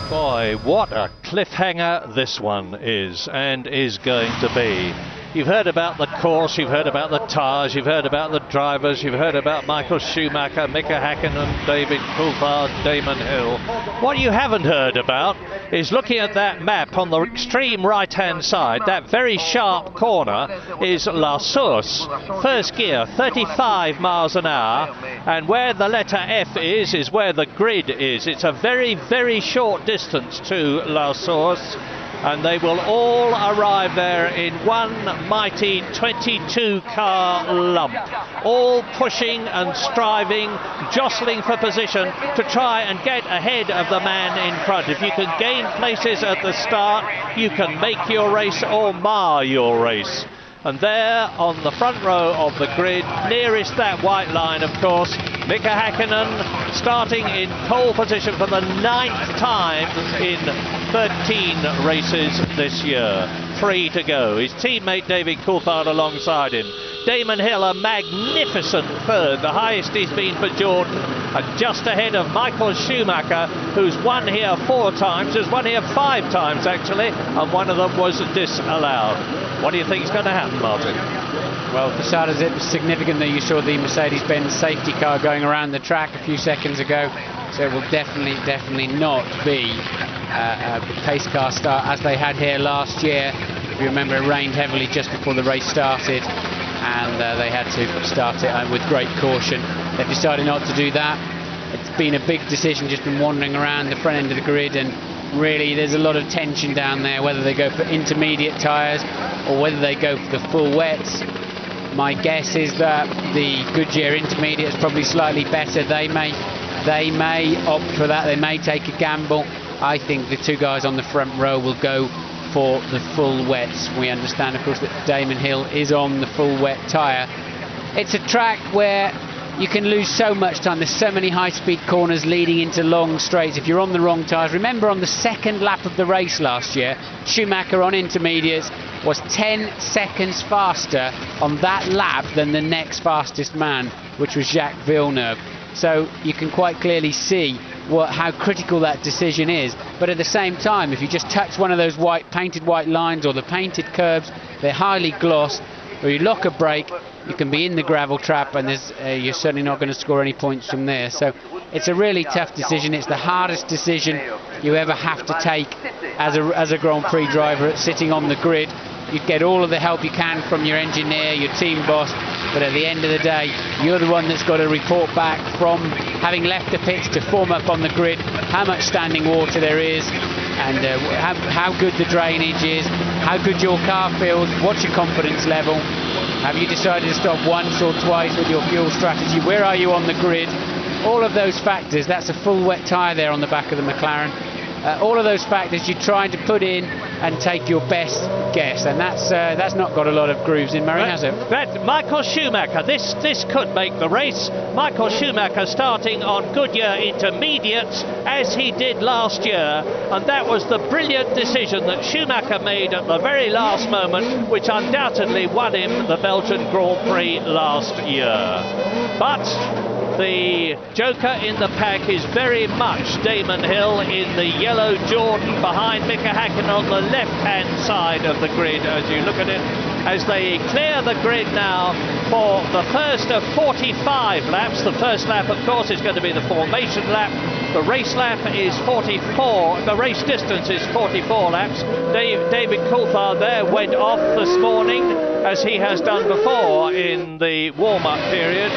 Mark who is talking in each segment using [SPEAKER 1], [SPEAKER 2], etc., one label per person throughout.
[SPEAKER 1] Boy, what a cliffhanger this one is, and is going to be. You've heard about the course, you've heard about the tyres, you've heard about the drivers, you've heard about Michael Schumacher, Mika Häkkinen, David Coulthard, Damon Hill. What you haven't heard about is looking at that map on the extreme right-hand side, that very sharp corner is La Source. First gear, 35 miles an hour, and where the letter F is where the grid is. It's a very, very short distance to La Source, and they will all arrive there in one mighty 22-car lump, all pushing and striving, jostling for position to try and get ahead of the man in front. If you can gain places at the start, you can make your race or mar your race. And there on the front row of the grid, nearest that white line, of course, Mika Häkkinen starting in pole position for the 9th time in 13 races this year. 3 to go. His teammate David Coulthard alongside him. Damon Hill, a magnificent third, the highest he's been for Jordan, and just ahead of Michael Schumacher, who's won here 4 times, has won here 5 times actually, and one of them was disallowed. What do you think is going to happen, Martin?
[SPEAKER 2] Well, for starters, it was significant that you saw the Mercedes-Benz safety car going around the track a few seconds ago, so it will definitely not be a pace car start as they had here last year. If you remember, it rained heavily just before the race started, and they had to start it with great caution. They've decided not to do that. It's been a big decision, just been wandering around the front end of the grid, and really there's a lot of tension down there, whether they go for intermediate tyres or whether they go for the full wets. My guess is that the Goodyear intermediate is probably slightly better. They may opt for that, they may take a gamble. I think the 2 guys on the front row will go for the full wets. We understand, of course, that Damon Hill is on the full wet tyre. It's a track where you can lose so much time. There's so many high-speed corners leading into long straights if you're on the wrong tyres. Remember, on the second lap of the race last year, Schumacher on intermediates was 10 seconds faster on that lap than the next fastest man, which was Jacques Villeneuve. So you can quite clearly see how critical that decision is. But at the same time, if you just touch one of those painted white lines or the painted curbs, they're highly glossed, or you lock a brake, you can be in the gravel trap, and you're certainly not going to score any points from there. So it's a really tough decision. It's the hardest decision you ever have to take as a Grand Prix driver sitting on the grid. You get all of the help you can from your engineer, your team boss, but at the end of the day, you're the one that's got to report back from having left the pits to form up on the grid, how much standing water there is, and how good the drainage is, how good your car feels, what's your confidence level, have you decided to stop once or twice with your fuel strategy, where are you on the grid, all of those factors. That's a full wet tyre there on the back of the McLaren. All of those factors you're trying to put in and take your best guess, and that's not got a lot of grooves in, Murray, has it?
[SPEAKER 1] But Michael Schumacher, this could make the race. Michael Schumacher starting on Goodyear intermediates as he did last year, and that was the brilliant decision that Schumacher made at the very last moment, which undoubtedly won him the Belgian Grand Prix last year. But the joker in the pack is very much Damon Hill in the yellow Jordan behind Mika Häkkinen on the left-hand side of the grid as you look at it, as they clear the grid now for the first of 45 laps. The first lap, of course, is going to be the formation lap. The race lap is 44, the race distance is 44 laps. David Coulthard there went off this morning, as he has done before in the warm-up period.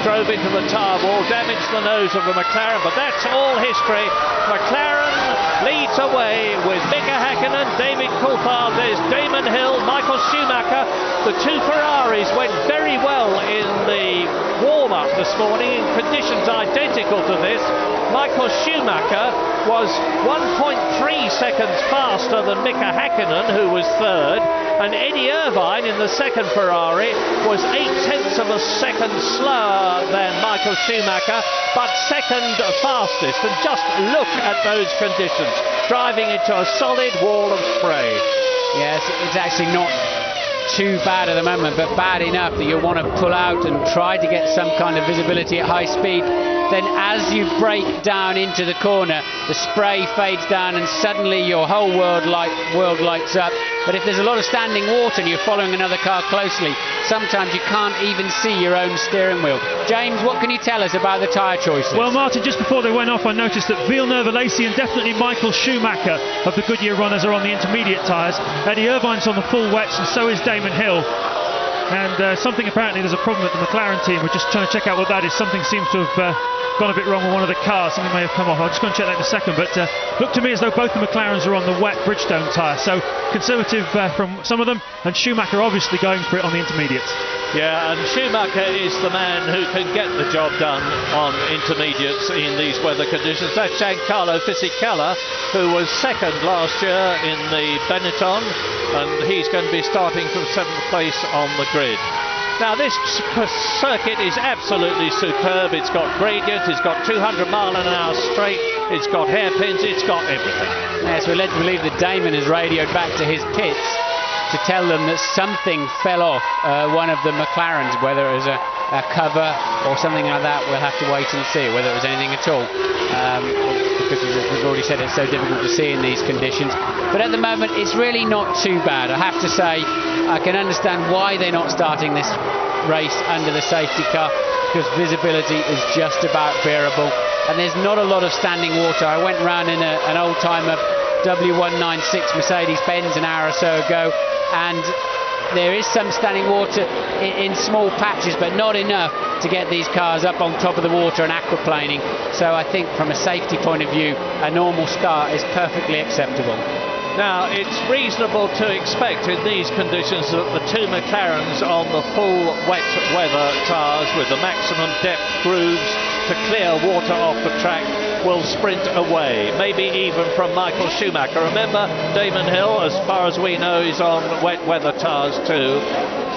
[SPEAKER 1] Drove into the tyre wall, damaged the nose of the McLaren, but that's all history. McLaren leads away with Mika Häkkinen, David Coulthard, there's Damon Hill, Michael Schumacher. The 2 Ferraris went very well in the warm-up this morning in conditions identical to this. Michael Schumacher was 1.3 seconds faster than Mika Häkkinen, who was third, and Eddie Irvine in the second Ferrari was 0.8 of a second slower than Michael Schumacher, but second fastest. And just look at those conditions, driving into a solid wall of spray.
[SPEAKER 2] Yes, it's actually not too bad at the moment, but bad enough that you'll want to pull out and try to get some kind of visibility at high speed. then as you brake down into the corner, the spray fades down and suddenly your whole world lights up. But if there's a lot of standing water and you're following another car closely, sometimes you can't even see your own steering wheel. James, what can you tell us about the tyre choices?
[SPEAKER 3] Well, Martin, just before they went off, I noticed that Villeneuve-Lacey and definitely Michael Schumacher of the Goodyear runners are on the intermediate tyres. Eddie Irvine's on the full wets, and so is Damon Hill. And something, apparently there's a problem with the McLaren team. We're just trying to check out what that is. Something seems to have gone a bit wrong with one of the cars. Something may have come off. I'm just going to check that in a second. But looked to me as though both the McLarens are on the wet Bridgestone tyre. So conservative from some of them, and Schumacher obviously going for it on the intermediates.
[SPEAKER 1] Yeah, and Schumacher is the man who can get the job done on intermediates in these weather conditions. That's Giancarlo Fisichella, who was second last year in the Benetton, and he's going to be starting from 7th place on the grid. Now, this circuit is absolutely superb. It's got gradient, it's got 200-mile-an-hour straight, it's got hairpins, it's got everything.
[SPEAKER 2] Yes, we're led to believe that Damon has radioed back to his pits to tell them that something fell off one of the McLarens, whether it was a cover or something like that. We'll have to wait and see whether it was anything at all, because as we've already said, it's so difficult to see in these conditions. But at the moment, it's really not too bad. I have to say, I can understand why they're not starting this race under the safety car, because visibility is just about bearable, and there's not a lot of standing water. I went round in an old-timer W196 Mercedes-Benz an hour or so ago, and there is some standing water in small patches, but not enough to get these cars up on top of the water and aquaplaning. So I think from a safety point of view, a normal start is perfectly acceptable.
[SPEAKER 1] Now, it's reasonable to expect in these conditions that the two McLarens on the full wet weather tyres with the maximum depth grooves to clear water off the track will sprint away, maybe even from Michael Schumacher. Remember, Damon Hill, as far as we know, is on wet weather tyres too.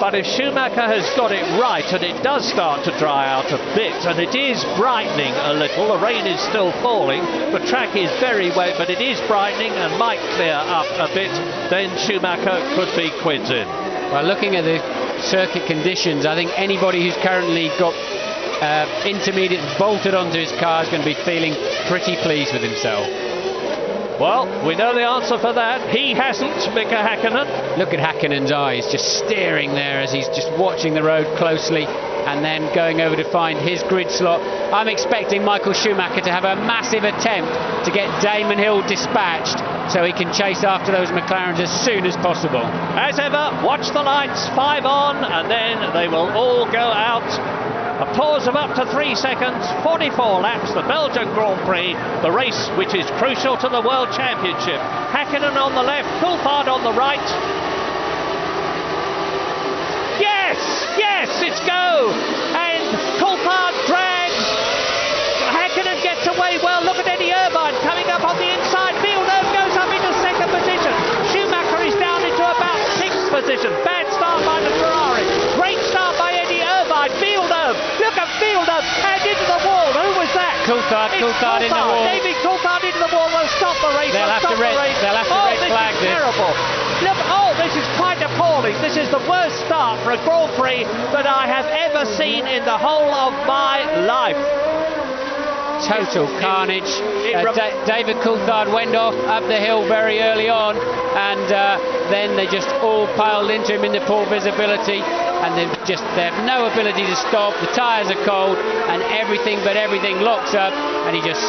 [SPEAKER 1] But if Schumacher has got it right, and it does start to dry out a bit, and it is brightening a little, the rain is still falling, the track is very wet, but it is brightening and might clear up a bit, then Schumacher could be quids in.
[SPEAKER 2] Well, looking at the circuit conditions, I think anybody who's currently got intermediate bolted onto his car is going to be feeling pretty pleased with himself.
[SPEAKER 1] Well, we know the answer for that. He hasn't, Mika Häkkinen.
[SPEAKER 2] Look at Häkkinen's eyes, just staring there as he's just watching the road closely and then going over to find his grid slot. I'm expecting Michael Schumacher to have a massive attempt to get Damon Hill dispatched so he can chase after those McLarens as soon as possible.
[SPEAKER 1] As ever, watch the lights, 5 on, and then they will all go out. A pause of up to 3 seconds, 44 laps, the Belgian Grand Prix, the race which is crucial to the World Championship. Häkkinen on the left, Coulthard on the right. Yes, yes, it's go! And Coulthard drags. Häkkinen gets away well. Look at Eddie Irvine coming up on the inside. Villeneuve goes up into 2nd position. Schumacher is down into about 6th position. Bad start by the Ferrari. Great start by Eddie Irvine. Villeneuve, look at Villeneuve, and into the wall. Who was that?
[SPEAKER 2] Coulthard in the wall.
[SPEAKER 1] David Coulthard into the wall. Will stop the race.
[SPEAKER 2] They'll have to red flag this.
[SPEAKER 1] Terrible. Look, this is quite appalling. This is the worst start for a Grand Prix that I have ever seen in the whole of my life.
[SPEAKER 2] Total carnage. David Coulthard went off up the hill very early on, and then they just all piled into him in the poor visibility, and they have no ability to stop. The tyres are cold, and everything locks up, and he just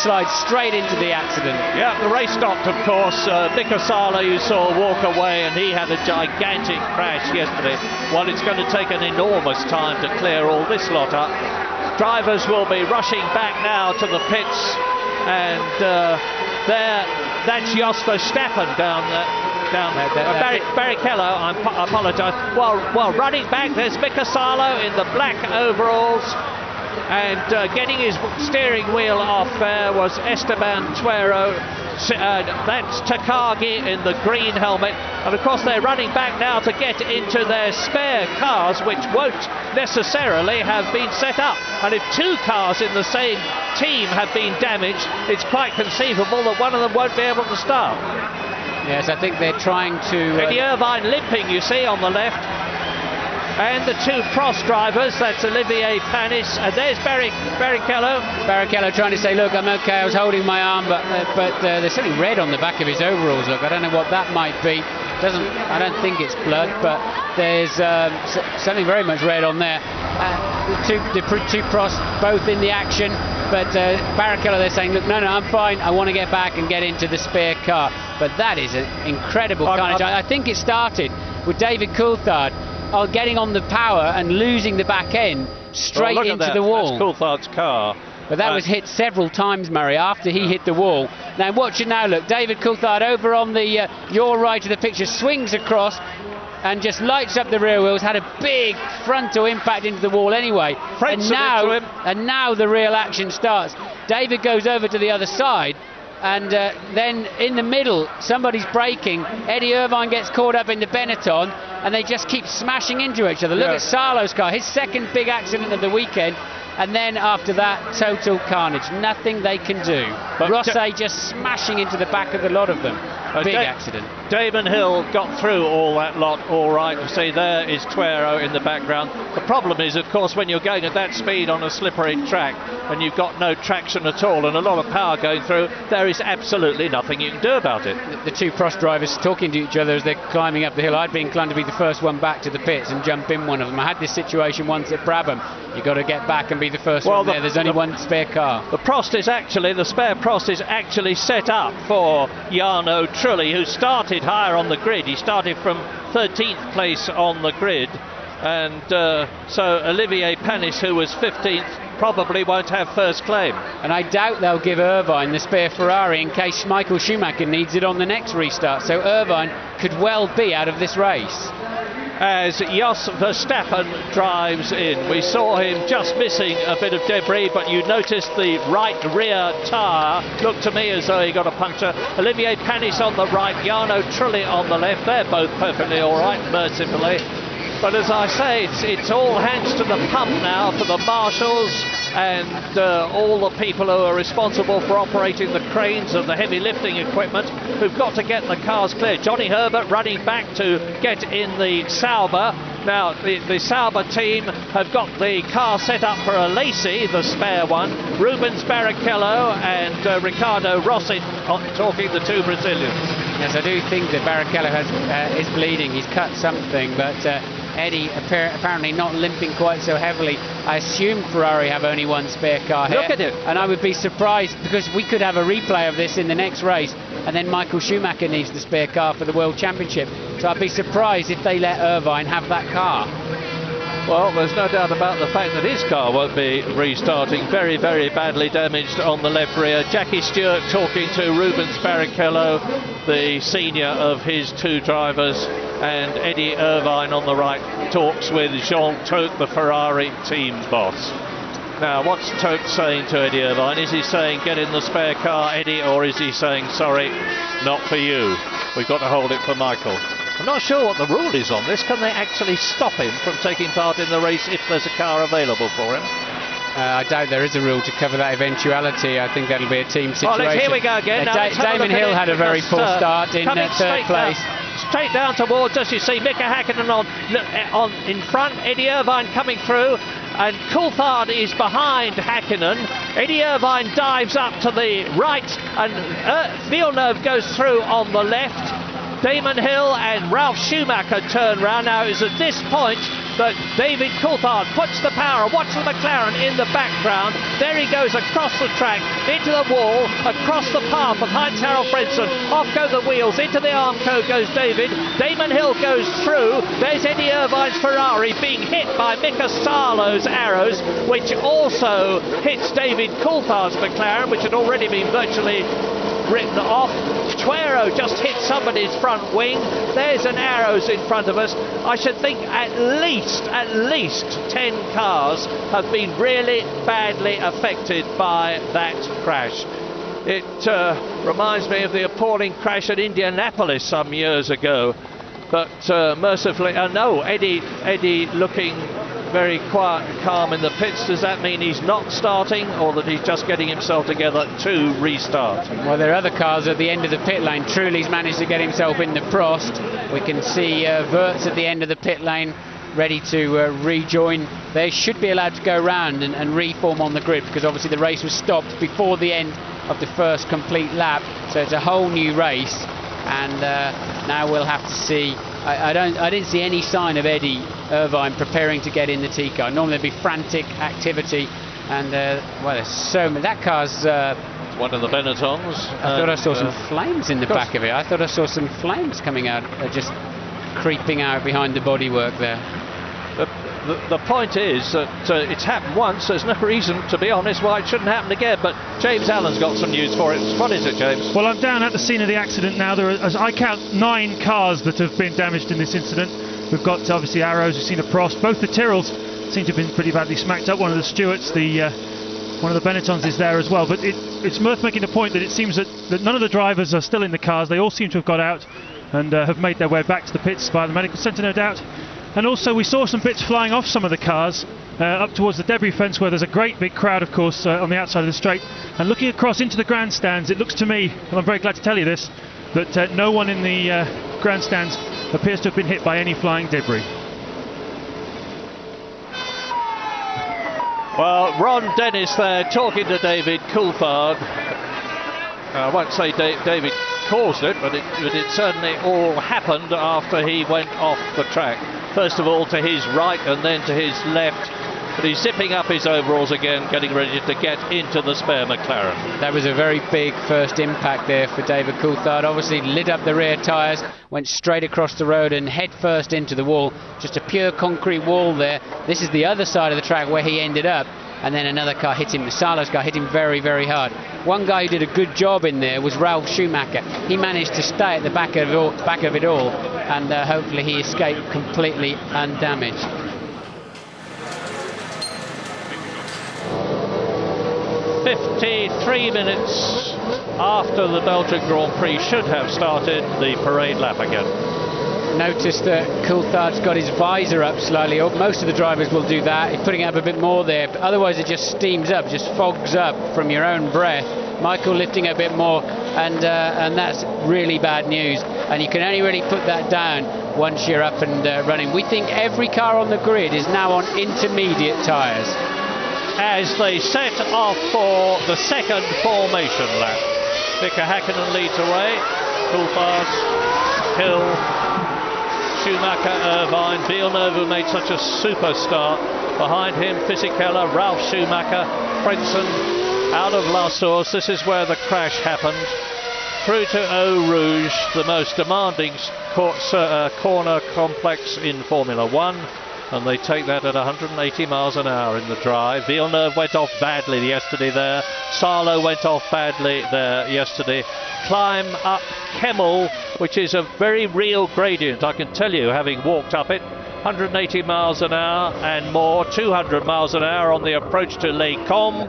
[SPEAKER 2] slides straight into the accident.
[SPEAKER 1] Yeah, the race stopped, of course. Mika Sala, you saw, walk away, and he had a gigantic crash yesterday. Well, it's going to take an enormous time to clear all this lot up. Drivers will be rushing back now to the pits, and that's Jos Verstappen down there. Barrichello, I apologise. Well, running back, there's Mika Sala in the black overalls, and getting his steering wheel off there was Esteban Tuero. That's Takagi in the green helmet, and of course they're running back now to get into their spare cars, which won't necessarily have been set up, and if 2 cars in the same team have been damaged, it's quite conceivable that one of them won't be able to start.
[SPEAKER 2] Yes, I think they're trying to...
[SPEAKER 1] Eddie Irvine limping, you see, on the left. And the two Prost drivers, that's Olivier Panis, and there's Barrichello.
[SPEAKER 2] Barrichello trying to say, look, I'm okay, I was holding my arm, but there's something red on the back of his overalls. Look, I don't know what that might be. I don't think it's blood, but there's something very much red on there. The two Prost both in the action, but Barrichello, they're saying, look, no, I'm fine, I want to get back and get into the spare car. But that is an incredible carnage. I think it started with David Coulthard getting on the power and losing the back end straight into the wall.
[SPEAKER 1] That's Coulthard's car.
[SPEAKER 2] But that was hit several times, Murray, after he hit the wall. Now watch it now, look, David Coulthard over on the your right of the picture, swings across and just lights up the rear wheels, had a big frontal impact into the wall anyway. And now the real action starts. David goes over to the other side, and then in the middle somebody's braking. Eddie Irvine gets caught up in the Benetton, and they just keep smashing into each other. Look at Sarlo's car, his second big accident of the weekend, and then after that, total carnage. Nothing they can do. But Rosset just smashing into the back of the lot of them. Big accident.
[SPEAKER 1] Damon Hill got through all that lot all right. You see, there is Tuero in the background. The problem is, of course, when you're going at that speed on a slippery track and you've got no traction at all and a lot of power going through, there is absolutely nothing you can do about it.
[SPEAKER 2] The two Prost drivers talking to each other as they're climbing up the hill. I'd be inclined to be the first one back to the pits and jump in one of them. I had this situation once at Brabham. You've got to get back and be the first one there. There's only one spare car.
[SPEAKER 1] The spare Prost is actually set up for Jarno Trulli, who started higher on the grid. He started from 13th place on the grid, and so Olivier Panis, who was 15th, probably won't have first claim. And
[SPEAKER 2] I doubt they'll give Irvine the spare Ferrari in case Michael Schumacher needs it on the next restart, so Irvine could well be out of this race.
[SPEAKER 1] As Jos Verstappen drives in, we saw him just missing a bit of debris, but you noticed the right rear tyre looked to me as though he got a puncture. Olivier Panis on the right, Jarno Trulli on the left. They're both perfectly all right, mercifully. But as I say, it's all hands to the pump now for the marshals and all the people who are responsible for operating the cranes and the heavy lifting equipment, who've got to get the cars clear. Johnny Herbert running back to get in the Sauber. Now, the Sauber team have got the car set up for a Lacey, the spare one. Rubens Barrichello and Ricardo Rossi talking the two Brazilians.
[SPEAKER 2] Yes, I do think that Barrichello is bleeding. He's cut something, but Eddie apparently not limping quite so heavily. I assume Ferrari have only one spare car here.
[SPEAKER 1] Look at it.
[SPEAKER 2] And I would be surprised, because we could have a replay of this in the next race, and then Michael Schumacher needs the spare car for the World Championship. So I'd be surprised if they let Irvine have that car.
[SPEAKER 1] Well, there's no doubt about the fact that his car won't be restarting. Very, very badly damaged on the left rear. Jackie Stewart talking to Rubens Barrichello, the senior of his two drivers, and Eddie Irvine on the right talks with Jean Todt, the Ferrari team's boss. Now, what's Todt saying to Eddie Irvine? Is he saying, get in the spare car, Eddie, or is he saying, sorry, not for you? We've got to hold it for Michael. I'm not sure what the rule is on this. Can they actually stop him from taking part in the race if there's a car available for him?
[SPEAKER 2] I doubt there is a rule to cover that eventuality. I think that'll be a team situation.
[SPEAKER 1] Well, here we go again.
[SPEAKER 2] Damon Hill had a very poor start in third place.
[SPEAKER 1] Straight down towards us, you see Mika Hakkinen on in front, Eddie Irvine coming through, and Coulthard is behind Hakkinen. Eddie Irvine dives up to the right, and Villeneuve goes through on the left. Damon Hill and Ralf Schumacher turn round. Now it's at this point that David Coulthard puts the power. Watch the McLaren in the background. There he goes across the track, into the wall, across the path of Heinz-Harald Frentzen. Off go the wheels, into the Armco goes David. Damon Hill goes through. There's Eddie Irvine's Ferrari being hit by Mika Sarlo's arrows, which also hits David Coulthard's McLaren, which had already been virtually written off. Tuero just hit somebody's front wing. There's an arrows in front of us. I should think at least 10 cars have been really badly affected by that crash. It reminds me of the appalling crash at Indianapolis some years ago. But mercifully, no, Eddie looking very quiet and calm in the pits. Does that mean he's not starting, or that he's just getting himself together to restart?
[SPEAKER 2] Well, there are other cars at the end of the pit lane. Trulli's managed to get himself in the Prost. We can see Wirtz at the end of the pit lane. ready to rejoin. They should be allowed to go round and reform on the grid, because obviously the race was stopped before the end of the first complete lap, so it's a whole new race. And now we'll have to see. I didn't see any sign of Eddie Irvine preparing to get in the T car. Normally there'd be frantic activity, and well, there's so many. That car's
[SPEAKER 1] one of the Benettons.
[SPEAKER 2] I thought I saw some flames in the back of it. I thought I saw some flames coming out, just creeping out behind the bodywork there.
[SPEAKER 1] The point is that it's happened once. There's no reason, to be honest, why it shouldn't happen again. But James Allen's got some news for it. What is it, James?
[SPEAKER 3] Well, I'm down at the scene of the accident now. There are, as I count, 9 cars that have been damaged in this incident. We've got obviously Arrows, we've seen a Prost. Both the Tyrrells seem to have been pretty badly smacked up. One of the Stewarts, one of the Benettons is there as well. But it's worth making the point that it seems that none of the drivers are still in the cars. They all seem to have got out and have made their way back to the pits by the medical centre, no doubt. And also we saw some bits flying off some of the cars up towards the debris fence, where there's a great big crowd, of course, on the outside of the straight. And looking across into the grandstands, it looks to me, and I'm very glad to tell you this, that no one in the grandstands appears to have been hit by any flying debris.
[SPEAKER 1] Well, Ron Dennis there talking to David Coulthard. I won't say David caused it, but it certainly all happened after he went off the track. First of all to his right and then to his left. But he's zipping up his overalls again, getting ready to get into the spare McLaren.
[SPEAKER 2] That was a very big first impact there for David Coulthard. Obviously lit up the rear tyres, went straight across the road and head first into the wall. Just a pure concrete wall there. This is the other side of the track where he ended up. And then another car hit him. Salo's car hit him very, very hard. One guy who did a good job in there was Ralph Schumacher. He managed to stay at the back of it all, and hopefully he escaped completely undamaged.
[SPEAKER 1] "53 minutes after the Belgian Grand Prix should have started the parade lap again."
[SPEAKER 2] Notice that Coulthard's got his visor up slightly up. Most of the drivers will do that. He's putting it up a bit more there, but otherwise it just steams up, just fogs up from your own breath. Michael lifting a bit more, and that's really bad news. And you can only really put that down once you're up and running. We think every car on the grid is now on intermediate tyres.
[SPEAKER 1] As they set off for the second formation lap. Mika Häkkinen leads away. Coulthard, Hill, Schumacher, Irvine, Villeneuve, who made such a super start. Behind him, Fisichella, Ralf Schumacher, Frentzen out of La Source. This is where the crash happened. Through to Eau Rouge, the most demanding corner complex in Formula One. And they take that at 180 miles an hour in the drive. Villeneuve went off badly yesterday there. Salo went off badly there yesterday. Climb up Kemmel, which is a very real gradient, I can tell you, having walked up it. 180 miles an hour and more, 200 miles an hour on the approach to Les Combes,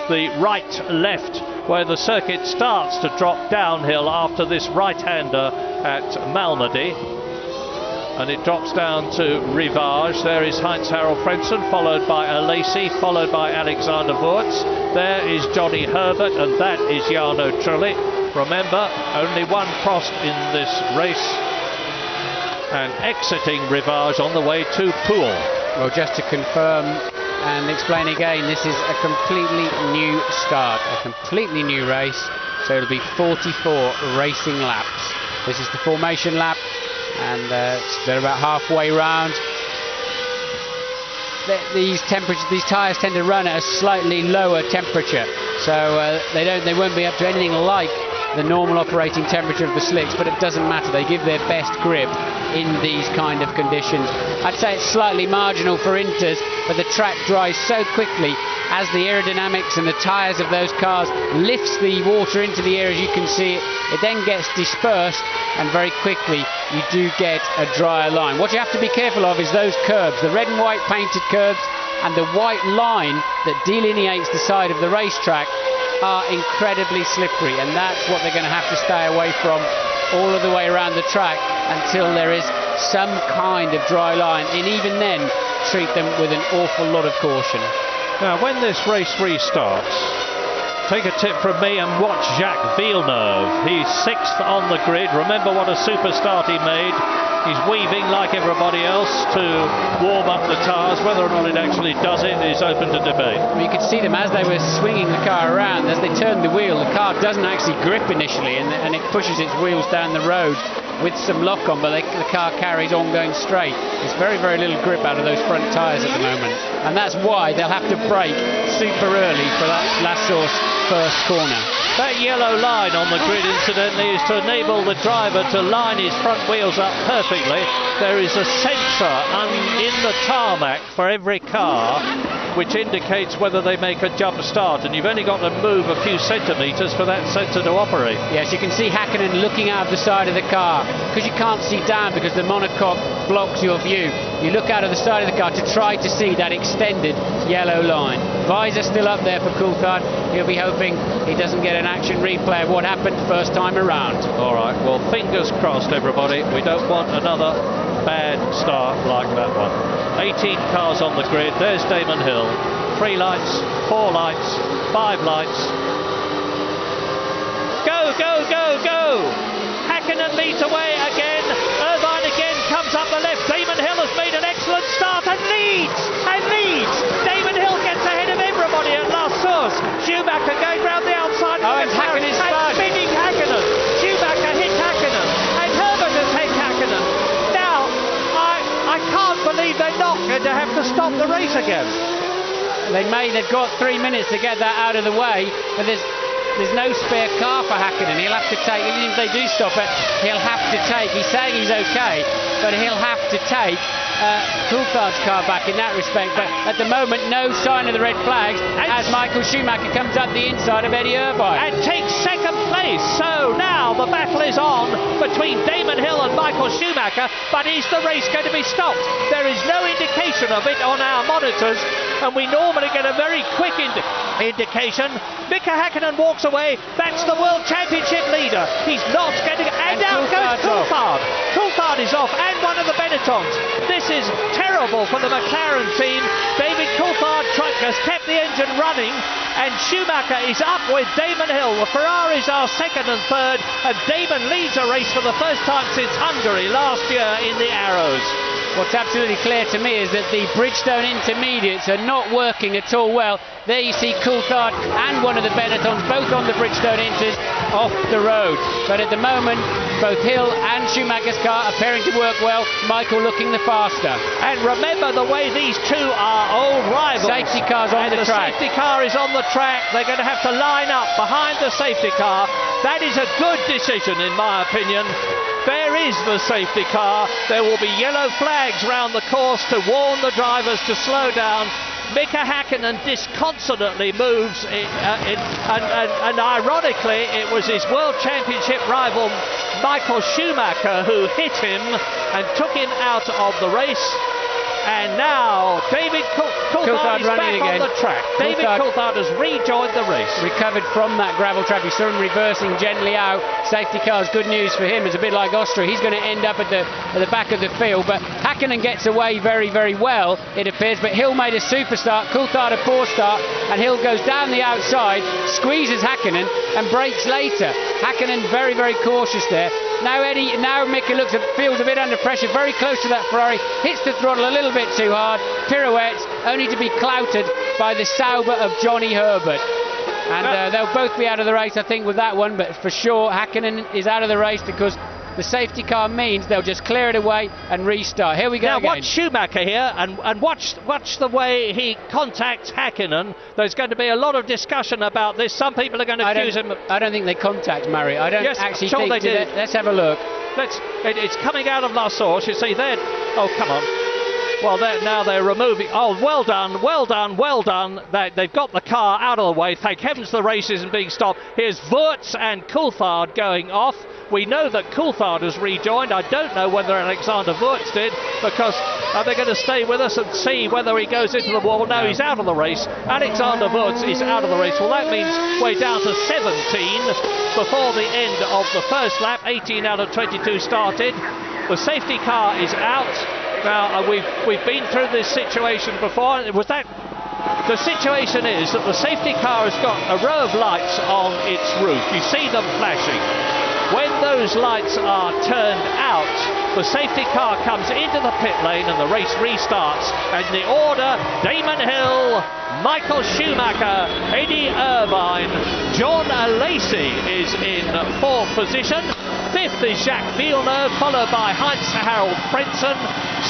[SPEAKER 1] the right-left, where the circuit starts to drop downhill after this right-hander at Malmedy. And it drops down to Rivage. There is Heinz-Harald Frentzen, followed by Alesi, followed by Alexander Wurz. There is Johnny Herbert, and that is Jarno Trulli. Remember, only one Prost in this race. And exiting Rivage on the way to Poole.
[SPEAKER 2] Well, just to confirm and explain again, this is a completely new start, a completely new race. So it'll be 44 racing laps. This is the formation lap. And they're about halfway round. These tyres tend to run at a slightly lower temperature, so they won't be up to anything like the normal operating temperature of the slicks, but it doesn't matter. They give their best grip in these kind of conditions. I'd say it's slightly marginal for Inters, but the track dries so quickly as the aerodynamics and the tyres of those cars lifts the water into the air, as you can see it then gets dispersed, and very quickly you do get a drier line. What you have to be careful of is those curbs, the red and white painted curbs and the white line that delineates the side of the racetrack are incredibly slippery, and that's what they're going to have to stay away from all of the way around the track until there is some kind of dry line, and even then treat them with an awful lot of caution.
[SPEAKER 1] Now when this race restarts, take a tip from me and watch Jacques Villeneuve. He's 6th on the grid. Remember what a super start he made. He's weaving like everybody else to warm up the tyres. Whether or not it actually does it is open to debate.
[SPEAKER 2] Well, you could see them as they were swinging the car around. As they turned the wheel, the car doesn't actually grip initially, and it pushes its wheels down the road with some lock on, but the car carries on going straight. There's very, very little grip out of those front tyres at the moment, and that's why they'll have to brake super early for that Lassour's first corner.
[SPEAKER 1] That yellow line on the grid, incidentally, is to enable the driver to line his front wheels up perfectly. There is a sensor in the tarmac for every car which indicates whether they make a jump start, and you've only got to move a few centimetres for that sensor to operate.
[SPEAKER 2] Yes, you can see Häkkinen looking out of the side of the car, because you can't see down because the monocoque blocks your view. You look out of the side of the car to try to see that extended yellow line. Visor still up there for Coulthard. He'll be hoping he doesn't get an action replay of what happened first time around.
[SPEAKER 1] All right, well, fingers crossed, everybody. We don't want another bad start like that one. 18 cars on the grid. There's Damon Hill. 3 lights, 4 lights, 5 lights. Go, go, go, go! Häkkinen leads away again. Irvine again comes up the left. Damon Hill has made an excellent start and leads! And leads! Damon Hill gets ahead of everybody at Lassour's. Schumacher going round the outside.
[SPEAKER 2] Oh, and Häkkinen's
[SPEAKER 1] and spinning Häkkinen. Schumacher hit Häkkinen. And Herbert has hit Häkkinen. Now, I can't believe they're not going to have to stop the race again.
[SPEAKER 2] They've got 3 minutes to get that out of the way, but there's no spare car for Häkkinen. He'll have to take, even if they do stop it, he'll have to take, he's saying he's okay, but he'll have to take Coulthard's car back in that respect. But at the moment, no sign of the red flags as Michael Schumacher comes up the inside of Eddie Irvine.
[SPEAKER 1] And takes second place. So now the battle is on between Damon Hill and Michael Schumacher, but is the race going to be stopped? There is no indication of it on our monitors, and we normally get a very quick indication. Mika Häkkinen walks away. That's the World Championship leader. He's not getting... And now goes Coulthard. Coulthard is off, and one of the Benettons. This is terrible for the McLaren team. David Coulthard has kept the engine running, and Schumacher is up with Damon Hill. The Ferraris are second and third, and Damon leads a race for the first time since Hungary last year in the Arrows.
[SPEAKER 2] What's absolutely clear to me is that the Bridgestone intermediates are not working at all well. There you see Coulthard and one of the Benettons both on the Bridgestone Inters off the road. But at the moment, both Hill and Schumacher's car appearing to work well. Michael looking the faster.
[SPEAKER 1] And remember the way these two are old rivals.
[SPEAKER 2] Safety car's on the track.
[SPEAKER 1] The safety car is on the track. They're going to have to line up behind the safety car. That is a good decision, in my opinion. There is the safety car. There will be yellow flags round the course to warn the drivers to slow down. Mika Häkkinen disconsolately moves, and ironically, it was his World Championship rival Michael Schumacher who hit him and took him out of the race. And now David Coulthard is back on the track. David Coulthard has rejoined the race.
[SPEAKER 2] Recovered from that gravel trap. You saw him reversing gently out. Safety car's good news for him. It's a bit like Austria. He's going to end up at the back of the field. But Häkkinen gets away very, very well, it appears. But Hill made a super start. Coulthard a poor start. And Hill goes down the outside, squeezes Häkkinen and brakes later. Häkkinen very, very cautious there. Now Mika feels a bit under pressure, very close to that Ferrari, hits the throttle a little bit too hard, pirouettes, only to be clouted by the Sauber of Johnny Herbert. And they'll both be out of the race, I think, with that one, but for sure Häkkinen is out of the race because the safety car means they'll just clear it away and restart. Here we go. Now again.
[SPEAKER 1] Watch Schumacher here and watch the way he contacts Häkkinen. There's going to be a lot of discussion about this. Some people are going to accuse him.
[SPEAKER 2] I don't think they contact Murray. I don't actually
[SPEAKER 1] sure
[SPEAKER 2] think
[SPEAKER 1] they did.
[SPEAKER 2] Let's have a look.
[SPEAKER 1] It's coming out of Lassour's. You see there. Oh, come on. Well, now they're removing. Oh, well done, well done, well done. They've got the car out of the way. Thank heavens the race isn't being stopped. Here's Wurz and Coulthard going off. We know that Coulthard has rejoined. I don't know whether Alexander Wurz did, because they're going to stay with us and see whether he goes into the wall. No, he's out of the race. Alexander Wurz is out of the race. Well, that means we're down to 17 before the end of the first lap. 18 out of 22 started. The safety car is out. Now, we've been through this situation before. The situation is that the safety car has got a row of lights on its roof. You see them flashing. When those lights are turned out, The safety car comes into the pit lane and the race restarts. And the order: Damon Hill, Michael Schumacher, Eddie Irvine, John Lacey is in 4th position. 5th is Jacques Villeneuve, followed by Heinz-Harald Frentzen.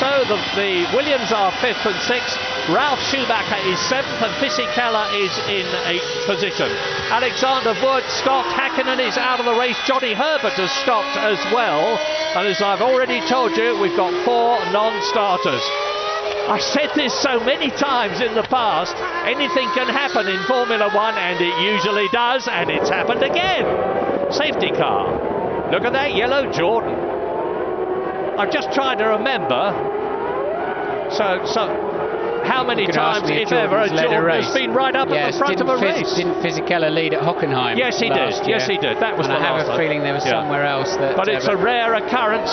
[SPEAKER 1] So the Williams are 5th and 6th. Ralf Schumacher is 7th and Fisichella is in 8th position. Alexander Wood stopped. Hakkinen is out of the race. Johnny Herbert has stopped as well. And as I've already told you, we've got 4 non-starters. I've said this so many times in the past. Anything can happen in Formula 1, and it usually does, and it's happened again. Safety car. Look at that yellow Jordan. I'm just trying to remember. So how many times, if ever, a Jordan has been right up at the front of a race?
[SPEAKER 2] Didn't Fisichella lead at Hockenheim?
[SPEAKER 1] Yes, he did. Yes, he did. That was the last time.
[SPEAKER 2] I have a feeling there was somewhere else that...
[SPEAKER 1] But it's a rare occurrence.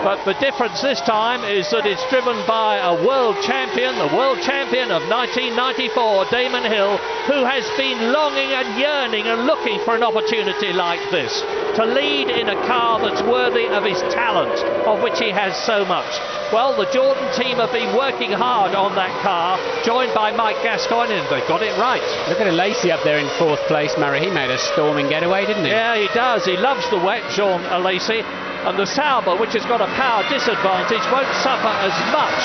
[SPEAKER 1] But the difference this time is that it's driven by a world champion, the world champion of 1994, Damon Hill, who has been longing and yearning and looking for an opportunity like this, to lead in a car that's worthy of his talent, of which he has so much. Well, the Jordan team have been working hard on that car, joined by Mike Gascoigne, and they got it right.
[SPEAKER 2] Look at Lacey up there in 4th place, Murray. He made a storming getaway, didn't he?
[SPEAKER 1] Yeah, he does. He loves the wet, Jean Lacey. And the Sauber, which has got a power disadvantage, won't suffer as much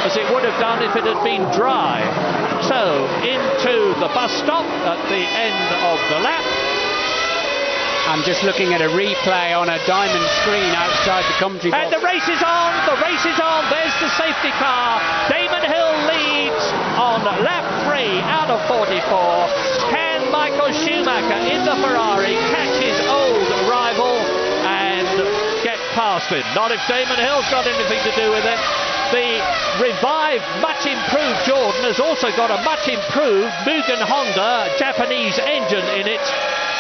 [SPEAKER 1] as it would have done if it had been dry. So, into the bus stop at the end of the lap.
[SPEAKER 2] I'm just looking at a replay on a diamond screen outside the commentary box.
[SPEAKER 1] And the race is on! The race is on! There's the safety car. Damon Hill leads on lap 3 out of 44. Can Michael Schumacher in the Ferrari catch his old rival and get past him? Not if Damon Hill's got anything to do with it. The revived, much improved Jordan has also got a much improved Mugen Honda Japanese engine in it.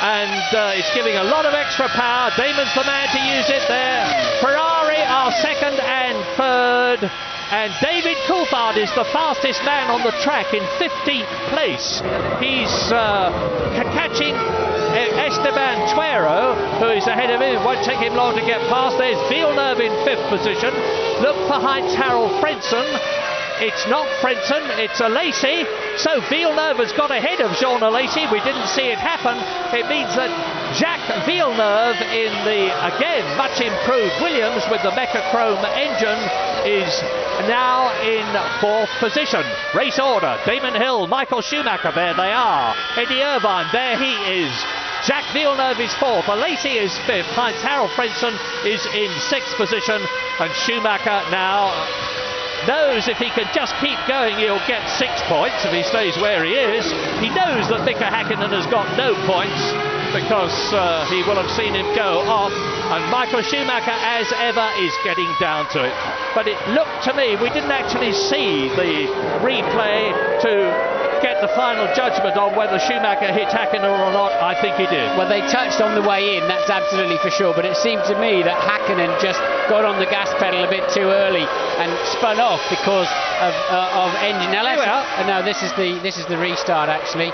[SPEAKER 1] And it's giving a lot of extra power. Damon's the man to use it there. Ferrari are 2nd and 3rd. And David Coulthard is the fastest man on the track in 15th place. He's catching Esteban Tuero, who is ahead of him. It won't take him long to get past. There's Villeneuve in 5th position. Look for Heinz-Harald Frentzen. It's not Frentzen, it's Lacey. So Villeneuve has got ahead of Jean Lacey. We didn't see it happen. It means that Jacques Villeneuve in the, again, much improved Williams with the Mechachrome engine is now in 4th position. Race order: Damon Hill, Michael Schumacher, there they are. Eddie Irvine, there he is. Jacques Villeneuve is 4th, Lacey is 5th, Heinz-Harald Frentzen is in 6th position, and Schumacher now knows if he can just keep going he'll get 6 points if he stays where he is. He knows that Mika Hakkinen has got no points because he will have seen him go off, and Michael Schumacher as ever is getting down to it. But it looked to me, we didn't actually see the replay to get the final judgment on whether Schumacher hit Hakkinen or not. I think he did.
[SPEAKER 2] Well, they touched on the way in, that's absolutely for sure, but it seemed to me that Hakkinen just got on the gas pedal a bit too early and spun off because of engine. Now no, this is the restart actually.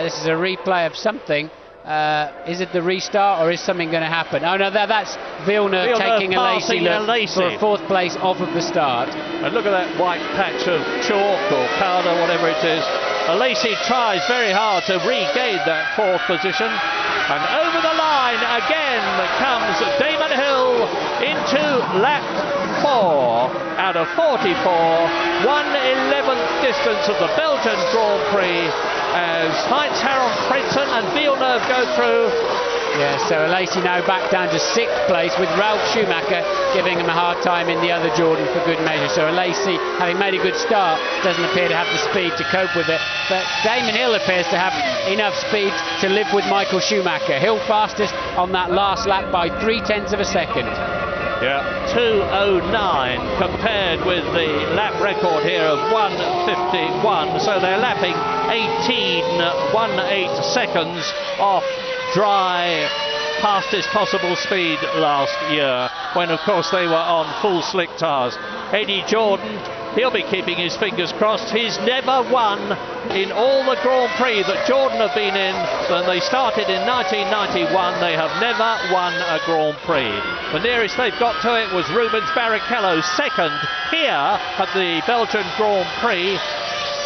[SPEAKER 2] This is a replay of something. Is it the restart or is something going to happen? Oh no, that's Villeneuve taking a Lacey look for a 4th place off of the start.
[SPEAKER 1] And look at that white patch of chalk or powder, whatever it is. Lacey tries very hard to regain that 4th position. And over the line again comes Damon Hill into lap 4 out of 44. 1/11th distance of the Belgian Grand Prix as Heinz-Harald Frentzen and Villeneuve go through.
[SPEAKER 2] Yeah, so Lacey now back down to 6th place with Ralf Schumacher giving him a hard time in the other Jordan for good measure. So Lacey, having made a good start, doesn't appear to have the speed to cope with it. But Damon Hill appears to have enough speed to live with Michael Schumacher. Hill fastest on that last lap by 0.3 of a second.
[SPEAKER 1] Yeah, 2:09 compared with the lap record here of 1:51. So they're lapping 18.18 seconds off dry fastest possible speed last year, when of course they were on full slick tyres. Eddie Jordan he'll be keeping his fingers crossed. He's never won in all the Grand Prix that Jordan have been in. When they started in 1991, they have never won a Grand Prix. The nearest they've got to it was Rubens Barrichello, second here at the Belgian Grand Prix,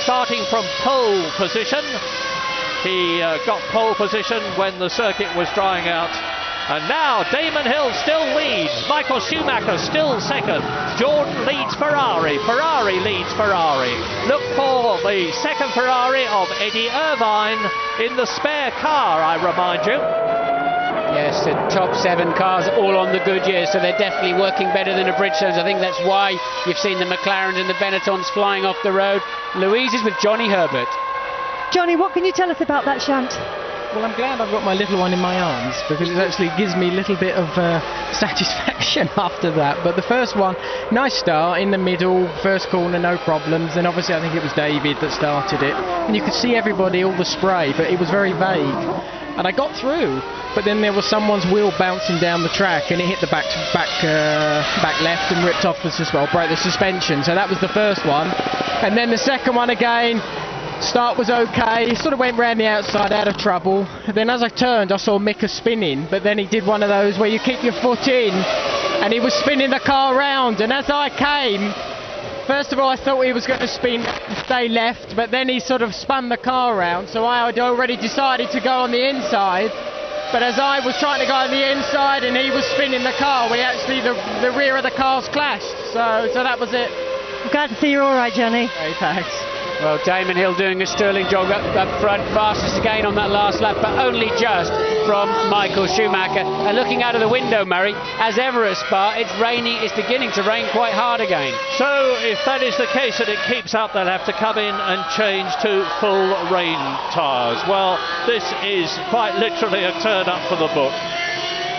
[SPEAKER 1] starting from pole position. He got pole position when the circuit was drying out. And now Damon Hill still leads. Michael Schumacher still second. Jordan leads Ferrari. Ferrari leads Ferrari. Look for the second Ferrari of Eddie Irvine in the spare car, I remind you.
[SPEAKER 2] Yes, the top 7 cars all on the Goodyear, so they're definitely working better than the Bridgestones. I think that's why you've seen the McLarens and the Benettons flying off the road. Louise is with Johnny Herbert.
[SPEAKER 4] Johnny, what can you tell us about that shunt?
[SPEAKER 5] Well, I'm glad I've got my little one in my arms, because it actually gives me a little bit of satisfaction after that. But the first one, nice start in the middle, first corner, no problems. And obviously I think it was David that started it. And you could see everybody, all the spray, but it was very vague. And I got through, but then there was someone's wheel bouncing down the track, and it hit the back left and ripped off broke the suspension. So that was the first one. And then the second one again, start was okay, sort of went round the outside, out of trouble. Then as I turned, I saw Mika spinning, but then he did one of those where you keep your foot in, and he was spinning the car round. And as I came, first of all, I thought he was going to stay left, but then he sort of spun the car around, so I had already decided to go on the inside. But as I was trying to go on the inside and he was spinning the car, we actually, the rear of the cars clashed. So that was it.
[SPEAKER 4] I'm glad to see you're all right, Johnny.
[SPEAKER 5] Okay, thanks.
[SPEAKER 2] Well, Damon Hill doing a sterling job up front, fastest again on that last lap, but only just from Michael Schumacher. And looking out of the window, Murray, as ever at Spa, it's raining, it's beginning to rain quite hard again.
[SPEAKER 1] So if that is the case and it keeps up, they'll have to come in and change to full rain tyres. Well, this is quite literally a turn up for the book.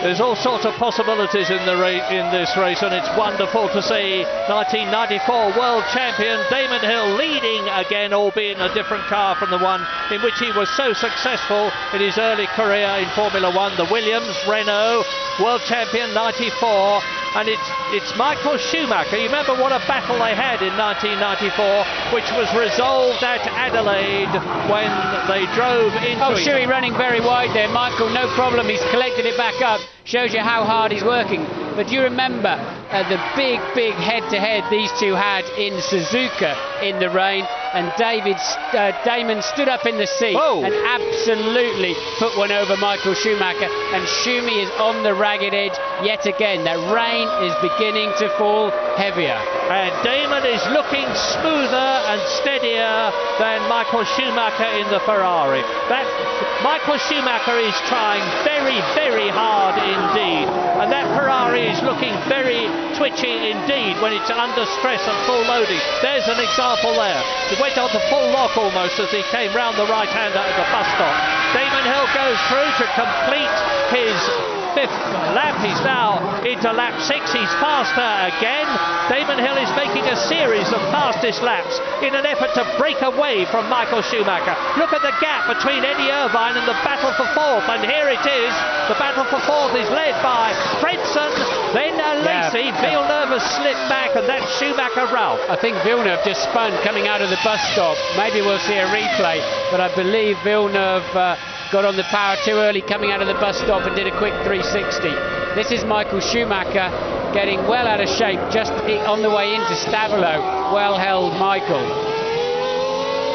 [SPEAKER 1] There's all sorts of possibilities in this race, and it's wonderful to see 1994 world champion Damon Hill leading again, albeit in a different car from the one in which he was so successful in his early career in Formula One. The Williams, Renault, world champion 94, and it's Michael Schumacher. You remember what a battle they had in 1994, which was resolved at Adelaide when they drove into
[SPEAKER 2] Oh, Shuey running very wide there. Michael, no problem, he's collected it back up. Shows you how hard he's working. But do you remember the big head-to-head these two had in Suzuka in the rain? And Damon stood up in the seat and absolutely put one over Michael Schumacher. And Schumi is on the ragged edge yet again. That rain is beginning to fall heavier.
[SPEAKER 1] And Damon is looking smoother and steadier than Michael Schumacher in the Ferrari. Michael Schumacher is trying very hard indeed, and that Ferrari is looking very twitchy indeed when it's under stress and full loading. There's an example there. He went on to full lock almost as he came round the right-hander at the bus stop. Damon Hill goes through to complete his 5th lap. He's now into lap 6. He's faster again. Damon Hill is making a series of fastest laps in an effort to break away from Michael Schumacher. Look at the gap between Eddie Irvine and the battle for 4th, and here it is. The battle for 4th is led by Frentzen, then Lacey. Villeneuve has slipped back, and that's Schumacher Ralph.
[SPEAKER 2] I think Villeneuve just spun coming out of the bus stop. Maybe we'll see a replay, but I believe Villeneuve got on the power too early coming out of the bus stop and did a quick 360. This is Michael Schumacher getting well out of shape just on the way into Stavelot. Well held, Michael.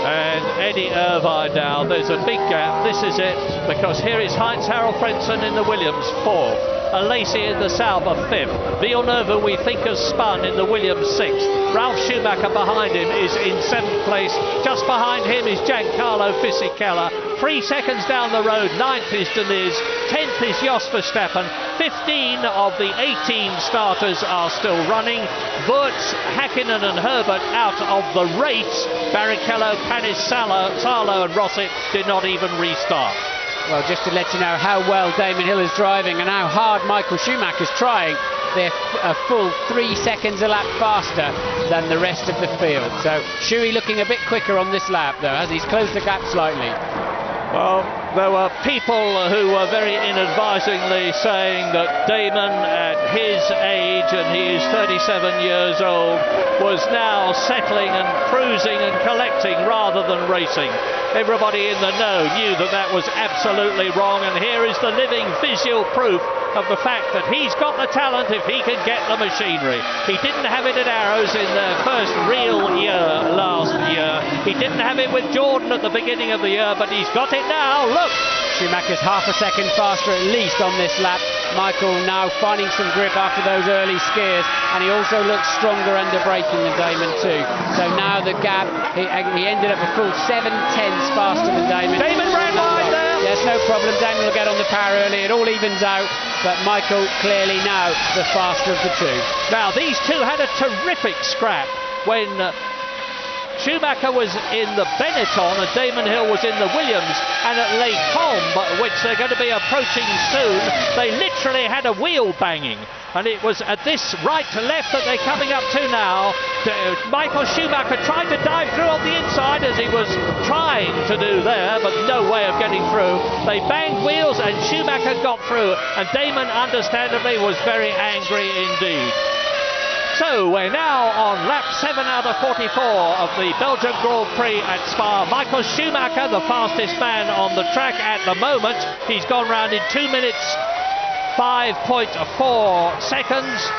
[SPEAKER 1] And Eddie Irvine now, there's a big gap. This is it, because here is Heinz-Harald Frentzen in the Williams 4th. Lacey in the Sauber 5th. Villeneuve, we think, has spun in the Williams 6th. Ralf Schumacher behind him is in 7th place. Just behind him is Giancarlo Fisichella. 3 seconds down the road, 9th is Deniz, 10th is Jos Verstappen. 15 of the 18 starters are still running. Wurz, Häkkinen and Herbert out of the race. Barrichello, Panis, Salo and Rossi did not even restart.
[SPEAKER 2] Well, just to let you know how well Damon Hill is driving and how hard Michael Schumacher's trying, they're a full 3 seconds a lap faster than the rest of the field. So Shuey looking a bit quicker on this lap, though, as he's closed the gap slightly.
[SPEAKER 1] Well, There were people who were very inadvisingly saying that Damon, at his age, and he is 37 years old, was now settling and cruising and collecting rather than racing. Everybody in the know knew that that was absolutely wrong, and here is the living visual proof of the fact that he's got the talent if he can get the machinery. He didn't have it at Arrows in their first real year last year. He didn't have it with Jordan at the beginning of the year, but he's got it now. Look!
[SPEAKER 2] Schumacher's half a second faster at least on this lap. Michael now finding some grip after those early skiers, and he also looks stronger under braking than Damon too. So now the gap, he ended up a full 7/10 faster than Damon.
[SPEAKER 1] Damon ran wide there.
[SPEAKER 2] Yes, no problem. Damon will get on the power early. It all evens out, but Michael clearly now the faster of the two.
[SPEAKER 1] Now these two had a terrific scrap when Schumacher was in the Benetton and Damon Hill was in the Williams, and at Les Combes, which they're going to be approaching soon, they literally had a wheel banging. And it was at this right to left that they're coming up to now. Michael Schumacher tried to dive through on the inside, as he was trying to do there, but no way of getting through. They banged wheels and Schumacher got through, and Damon understandably was very angry indeed. So we're now on lap 7 out of 44 of the Belgian Grand Prix at Spa. Michael Schumacher, the fastest man on the track at the moment. He's gone round in 2 minutes 5.4 seconds.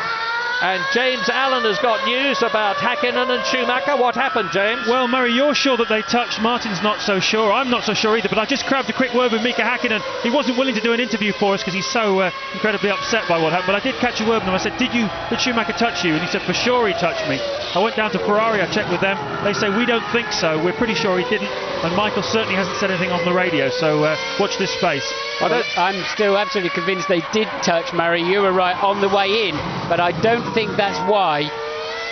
[SPEAKER 1] And James Allen has got news about Häkkinen and Schumacher. What happened, James?
[SPEAKER 3] Well, Murray, you're sure that they touched. Martin's not so sure. I'm not so sure either, but I just grabbed a quick word with Mika Häkkinen. He wasn't willing to do an interview for us because he's so incredibly upset by what happened. But I did catch a word with him. I said, did Schumacher touch you? And he said, for sure he touched me. I went down to Ferrari, I checked with them. They say, we don't think so. We're pretty sure he didn't. And Michael certainly hasn't said anything on the radio, so watch this space.
[SPEAKER 2] I'm still absolutely convinced they did touch, Murray. You were right on the way in, but I don't think that's why.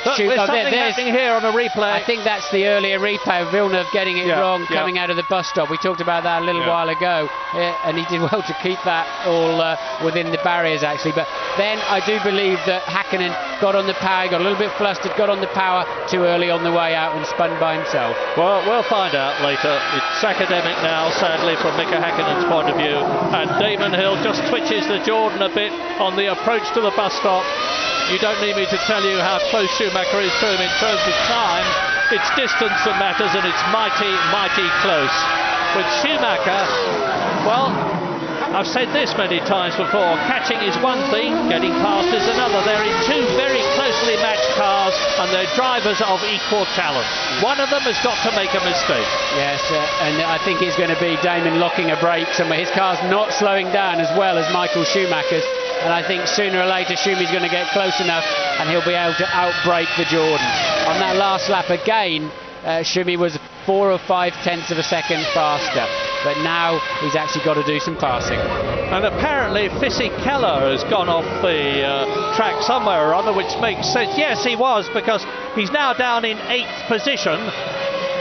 [SPEAKER 1] Look, there's something happening here on a replay.
[SPEAKER 2] I think that's the earlier replay of Villeneuve getting it wrong, coming out of the bus stop. We talked about that a little while ago, and he did well to keep that all within the barriers, actually. But then I do believe that Häkkinen got on the power, got a little bit flustered, got on the power too early on the way out and spun by himself.
[SPEAKER 1] Well, we'll find out later. It's academic now, sadly, from Mika Häkkinen's point of view. And Damon Hill just twitches the Jordan a bit on the approach to the bus stop. You don't need me to tell you how close Schumacher is to him in terms of time. It's distance that matters, and it's mighty, mighty close. With Schumacher, well, I've said this many times before, catching is one thing, getting past is another. They're in two very closely matched cars, and they're drivers of equal talent. One of them has got to make a mistake.
[SPEAKER 2] Yes, and I think it's going to be Damon locking a brake somewhere. His car's not slowing down as well as Michael Schumacher's. And I think sooner or later Schumi's going to get close enough and he'll be able to outbrake the Jordan. On that last lap again, Schumi was 4 or 5 tenths of a second faster, but now he's actually got to do some passing.
[SPEAKER 1] And apparently Fisichella has gone off the track somewhere or other, which makes sense. Yes, he was, because he's now down in 8th position.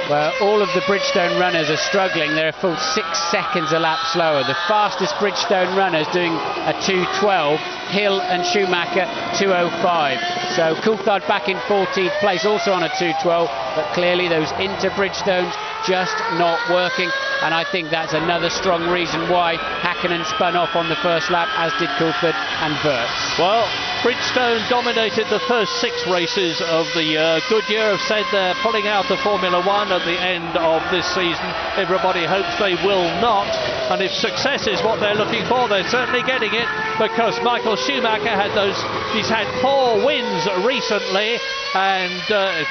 [SPEAKER 2] Well, all of the Bridgestone runners are struggling. They're a full 6 seconds a lap slower. The fastest Bridgestone runners doing a 2:12, Hill and Schumacher 2:05. So Coulthard back in 14th place, also on a 2:12, but clearly those inter-Bridgestones just not working, and I think that's another strong reason why Häkkinen spun off on the first lap, as did Coulthard and Wirtz.
[SPEAKER 1] Well, Bridgestone dominated the first 6 races of the year. Goodyear have said they're pulling out of Formula One at the end of this season. Everybody hopes they will not, and if success is what they're looking for, they're certainly getting it, because Michael Schumacher he's had 4 wins recently, and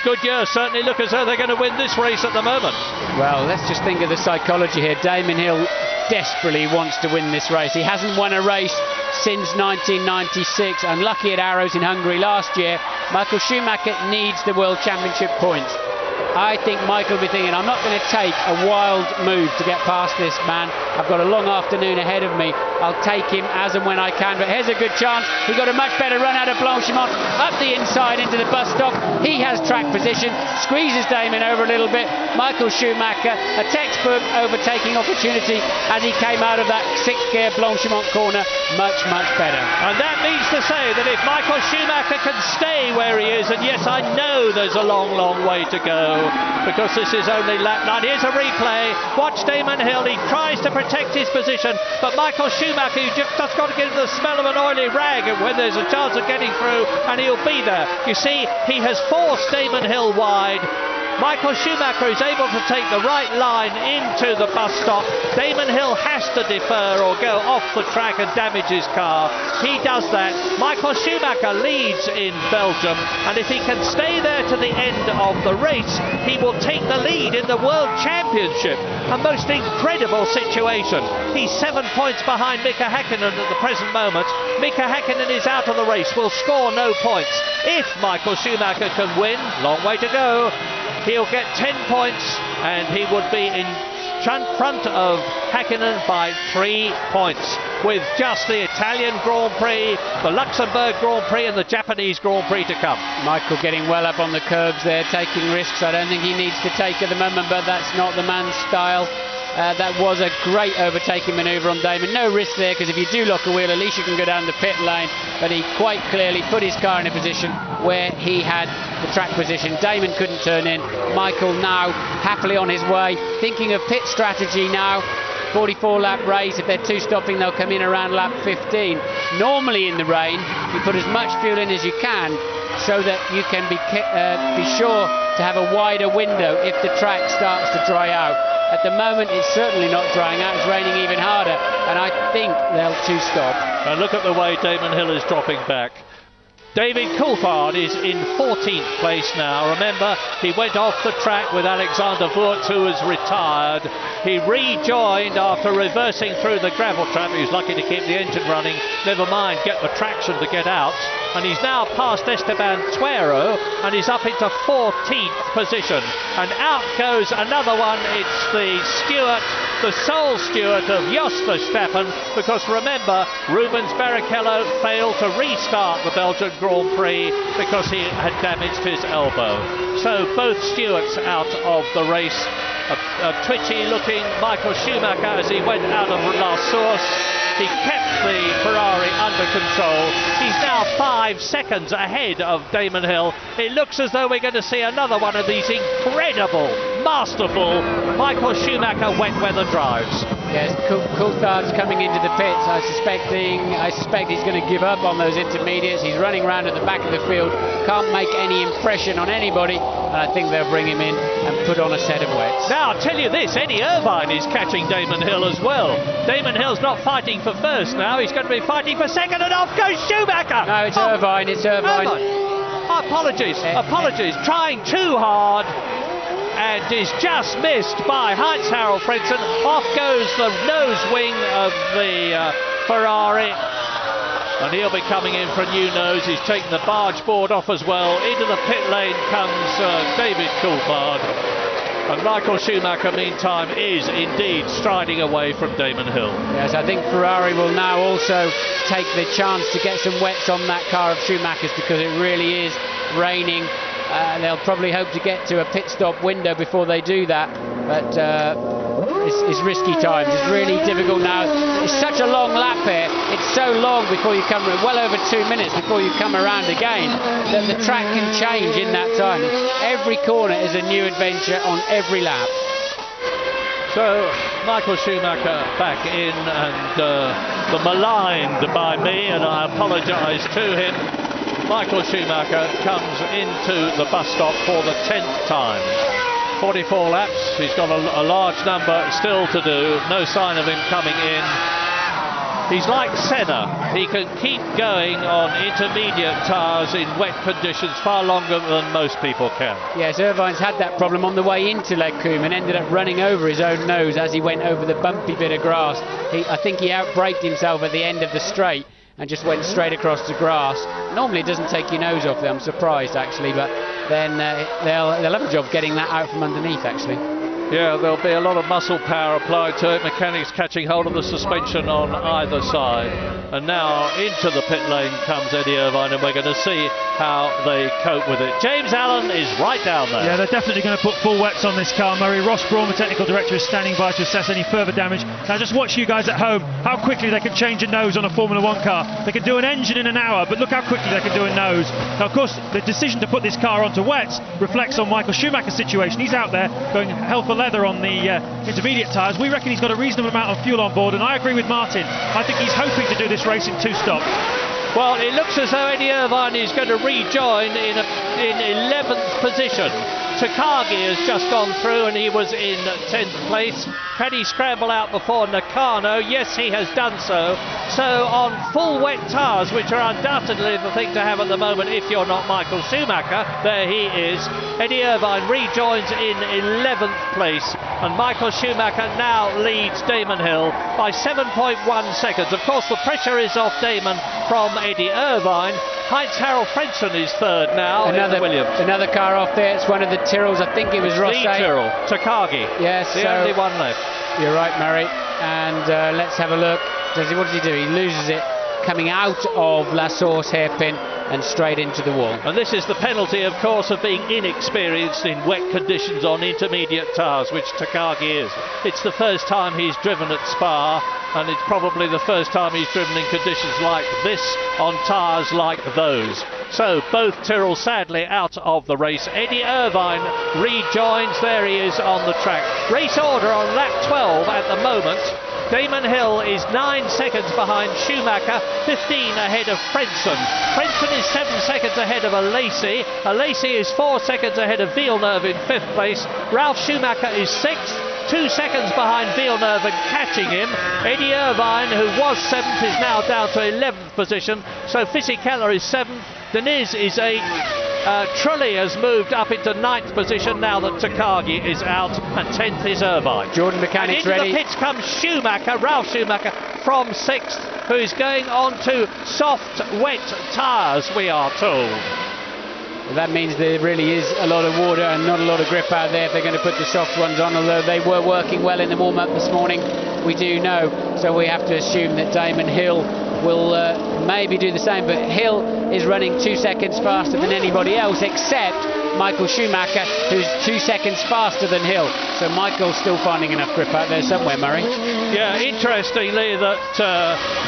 [SPEAKER 1] Goodyear certainly look as though they're going to win this race at the moment.
[SPEAKER 2] Well, let's just think of the psychology here. Damon Hill desperately wants to win this race. He hasn't won a race since 1996, unlucky at Arrows in Hungary last year. Michael Schumacher needs the World Championship points. I think Michael will be thinking, I'm not going to take a wild move to get past this man. I've got a long afternoon ahead of me. I'll take him as and when I can. But here's a good chance. He got a much better run out of Blanchimont, up the inside into the bus stop. He has track position, squeezes Damon over a little bit. Michael Schumacher attacks textbook overtaking opportunity as he came out of that 6th gear Blanchimont corner. Much better.
[SPEAKER 1] And that means to say that if Michael Schumacher can stay where he is, and yes, I know there's a long way to go because this is only lap 9. Here's a replay. Watch Damon Hill. He tries to protect his position, but Michael Schumacher, you just got to give him the smell of an oily rag when there's a chance of getting through, and he'll be there. You see, he has forced Damon Hill wide. Michael Schumacher is able to take the right line into the bus stop. Damon Hill has to defer or go off the track and damage his car. He does that. Michael Schumacher leads in Belgium, and if he can stay there to the end of the race, he will take the lead in the World Championship. A most incredible situation. He's 7 points behind Mika Häkkinen at the present moment. Mika Häkkinen is out of the race, will score no points. If Michael Schumacher can win, long way to go, he'll get 10 points and he would be in front of Häkkinen by 3 points, with just the Italian Grand Prix, the Luxembourg Grand Prix and the Japanese Grand Prix to come.
[SPEAKER 2] Michael getting well up on the curbs there, taking risks. I don't think he needs to take at the moment, but that's not the man's style. That was a great overtaking manoeuvre on Damon. No risk there, because if you do lock a wheel, at least you can go down the pit lane. But he quite clearly put his car in a position where he had the track position. Damon couldn't turn in. Michael now happily on his way, thinking of pit strategy now. 44 lap race. If they're two stopping, they'll come in around lap 15. Normally in the rain, you put as much fuel in as you can so that you can be sure to have a wider window if the track starts to dry out. At the moment, it's certainly not drying out. It's raining even harder, and I think they'll two-stop.
[SPEAKER 1] And look at the way Damon Hill is dropping back. David Coulthard is in 14th place now. Remember, he went off the track with Alexander Wurz, who was retired. He rejoined after reversing through the gravel trap. He was lucky to keep the engine running. Never mind, get the traction to get out. And he's now past Esteban Tuero, and he's up into 14th position. And out goes another one. It's the steward, the sole steward of Jos Verstappen, because remember, Rubens Barrichello failed to restart the Belgian Grand Prix because he had damaged his elbow. So both stewards out of the race. A twitchy looking Michael Schumacher as he went out of La Source. He kept the Ferrari under control. He's now 5 seconds ahead of Damon Hill. It looks as though we're going to see another one of these incredible, masterful Michael Schumacher wet weather drives.
[SPEAKER 2] Yes, Coulthard's coming into the pits. I suspect he's going to give up on those intermediates. He's running around at the back of the field, can't make any impression on anybody, and I think they'll bring him in and put on a set of wets.
[SPEAKER 1] Now, I'll tell you this, Eddie Irvine is catching Damon Hill as well. Damon Hill's not fighting for first now, he's going to be fighting for second, and off goes Schumacher!
[SPEAKER 2] No, it's Irvine, it's Irvine.
[SPEAKER 1] Apologies, trying too hard. And is just missed by Heinz-Harald Frentzen. Off goes the nose wing of the Ferrari. And he'll be coming in for a new nose. He's taken the barge board off as well. Into the pit lane comes David Coulthard. And Michael Schumacher, meantime, is indeed striding away from Damon Hill.
[SPEAKER 2] Yes, I think Ferrari will now also take the chance to get some wets on that car of Schumacher's, because it really is raining. They'll probably hope to get to a pit stop window before they do that, but it's risky times. It's really difficult now. It's such a long lap here. It's so long before you come, well over 2 minutes before you come around again, that the track can change in that time. Every corner is a new adventure on every lap.
[SPEAKER 1] So Michael Schumacher back in, and maligned by me, and I apologise to him. Michael Schumacher comes into the bus stop for the 10th time. 44 laps, he's got a large number still to do, no sign of him coming in. He's like Senna, he can keep going on intermediate tyres in wet conditions far longer than most people can.
[SPEAKER 2] Yes, Irvine's had that problem on the way into Lecombe and ended up running over his own nose as he went over the bumpy bit of grass. I think he outbraked himself at the end of the straight and just went straight across the grass. Normally it doesn't take your nose off there, I'm surprised actually, but then they'll have a job getting that out from underneath actually.
[SPEAKER 1] Yeah, there'll be a lot of muscle power applied to it, mechanics catching hold of the suspension on either side. And now into the pit lane comes Eddie Irvine, and we're going to see how they cope with it. James Allen is right down there.
[SPEAKER 3] Yeah, they're definitely going to put full wets on this car, Murray. Ross Braun, the technical director, is standing by to assess any further damage. Now just watch you guys at home how quickly they can change a nose on a Formula 1 car. They can do an engine in an hour, but look how quickly they can do a nose. Now, of course, the decision to put this car onto wets reflects on Michael Schumacher's situation. He's out there going hell for leather on the intermediate tyres. We reckon he's got a reasonable amount of fuel on board, and I agree with Martin. I think he's hoping to do this race in 2 stops.
[SPEAKER 1] Well, it looks as though Eddie Irvine is going to rejoin in 11th position. Takagi has just gone through and he was in 10th place. Can he scramble out before Nakano? Yes, he has done so. So on full wet tyres, which are undoubtedly the thing to have at the moment if you're not Michael Schumacher, there he is. Eddie Irvine rejoins in 11th place, and Michael Schumacher now leads Damon Hill by 7.1 seconds. Of course, the pressure is off Damon from Eddie Irvine. Heinz-Harald Frentzen is third now in the Williams.
[SPEAKER 2] Another car off there. It's one of the Tyrrells. I think it was Rosset.
[SPEAKER 1] The Tyrrell, Takagi.
[SPEAKER 2] Yes,
[SPEAKER 1] the only one left.
[SPEAKER 2] You're right, Murray. And let's have a look. What does he do? He loses it coming out of La Source hairpin and straight into the wall.
[SPEAKER 1] And this is the penalty, of course, of being inexperienced in wet conditions on intermediate tyres, which Takagi is. It's the first time he's driven at Spa, and it's probably the first time he's driven in conditions like this on tyres like those. So both Tyrrell sadly out of the race. Eddie Irvine rejoins. There he is on the track. Race order on lap 12 at the moment. Damon Hill is 9 seconds behind Schumacher, 15 ahead of Frentzen. Frentzen is 7 seconds ahead of Alesi. Alesi is 4 seconds ahead of Villeneuve in 5th place. Ralf Schumacher is 6th, 2 seconds behind Villeneuve and catching him. Eddie Irvine, who was 7th, is now down to 11th position. So Fisichella is 7th. Deniz is 8th. Trulli has moved up into 9th position now that Takagi is out, and 10th is Irvine.
[SPEAKER 2] Jordan Mechanics
[SPEAKER 1] and into
[SPEAKER 2] ready.
[SPEAKER 1] The pits comes Schumacher, Ralf Schumacher from 6th, who's going on to soft, wet tyres, we are told.
[SPEAKER 2] Well, that means there really is a lot of water and not a lot of grip out there if they're going to put the soft ones on, although they were working well in the warm-up this morning, we do know. So we have to assume that Damon Hill will maybe do the same, but Hill is running 2 seconds faster than anybody else except Michael Schumacher, who's 2 seconds faster than Hill. So Michael's still finding enough grip out there somewhere, Murray.
[SPEAKER 1] Yeah, interestingly that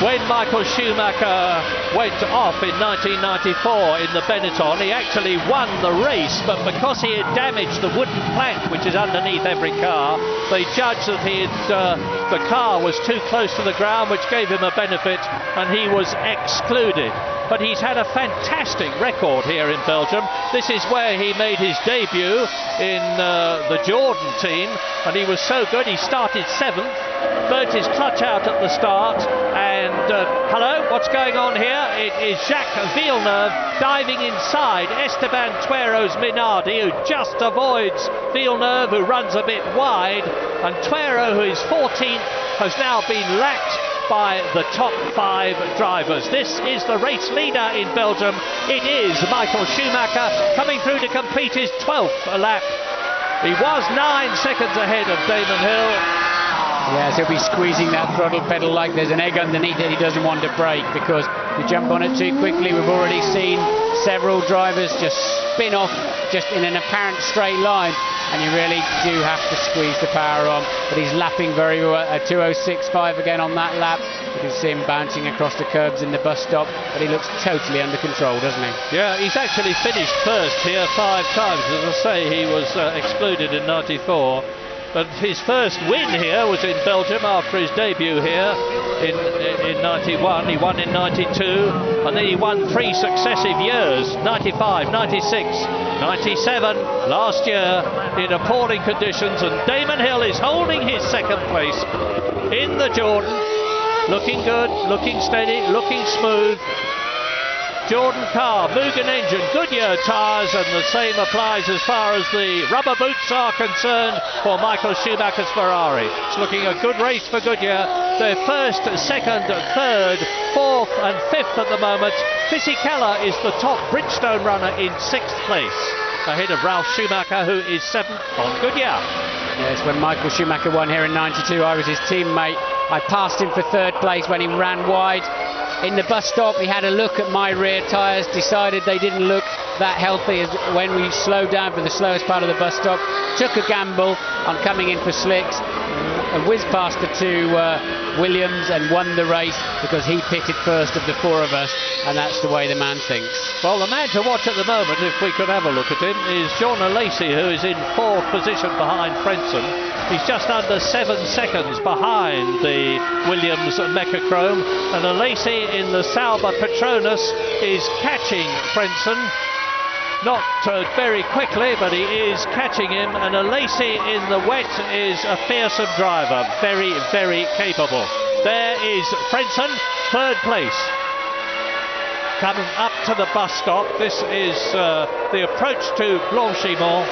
[SPEAKER 1] when Michael Schumacher went off in 1994 in the Benetton, he actually won the race, but because he had damaged the wooden plank which is underneath every car, they judged that the car was too close to the ground, which gave him a benefit, and he was excluded. But he's had a fantastic record here in Belgium. This is where he made his debut in the Jordan team, and he was so good he started 7th, burnt his clutch out at the start, and hello, what's going on here? It is Jacques Villeneuve diving inside Esteban Tuero's Minardi, who just avoids Villeneuve, who runs a bit wide, and Tuero, who is 14th, has now been lapped by the top 5 drivers. This is the race leader in Belgium. It is Michael Schumacher coming through to complete his 12th lap. He was 9 seconds ahead of Damon Hill.
[SPEAKER 2] Yes, he'll be squeezing that throttle pedal like there's an egg underneath it. He doesn't want to brake because if you jump on it too quickly, we've already seen several drivers just spin off just in an apparent straight line, and you really do have to squeeze the power on. But he's lapping very well at 2:06.5 again on that lap. You can see him bouncing across the curbs in the bus stop, but he looks totally under control, doesn't he?
[SPEAKER 1] Yeah, he's actually finished first here 5 times. As I say, he was excluded in 94. But his first win here was in Belgium after his debut here in 91. He won in 92, and then he won 3 successive years, 95, 96, 97 last year in appalling conditions. And Damon Hill is holding his 2nd place in the Jordan, looking good, looking steady, looking smooth. Jordan car, Mugen engine, Goodyear tyres, and the same applies as far as the rubber boots are concerned for Michael Schumacher's Ferrari. It's looking a good race for Goodyear. They're 1st, 2nd, 3rd, 4th and 5th at the moment. Fisichella is the top Bridgestone runner in 6th place, ahead of Ralf Schumacher, who is 7th on Goodyear.
[SPEAKER 2] Yes, when Michael Schumacher won here in 92, I was his teammate. I passed him for 3rd place when he ran wide. in the bus stop. He had a look at my rear tyres, decided they didn't look that healthy as when we slowed down for the slowest part of the bus stop, took a gamble on coming in for slicks, and whizzed past the two Williams and won the race because he pitted first of the four of us, and that's the way the man thinks.
[SPEAKER 1] Well, the man to watch at the moment, if we could have a look at him, is John Alesi, who is in fourth position behind Frentzen. He's just under 7 seconds behind the Williams Mechachrome, and Alesi in the Sauber Petronas is catching Frentzen. Not very quickly, but he is catching him, and Alesi in the wet is a fearsome driver, very, very capable. There is Frentzen, third place. Coming up to the bus stop, this is the approach to Blanchimont.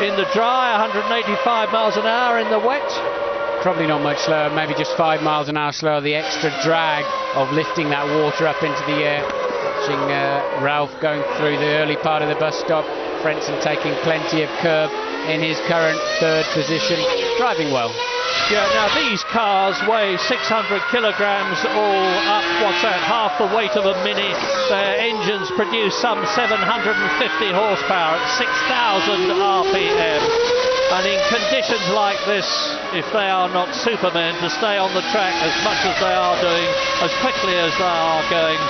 [SPEAKER 1] In the dry, 185 miles an hour, in the wet.
[SPEAKER 2] Probably not much slower, maybe just 5 miles an hour slower. The extra drag of lifting that water up into the air. Watching Ralph going through the early part of the bus stop. Frentzen taking plenty of curb in his current third position. Driving well.
[SPEAKER 1] Yeah, now these cars weigh 600 kilograms all up, what's that, half the weight of a Mini. Their engines produce some 750 horsepower at 6,000 RPM. And in conditions like this, if they are not supermen, to stay on the track as much as they are doing, as quickly as they are going,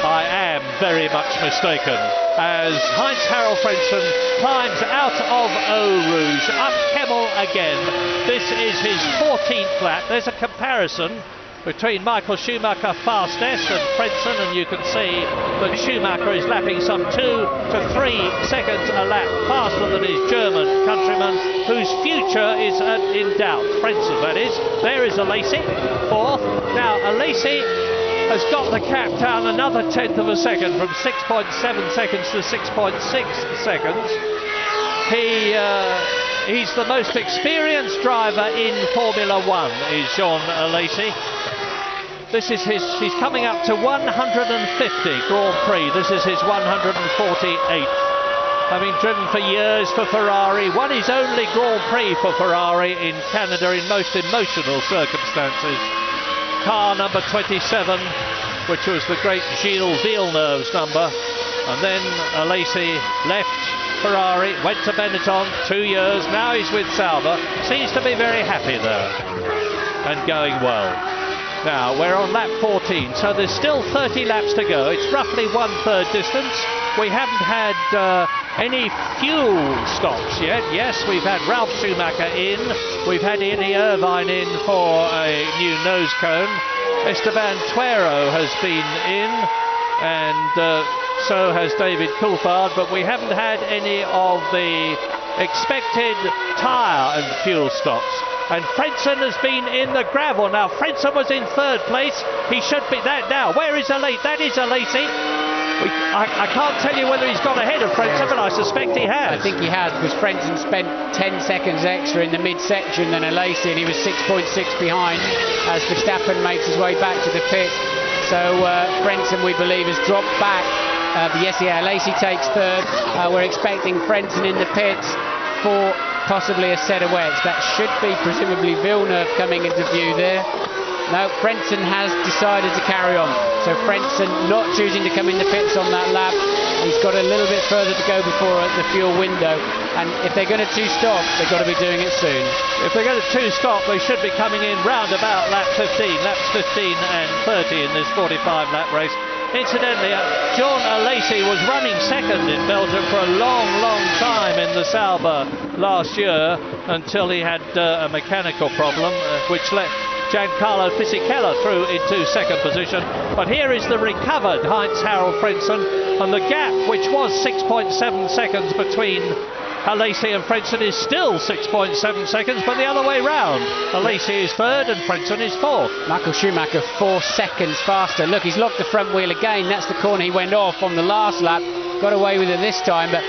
[SPEAKER 1] I am very much mistaken. As Heinz-Harald Frentzen climbs out of Eau Rouge, up Kemmel again. This is his 14th lap. There's a comparison between Michael Schumacher fastest and Frentzen, and you can see that Schumacher is lapping some 2 to 3 seconds a lap faster than his German countryman, whose future is in doubt. Frentzen, that is. There is Alesi, fourth. Now Alesi has got the cap down another 1/10 of a second, from 6.7 seconds to 6.6 seconds. He's the most experienced driver in Formula One, is Jean Alesi. This is he's coming up to 150 Grand Prix. This is his 148th. Having driven for years for Ferrari, won his only Grand Prix for Ferrari in Canada in most emotional circumstances. Car number 27, which was the great Gilles Villeneuve's number. And then Alesi left Ferrari, went to Benetton, 2 years. Now he's with Sauber. Seems to be very happy there and going well. Now we're on lap 14, so there's still 30 laps to go. It's roughly 1/3 distance. We haven't had any fuel stops yet. Yes, we've had Ralf Schumacher in. We've had Eddie Irvine in for a new nose cone. Esteban Tuero has been in, and so has David Coulthard, but we haven't had any of the expected tyre and fuel stops. And Frentzen has been in the gravel. Now Frentzen was in third place. He should be that now. Where is Alesi? That is Alesi. I can't tell you whether he's gone ahead of Frentzen, but I suspect he has.
[SPEAKER 2] I think he has, because Frentzen spent 10 seconds extra in the mid-section than Alesi, and he was 6.6 behind as Verstappen makes his way back to the pit. So Frentzen, we believe, has dropped back. Yes, yeah, Alesi takes third. We're expecting Frentzen in the pits for possibly a set of wets. That should be presumably Villeneuve coming into view there. No, Frentzen has decided to carry on. So Frentzen not choosing to come in the pits on that lap. He's got a little bit further to go before the fuel window. And if they're going to two-stop, they've got to be doing it soon.
[SPEAKER 1] If they're going to two-stop, they should be coming in round about lap 15. Laps 15 and 30 in this 45-lap race. Incidentally, John Alesi was running second in Belgium for a long, long time in the Sauber last year, until he had a mechanical problem, which let Giancarlo Fisichella through into second position. But here is the recovered Heinz-Harald Frentzen, and the gap, which was 6.7 seconds between Alesi and Frentzen, is still 6.7 seconds, but the other way round. Alesi is third and Frentzen is fourth.
[SPEAKER 2] Michael Schumacher 4 seconds faster. Look, he's locked the front wheel again. That's the corner he went off on the last lap. Got away with it this time, but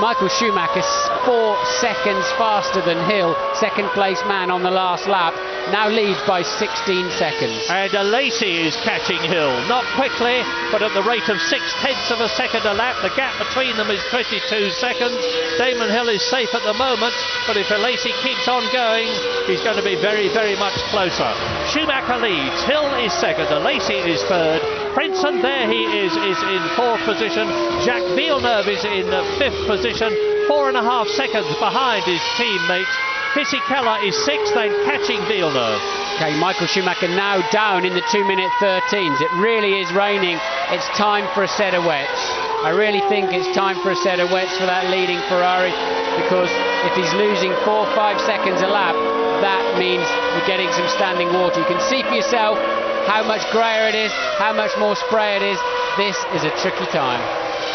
[SPEAKER 2] Michael Schumacher, 4 seconds faster than Hill, second place man on the last lap, now leads by 16 seconds.
[SPEAKER 1] And Lacey is catching Hill, not quickly, but at the rate of 0.6 of a second a lap. The gap between them is 22 seconds. Damon Hill is safe at the moment, but if Lacey keeps on going, he's going to be very, very much closer. Schumacher leads, Hill is second, Lacey is third. Frentzen, there he is in fourth position. Jacques Villeneuve is in fifth position, 4.5 seconds behind his teammate. Fisichella is sixth and catching Villeneuve.
[SPEAKER 2] Okay, Michael Schumacher now down in the 2-minute 13s. It really is raining. It's time for a set of wets. I really think it's time for a set of wets for that leading Ferrari, because if he's losing 4-5 seconds a lap, that means we're getting some standing water. You can see for yourself how much greyer it is, how much more spray it is. This is a tricky time.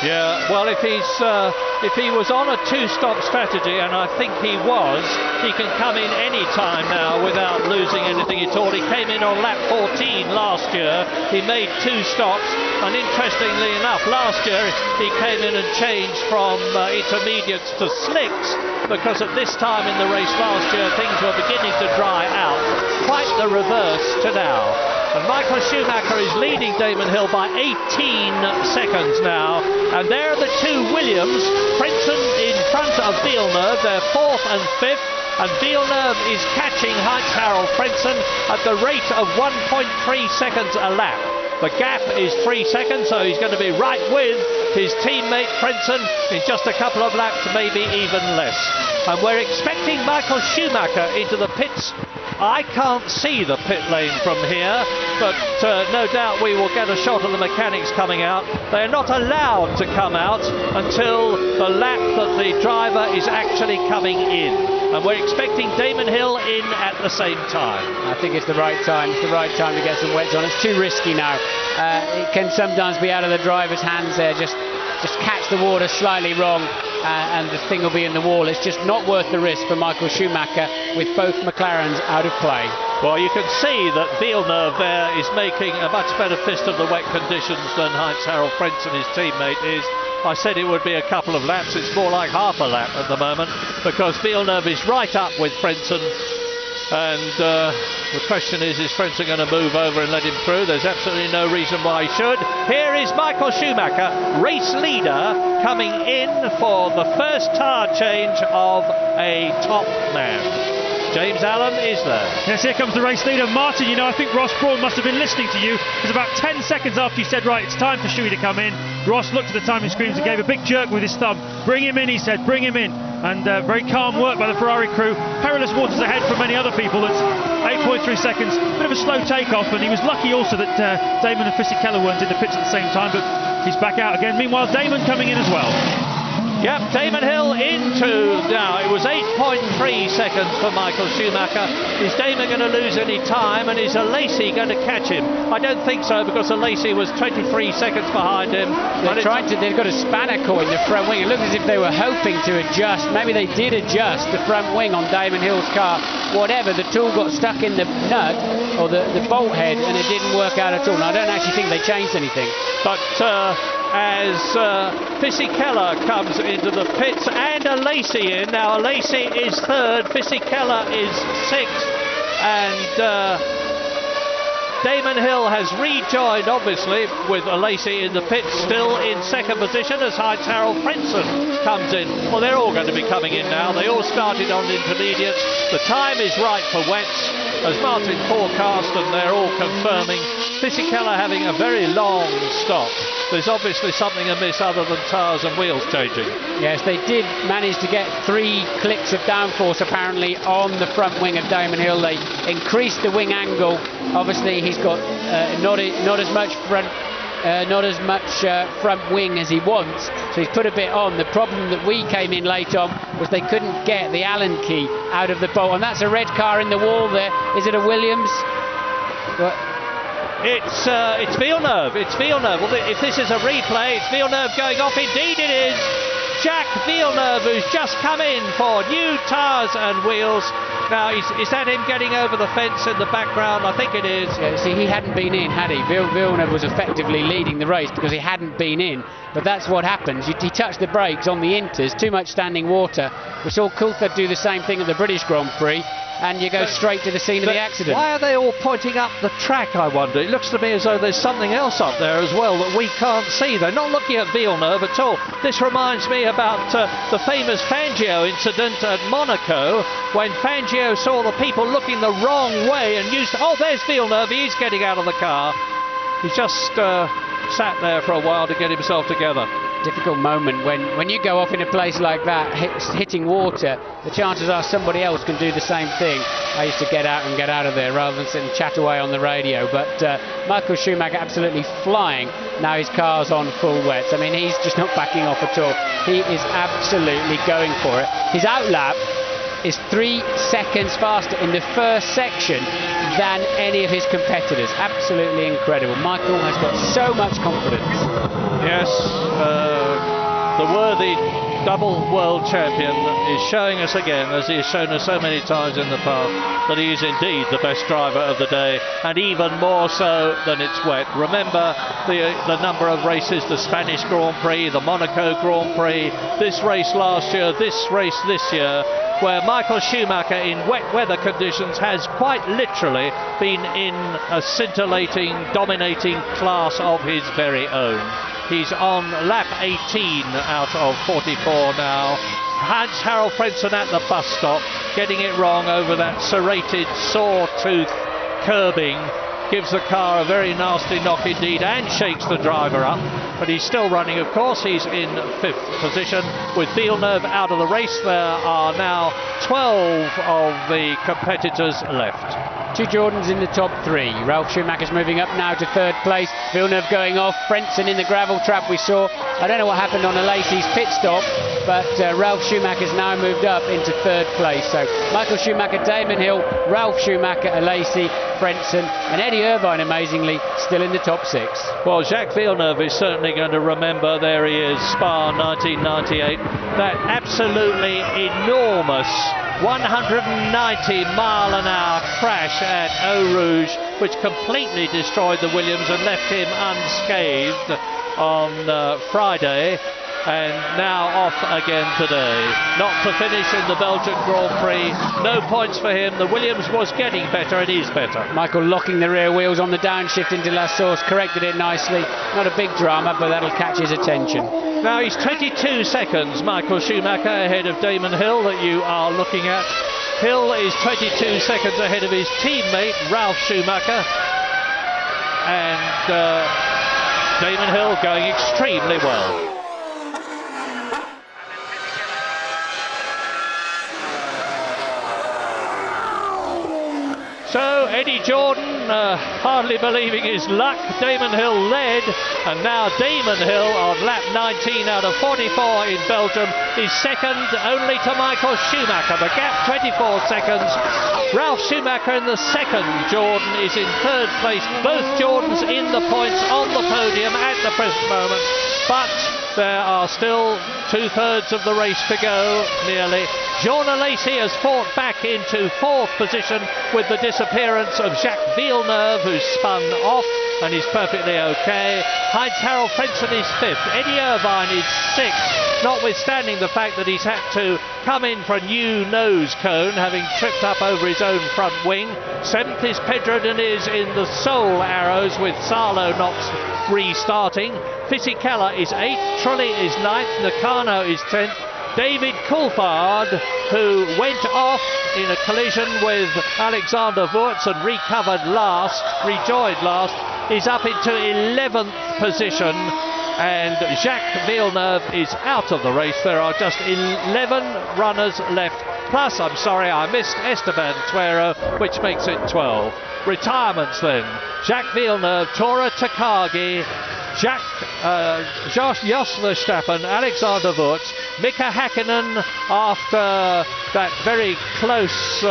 [SPEAKER 1] Yeah, well, if he was on a two-stop strategy, and I think he was, he can come in any time now without losing anything at all. He came in on lap 14 last year. He made 2 stops, and interestingly enough, last year he came in and changed from intermediates to slicks, because at this time in the race last year things were beginning to dry out. Quite the reverse to now. And Michael Schumacher is leading Damon Hill by 18 seconds now. And there are the 2 Williams. Frentzen in front of Villeneuve. They're 4th and 5th. And Villeneuve is catching Heinz-Harald Frentzen at the rate of 1.3 seconds a lap. The gap is 3 seconds, so he's going to be right with his teammate Frentzen in just a couple of laps, maybe even less. And we're expecting Michael Schumacher into the pits. I can't see the pit lane from here, but no doubt we will get a shot of the mechanics coming out. They're not allowed to come out until the lap that the driver is actually coming in. And we're expecting Damon Hill in at the same time.
[SPEAKER 2] I think it's the right time. It's the right time to get some wets on. It's too risky now. It can sometimes be out of the driver's hands there. Just catch the water slightly wrong, and the thing will be in the wall. It's just not worth the risk for Michael Schumacher with both McLarens out of play.
[SPEAKER 1] Well, you can see that Villeneuve there is making a much better fist of the wet conditions than Heinz-Harald Frentzen, his teammate, is. I said it would be a couple of laps. It's more like half a lap at the moment, because Villeneuve is right up with Frentzen. And the question is Frentzen going to move over and let him through? There's absolutely no reason why he should. Here is Michael Schumacher, race leader, coming in for the first tyre change of a top man. James Allen is there.
[SPEAKER 3] Yes, here comes the race leader. Martin, you know, I think Ross Brawn must have been listening to you, because about 10 seconds after you said, right, it's time for Shuey to come in, Ross looked at the timing screens and gave a big jerk with his thumb. Bring him in, he said, bring him in. And very calm work by the Ferrari crew. Perilous waters ahead for many other people. It's 8.3 seconds, bit of a slow takeoff, and he was lucky also that Damon and Fisichella weren't in the pits at the same time, but he's back out again. Meanwhile, Damon coming in as well.
[SPEAKER 1] Yep, Damon Hill into, now it was 8.3 seconds for Michael Schumacher. Is Damon going to lose any time, and is Lacey going to catch him? I don't think so, because Lacey was 23 seconds behind him.
[SPEAKER 2] They've got a spanner caught in the front wing. It looked as if they were hoping to adjust. Maybe they did adjust the front wing on Damon Hill's car. Whatever, the tool got stuck in the nut or the bolt head, and it didn't work out at all. And I don't actually think they changed anything.
[SPEAKER 1] But as Fisichella comes into the pits, and Lacey in. Now Lacey is third, Fisichella is sixth, and Damon Hill has rejoined, obviously, with Lacey in the pits, still in second position as Heinz-Harald Frentzen comes in. Well, they're all going to be coming in now. They all started on intermediates. The time is right for wets, as Martin forecast, and they're all confirming. Fisichella having a very long stop. There's obviously something amiss other than tyres and wheels changing.
[SPEAKER 2] Yes, they did manage to get 3 clicks of downforce apparently on the front wing of Damon Hill. They increased the wing angle. Obviously he's got not as much front wing as he wants, so he's put a bit on. The problem that we came in late on was they couldn't get the Allen key out of the bolt, and that's a red car in the wall there. Is it a Williams?
[SPEAKER 1] It's Villeneuve. It's Villeneuve. Well, if this is a replay, it's Villeneuve going off. Indeed it is. Jacques Villeneuve, who's just come in for new tyres and wheels. Now, is that him getting over the fence in the background? I think it is.
[SPEAKER 2] Yeah, see, he hadn't been in, had he? Villeneuve was effectively leading the race because he hadn't been in. but that's what happens. He touched the brakes on the inters, too much standing water. We saw Coulthard do the same thing at the British Grand Prix, and you go straight to the scene of the accident.
[SPEAKER 1] Why are they all pointing up the track, I wonder? It looks to me as though there's something else up there as well that we can't see. They're not looking at Villeneuve at all. This reminds me about the famous Fangio incident at Monaco, when Fangio saw the people looking the wrong way and used... Oh, there's Villeneuve, he's getting out of the car. He just sat there for a while to get himself together.
[SPEAKER 2] Difficult moment when you go off in a place like that, hitting water. The chances are somebody else can do the same thing. I used to get out of there rather than sit and chat away on the radio. But Michael Schumacher absolutely flying. Now his car's on full wets. I mean, he's just not backing off at all. He is absolutely going for it. His outlap is 3 seconds faster in the first section than any of his competitors. Absolutely incredible. Michael has got so much confidence.
[SPEAKER 1] Yes, the worthy double world champion is showing us again, as he has shown us so many times in the past, that he is indeed the best driver of the day, and even more so than it's wet. Remember the number of races, the Spanish Grand Prix, the Monaco Grand Prix, this race last year, this race this year, where Michael Schumacher in wet weather conditions has quite literally been in a scintillating, dominating class of his very own. He's on lap 18 out of 44 now. Hans-Harald Frentzen at the bus stop, getting it wrong over that serrated, saw-tooth curbing. Gives the car a very nasty knock indeed and shakes the driver up. But he's still running, of course. He's in 5th position with Villeneuve out of the race. There are now 12 of the competitors left.
[SPEAKER 2] 2 Jordans in the top 3. Ralf Schumacher's moving up now to 3rd place. Villeneuve going off. Frentzen in the gravel trap we saw. I don't know what happened on Alesi's pit stop, but Ralf Schumacher's now moved up into 3rd place. So Michael Schumacher, Damon Hill, Ralf Schumacher, Alesi, Frentzen, and Eddie Irvine, amazingly, still in the top 6.
[SPEAKER 1] Well, Jacques Villeneuve is certainly going to remember, there he is, Spa 1998, that absolutely enormous 190-mile-an-hour crash at Eau Rouge, which completely destroyed the Williams and left him unscathed on Friday. And now off again today. Not to finish in the Belgian Grand Prix. No points for him. The Williams was getting better and is better.
[SPEAKER 2] Michael locking the rear wheels on the downshift into La Source, corrected it nicely. Not a big drama, but that'll catch his attention.
[SPEAKER 1] Now he's 22 seconds, Michael Schumacher, ahead of Damon Hill that you are looking at. Hill is 22 seconds ahead of his teammate, Ralf Schumacher. And Damon Hill going extremely well. So Eddie Jordan hardly believing his luck. Damon Hill led, and now Damon Hill on lap 19 out of 44 in Belgium is second only to Michael Schumacher. The gap 24 seconds. Ralf Schumacher in the second. Jordan is in 3rd place. Both Jordans in the points on the podium at the present moment, but there are still 2/3 of the race to go, nearly. Jean Alesi has fought back into 4th position with the disappearance of Jacques Villeneuve, who's spun off and is perfectly okay. Heinz-Harald Frentzen is 5th. Eddie Irvine is 6th, notwithstanding the fact that he's had to come in for a new nose cone, having tripped up over his own front wing. 7th is Pedro Diniz in the sole arrows, with Salo not restarting. Fisichella is 8th, Trulli is 9th, Nakano is 10th. David Coulthard, who went off in a collision with Alexander Wurz and rejoined last, is up into 11th position, and Jacques Villeneuve is out of the race. There are just 11 runners left. Plus, I'm sorry, I missed Esteban Tuero, which makes it 12. Retirements then. Jacques Villeneuve, Tora Takagi, Jos Verstappen, Alexander Wurz, Mika Häkkinen after that very close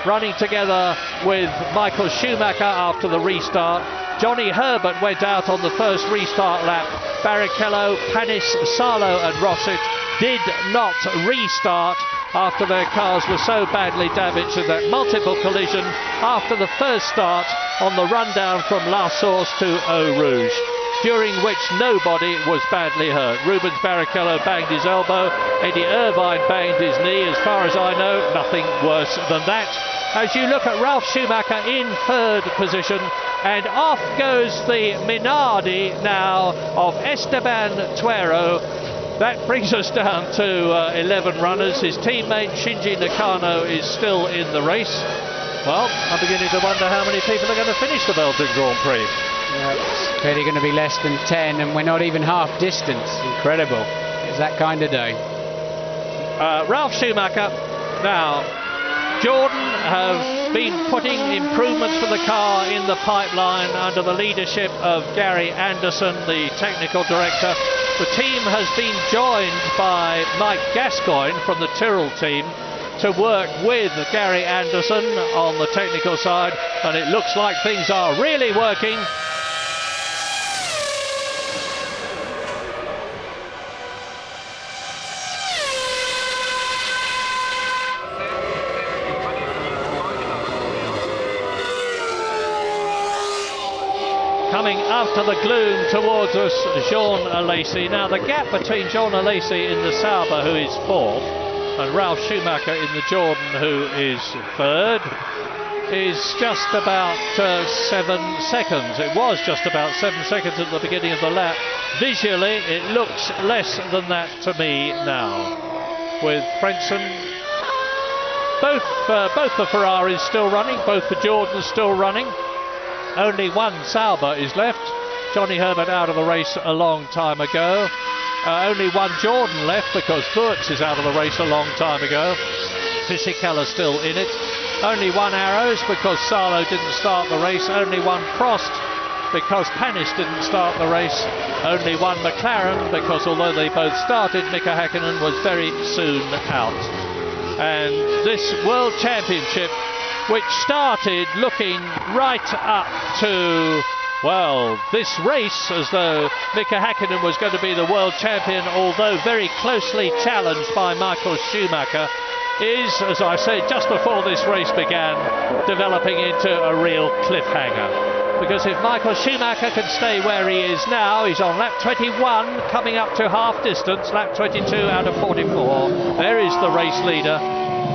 [SPEAKER 1] running together with Michael Schumacher after the restart. Johnny Herbert went out on the first restart lap. Barrichello, Panis, Salo and Rosset did not restart after their cars were so badly damaged in that multiple collision after the first start on the rundown from La Source to Eau Rouge. during which nobody was badly hurt. Rubens Barrichello banged his elbow, Eddie Irvine banged his knee. As far as I know, nothing worse than that. As you look at Ralf Schumacher in third position, and off goes the Minardi now of Esteban Tuero. That brings us down to 11 runners. His teammate Shinji Nakano is still in the race. Well, I'm beginning to wonder how many people are going to finish the Belgian Grand Prix.
[SPEAKER 2] Yeah, it's clearly going to be less than 10, and we're not even half distance. Incredible. It's that kind of day.
[SPEAKER 1] Ralf Schumacher. Now, Jordan have been putting improvements for the car in the pipeline under the leadership of Gary Anderson, the technical director. The team has been joined by Mike Gascoigne from the Tyrrell team to work with Gary Anderson on the technical side, and it looks like things are really working. Coming after the gloom towards us, Jean Alesi. Now the gap between Jean Alesi in the Sauber, who is fourth, and Ralf Schumacher in the Jordan, who is third, is just about 7 seconds. It was just about 7 seconds at the beginning of the lap. Visually, it looks less than that to me now. With Frentzen, both the Ferraris still running, both the Jordans still running. Only one Sauber is left. Johnny Herbert out of the race a long time ago. Only one Jordan left because Wurz is out of the race a long time ago. Fisichella still in it. Only one Arrows because Salo didn't start the race. Only one Prost because Panis didn't start the race. Only one McLaren because although they both started, Mika Häkkinen was very soon out. And this World Championship, which started looking right up to, well, this race as though Mika Häkkinen was going to be the world champion, although very closely challenged by Michael Schumacher, is, as I said just before this race began, developing into a real cliffhanger. Because if Michael Schumacher can stay where he is now, he's on lap 21, coming up to half distance, lap 22 out of 44. There is the race leader.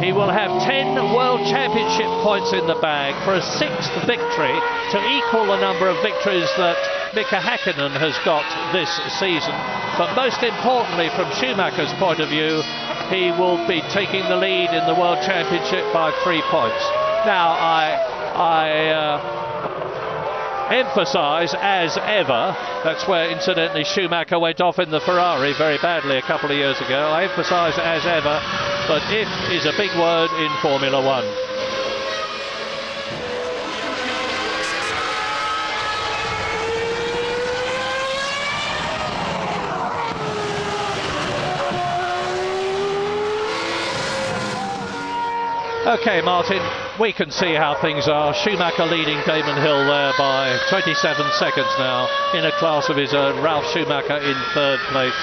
[SPEAKER 1] He will have 10 World Championship points in the bag for a 6th victory to equal the number of victories that Mika Häkkinen has got this season. But most importantly, from Schumacher's point of view, he will be taking the lead in the World Championship by 3 points. Now, I emphasise as ever, that's where incidentally Schumacher went off in the Ferrari very badly a couple of years ago. I emphasise as ever, but if is a big word in Formula One. Okay, Martin, we can see how things are. Schumacher leading Damon Hill there by 27 seconds now in a class of his own. Ralf Schumacher in third place.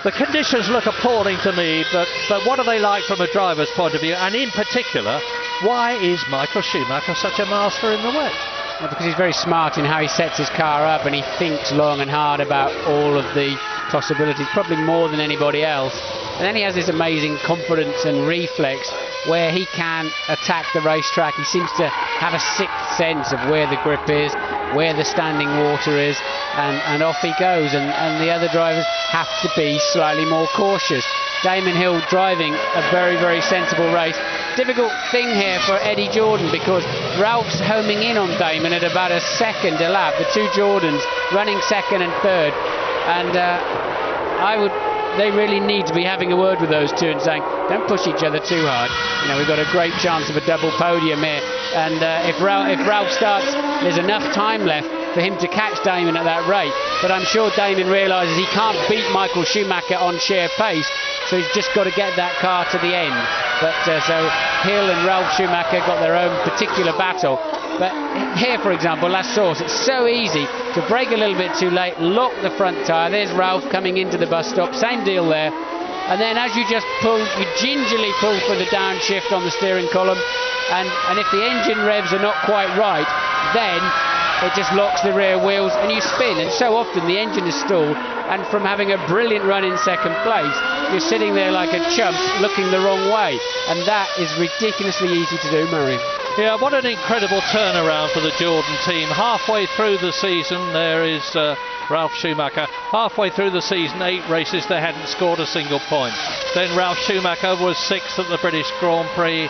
[SPEAKER 1] The conditions look appalling to me, but what are they like from a driver's point of view? And in particular, why is Michael Schumacher such a master in the wet?
[SPEAKER 2] Well, because he's very smart in how he sets his car up, and he thinks long and hard about all of the possibilities, probably more than anybody else. And then he has this amazing confidence and reflex where he can attack the racetrack. He seems to have a sixth sense of where the grip is, where the standing water is, and off he goes. And the other drivers have to be slightly more cautious. Damon Hill driving a very, very sensible race. Difficult thing here for Eddie Jordan because Ralph's homing in on Damon at about a second a lap. The two Jordans running second and third. And they really need to be having a word with those two and saying, don't push each other too hard. You know, we've got a great chance of a double podium here. And if Ralph starts, there's enough time left for him to catch Damon at that rate. But I'm sure Damon realises he can't beat Michael Schumacher on sheer pace, so he's just got to get that car to the end. But so Hill and Ralf Schumacher got their own particular battle. But here, for example, last source, it's so easy to brake a little bit too late, lock the front tyre. There's Ralph coming into the bus stop, same deal there. And then as you just pull, you gingerly pull for the downshift on the steering column. And if the engine revs are not quite right, then it just locks the rear wheels and you spin, and so often the engine is stalled, and from having a brilliant run in second place, you're sitting there like a chump looking the wrong way, and that is ridiculously easy to do, Murray.
[SPEAKER 1] Yeah, what an incredible turnaround for the Jordan team. Halfway through the season, there is Ralf Schumacher. Halfway through the season, 8 races, they hadn't scored a single point. Then Ralf Schumacher was 6th at the British Grand Prix.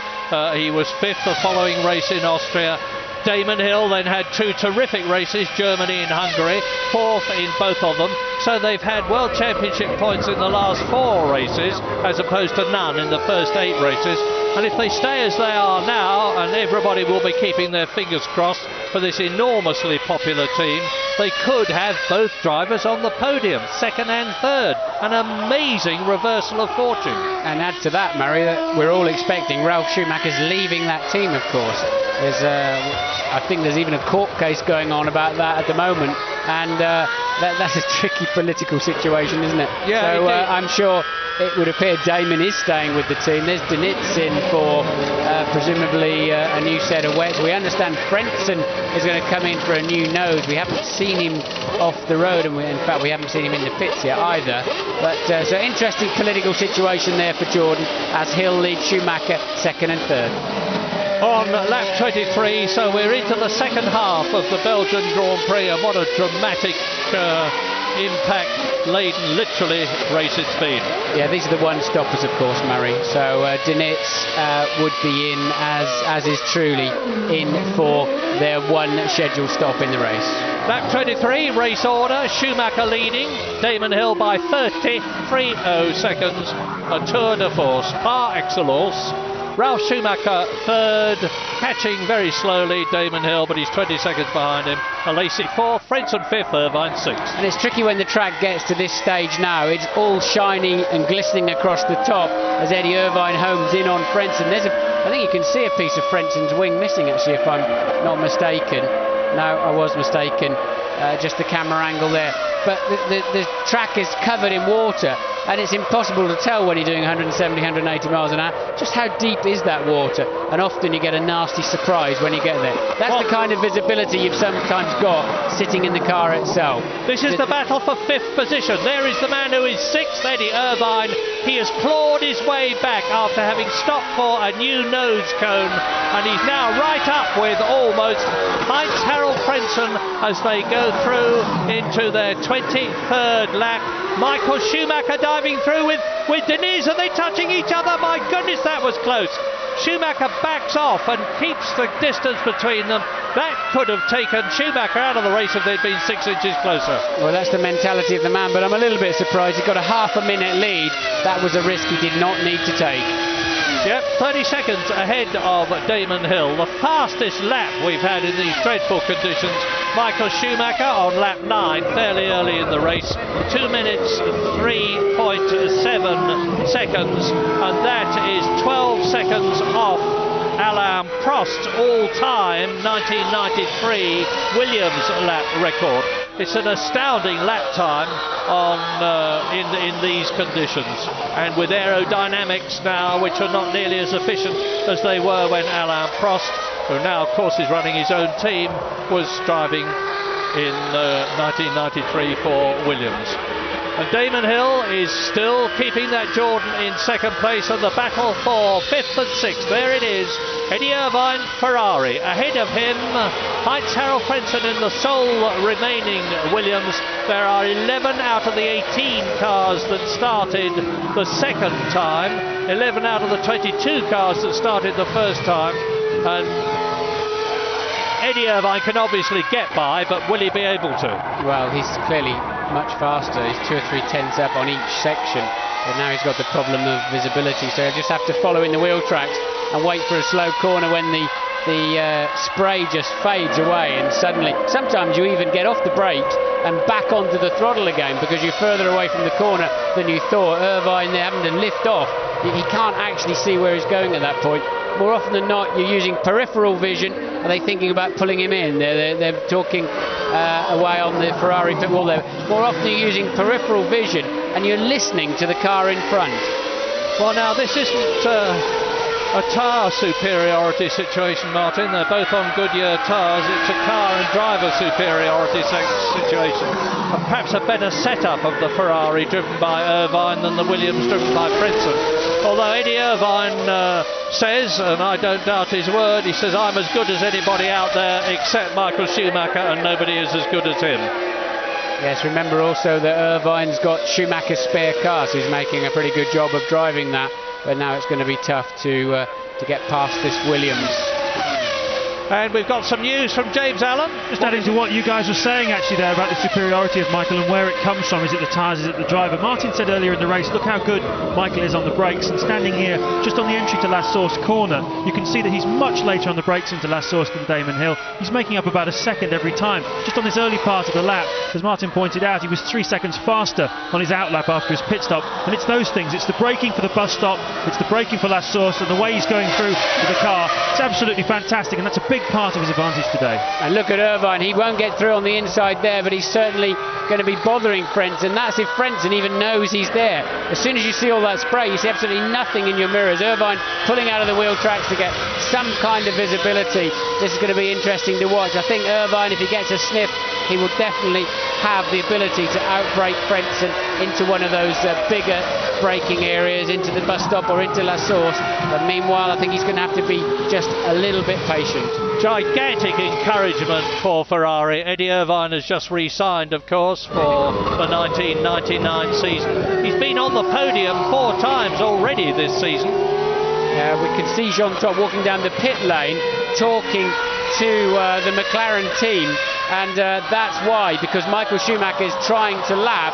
[SPEAKER 1] He was 5th the following race in Austria. Damon Hill then had 2 terrific races, Germany and Hungary, 4th in both of them. So they've had World Championship points in the last 4 races, as opposed to none in the first 8 races. And if they stay as they are now, and everybody will be keeping their fingers crossed for this enormously popular team, they could have both drivers on the podium, 2nd and 3rd. An amazing reversal of fortune.
[SPEAKER 2] And add to that, Murray, that we're all expecting Ralf Schumacher's leaving that team, of course. I think there's even a court case going on about that at the moment, and that's a tricky political situation, isn't it?
[SPEAKER 1] Yeah,
[SPEAKER 2] so I'm sure it would appear Damon is staying with the team. There's Denitz in for presumably a new set of wets. We understand Frentzen is going to come in for a new nose. We haven't seen him off the road, and in fact we haven't seen him in the pits yet either. But so interesting political situation there for Jordan, as Hill leads Schumacher 2nd and 3rd.
[SPEAKER 1] On lap 23, so we're into the second half of the Belgian Grand Prix, and what a dramatic impact-laden, literally, race it's been.
[SPEAKER 2] Yeah, these are the one-stoppers, of course, Murray. So Denitz would be in, as is truly in for their one scheduled stop in the race.
[SPEAKER 1] Lap 23, race order, Schumacher leading, Damon Hill by 30.30 seconds, a tour de force par excellence. Ralf Schumacher 3rd, catching very slowly Damon Hill, but he's 20 seconds behind him. Alesi 4th, Frentzen 5th, Irvine 6th.
[SPEAKER 2] And it's tricky when the track gets to this stage now. It's all shiny and glistening across the top as Eddie Irvine homes in on Frentzen. I think you can see a piece of Frentzen's wing missing, actually, if I'm not mistaken. No, I was mistaken. Just the camera angle there. But the track is covered in water, and it's impossible to tell when you're doing 170, 180 miles an hour just how deep is that water, and often you get a nasty surprise when you get there. That's the kind of visibility you've sometimes got sitting in the car itself.
[SPEAKER 1] This is the battle for 5th position. There is the man who is 6th, Eddie Irvine. He has clawed his way back after having stopped for a new nose cone, and he's now right up with almost Heinz-Harald Frentzen as they go through into their 23rd lap. Michael Schumacher diving through with Denise. Are they touching each other? My goodness, that was close. Schumacher backs off and keeps the distance between them. That could have taken Schumacher out of the race if they'd been 6 inches closer.
[SPEAKER 2] Well, that's the mentality of the man, but I'm a little bit surprised. He got a half a minute lead. That was a risk he did not need to take.
[SPEAKER 1] Yep, 30 seconds ahead of Damon Hill. The fastest lap we've had in these dreadful conditions. Michael Schumacher on lap 9, fairly early in the race. 2 minutes, 3.7 seconds. And that is 12 seconds off Alain Prost's all-time 1993 Williams lap record. It's an astounding lap time in these conditions, and with aerodynamics now which are not nearly as efficient as they were when Alain Prost, who now of course is running his own team, was driving in 1993 for Williams. And Damon Hill is still keeping that Jordan in 2nd place, and the battle for 5th and 6th. There it is. Eddie Irvine, Ferrari. Ahead of him, Heinz-Harald Frentzen in the sole remaining Williams. There are 11 out of the 18 cars that started the second time. 11 out of the 22 cars that started the first time. And Eddie Irvine can obviously get by, but will he be able to?
[SPEAKER 2] Well, he's clearly much faster. He's 2 or 3 tenths up on each section, but now he's got the problem of visibility, so he'll just have to follow in the wheel tracks and wait for a slow corner when the spray just fades away, and suddenly sometimes you even get off the brakes and back onto the throttle again because you're further away from the corner than you thought. Irvine, they're having to lift off. He can't actually see where he's going at that point. More often than not, you're using peripheral vision. Are they thinking about pulling him in? They're talking away on the Ferrari pit wall there. More often you're using peripheral vision and you're listening to the car in front.
[SPEAKER 1] Well, now this isn't a tyre superiority situation, Martin. They're both on Goodyear tyres. It's a car and driver superiority situation. And perhaps a better setup of the Ferrari driven by Irvine than the Williams driven by Frentzen. Although Eddie Irvine says, and I don't doubt his word, he says, I'm as good as anybody out there except Michael Schumacher, and nobody is as good as him.
[SPEAKER 2] Yes, remember also that Irvine's got Schumacher's spare car, so he's making a pretty good job of driving that, but now it's going to be tough to get past this Williams.
[SPEAKER 1] And we've got some news from James Allen.
[SPEAKER 3] Just adding to what you guys were saying actually there about the superiority of Michael and where it comes from. Is it the tyres, is it the driver? Martin said earlier in the race, look how good Michael is on the brakes, and standing here just on the entry to La Source corner, you can see that he's much later on the brakes into La Source than Damon Hill. He's making up about a second every time. Just on this early part of the lap, as Martin pointed out, he was 3 seconds faster on his outlap after his pit stop. And it's those things, it's the braking for the bus stop, it's the braking for La Source, and the way he's going through with the car. It's absolutely fantastic, and that's a big part of his advantage today.
[SPEAKER 2] And look at Irvine, he won't get through on the inside there, but he's certainly going to be bothering Frentzen. That's if Frentzen even knows he's there. As soon as you see all that spray, you see absolutely nothing in your mirrors. Irvine pulling out of the wheel tracks to get some kind of visibility. This is going to be interesting to watch. I think Irvine, if he gets a sniff, he will definitely have the ability to outbrake Frentzen into one of those bigger braking areas, into the bus stop or into La Source. But meanwhile, I think he's going to have to be just a little bit patient.
[SPEAKER 1] Gigantic encouragement for Ferrari. Eddie Irvine has just re-signed, of course, for the 1999 season. He's been on the podium 4 times already this season.
[SPEAKER 2] We can see Jean Todt walking down the pit lane talking to the McLaren team, and that's why, because Michael Schumacher is trying to lap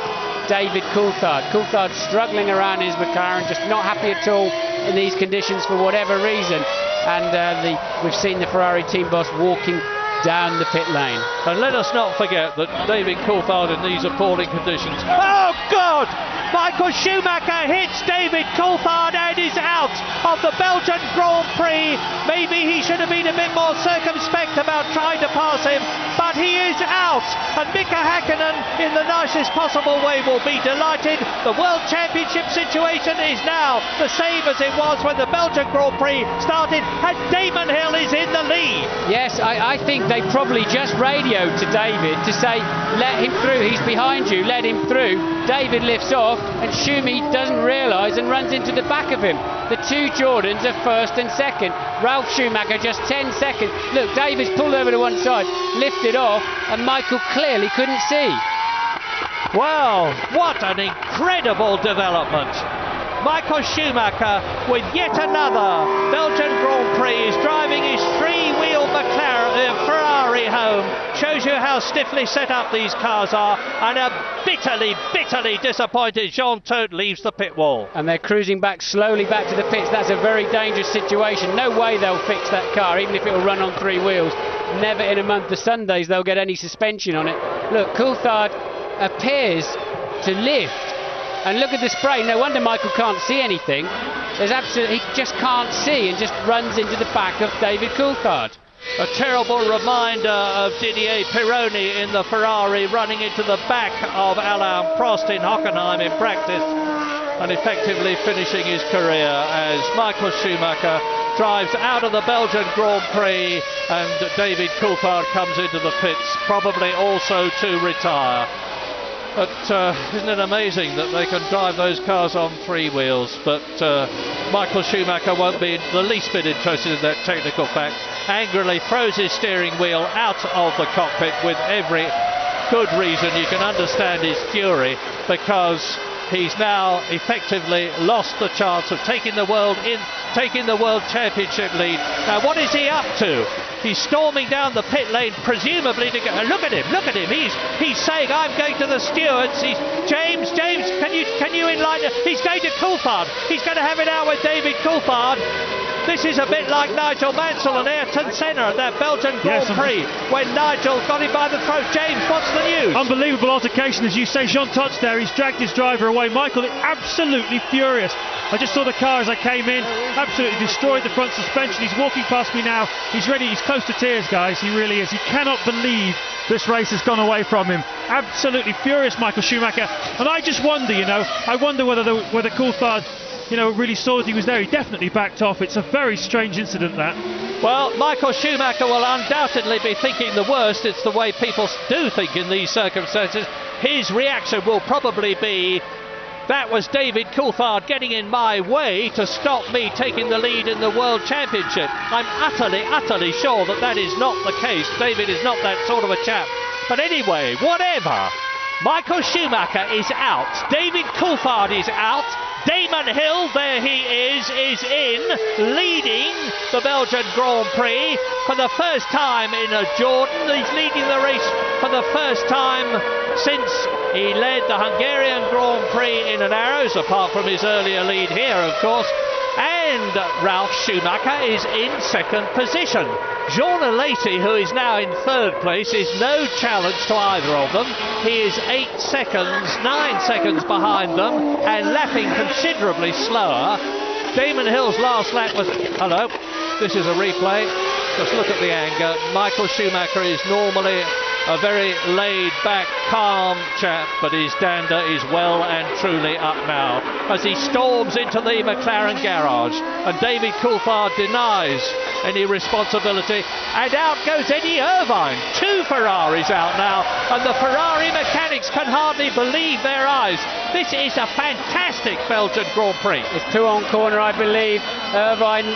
[SPEAKER 2] David Coulthard. Coulthard's struggling around his McLaren, just not happy at all in these conditions for whatever reason. And we've seen the Ferrari team boss walking down the pit lane.
[SPEAKER 1] And let us not forget that David Coulthard in these appalling conditions. Oh God! Michael Schumacher hits David Coulthard and is out of the Belgian Grand Prix. Maybe he should have been a bit more circumspect about trying to pass him, but he is out. And Mika Häkkinen, in the nicest possible way, will be delighted. The World Championship situation is now the same as it was when the Belgian Grand Prix started, and Damon Hill is in the lead.
[SPEAKER 2] Yes, I think they probably just radioed to David to say, let him through, he's behind you, let him through. David lifts off, and Schumi doesn't realise and runs into the back of him. The 2 Jordans are first and second. Ralf Schumacher just 10 seconds. Look, David's pulled over to one side, lifted off, and Michael clearly couldn't see.
[SPEAKER 1] Wow, what an incredible development. Michael Schumacher, with yet another Belgian Grand Prix, is driving his 3-wheel Ferrari home. Shows you how stiffly set up these cars are, and a bitterly disappointed Jean Todt leaves the pit wall.
[SPEAKER 2] And they're cruising back slowly back to the pits. That's a very dangerous situation. No way they'll fix that car, even if it will run on 3 wheels. Never in a month of Sundays they'll get any suspension on it. Look, Coulthard appears to lift. And look at the spray. No wonder Michael can't see anything. He just can't see and just runs into the back of David Coulthard.
[SPEAKER 1] A terrible reminder of Didier Pironi in the Ferrari, running into the back of Alain Prost in Hockenheim in practice, and effectively finishing his career as Michael Schumacher drives out of the Belgian Grand Prix, and David Coulthard comes into the pits, probably also to retire. But isn't it amazing that they can drive those cars on 3 wheels? But Michael Schumacher won't be the least bit interested in that technical fact. Angrily throws his steering wheel out of the cockpit with every good reason. You can understand his fury, because he's now effectively lost the chance of taking the World Championship lead. Now, what is he up to? He's storming down the pit lane, presumably to go. Look at him! He's saying, "I'm going to the stewards." James, can you enlighten? He's going to Coulthard. He's going to have it out with David Coulthard. This is a bit like Nigel Mansell and Ayrton Senna at that Belgian Grand Prix when Nigel got him by the throat. James, what's the news?
[SPEAKER 3] Unbelievable altercation, as you say. Jean Todt's there. He's dragged his driver away. Michael is absolutely furious. I just saw the car as I came in. Absolutely destroyed the front suspension. He's walking past me now. He's ready. He's close to tears, guys. He really is. He cannot believe this race has gone away from him. Absolutely furious, Michael Schumacher. And I just wonder, I wonder whether Coulthard you know, really saw that he was there. He definitely backed off. It's a very strange incident, that.
[SPEAKER 1] Well, Michael Schumacher will undoubtedly be thinking the worst. It's the way people do think in these circumstances. His reaction will probably be, that was David Coulthard getting in my way to stop me taking the lead in the World Championship. I'm utterly sure that that is not the case. David is not that sort of a chap. But anyway, whatever. Michael Schumacher is out. David Coulthard is out. Damon Hill, there he is in, leading the Belgian Grand Prix for the first time in Jordan. He's leading the race for the first time since he led the Hungarian Grand Prix in an Arrows, apart from his earlier lead here, of course. And Ralf Schumacher is in second position. Jean Alesi, who is now in third place, is no challenge to either of them. He is 9 seconds behind them and lapping considerably slower. Damon Hill's last lap was... Hello, this is a replay. Just look at the anger. Michael Schumacher is normally a very laid-back, calm chap, but his dander is well and truly up now as he storms into the McLaren garage, and David Coulthard denies any responsibility, and out goes Eddie Irvine. 2 Ferraris out now, and the Ferrari mechanics can hardly believe their eyes. This is a fantastic Belgian Grand Prix.
[SPEAKER 2] It's 2 on corner, I believe. Irvine,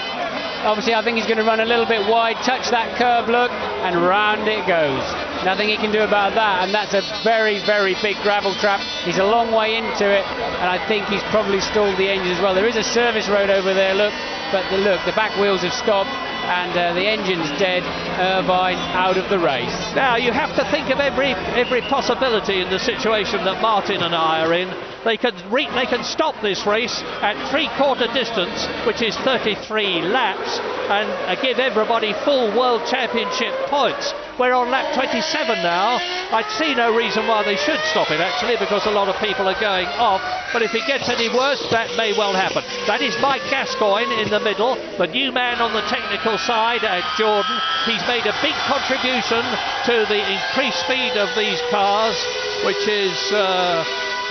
[SPEAKER 2] obviously, I think he's going to run a little bit wide, touch that curb, look, and round it goes. Nothing he can do about that, and that's a very, very big gravel trap. He's a long way into it, and I think he's probably stalled the engine as well. There is a service road over there, look, but the back wheels have stopped, and the engine's dead. Irvine out of the race.
[SPEAKER 1] Now, you have to think of every possibility in the situation that Martin and I are in. They can stop this race at 3/4 distance, which is 33 laps, and give everybody full World Championship points. We're on lap 27 now. I'd see no reason why they should stop it, actually, because a lot of people are going off. But if it gets any worse, that may well happen. That is Mike Gascoigne in the middle, the new man on the technical side at Jordan. He's made a big contribution to the increased speed of these cars, which is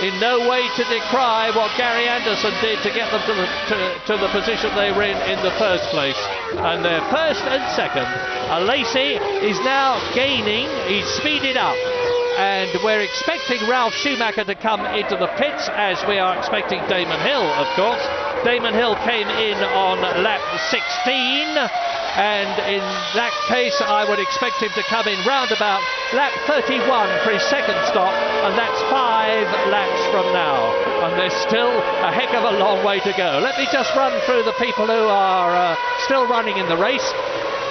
[SPEAKER 1] in no way to decry what Gary Anderson did to get them to the position they were in the first place. And they're first and second. Alesi is now gaining, he's speeded up. And we're expecting Ralf Schumacher to come into the pits, as we are expecting Damon Hill, of course. Damon Hill came in on lap 16, and in that case I would expect him to come in round about lap 31 for his second stop, and that's 5 laps from now, and there's still a heck of a long way to go. Let me just run through the people who are still running in the race.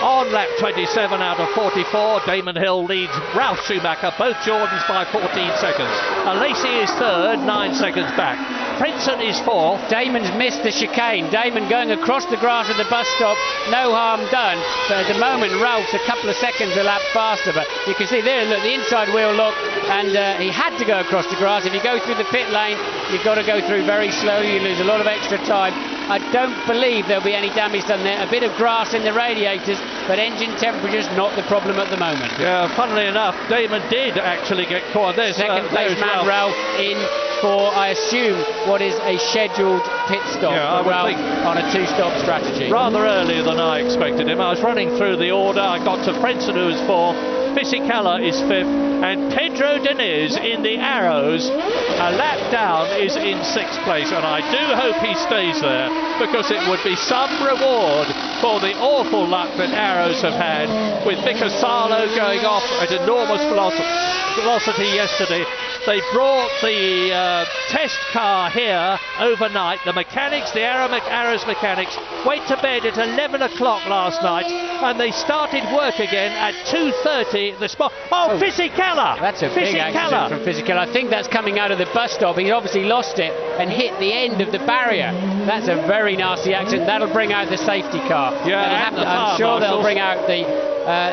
[SPEAKER 1] On lap 27 out of 44, Damon Hill leads Ralf Schumacher, both Jordans, by 14 seconds. Alesi is third, 9 seconds back. Frentzen is fourth.
[SPEAKER 2] Damon's missed the chicane. Damon going across the grass at the bus stop, no harm done. But at the moment, Ralph's a couple of seconds a lap faster. But you can see there, look, the inside wheel look, and he had to go across the grass. If you go through the pit lane, you've got to go through very slowly. You lose a lot of extra time. I don't believe there'll be any damage done there. A bit of grass in the radiators, but engine temperature's not the problem at the moment.
[SPEAKER 1] Yeah, funnily enough, Damon did actually get caught. There's
[SPEAKER 2] second place man Ralph in for, I assume, what is a scheduled pit stop.
[SPEAKER 1] Yeah, I would
[SPEAKER 2] Ralph
[SPEAKER 1] think
[SPEAKER 2] on a 2-stop strategy.
[SPEAKER 1] Rather earlier than I expected him. I was running through the order. I got to Frentzen, who was fourth. Fisichella is fifth, and Pedro Diniz in the Arrows, a lap down, is in 6th place, and I do hope he stays there, because it would be some reward for the awful luck that Arrows have had, with Mika Salo going off at enormous velocity yesterday. They brought the test car here overnight. The mechanics, the Arrows mechanics, went to bed at 11 o'clock last night, and they started work again at 2:30 this morning. Oh, Fisichella!
[SPEAKER 2] That's a big accident from Fisichella. I think that's coming out of the bus stop. He's obviously lost it and hit the end of the barrier. That's a very nasty accident. That'll bring out the safety car.
[SPEAKER 1] Yeah,
[SPEAKER 2] I'm sure they'll bring out the...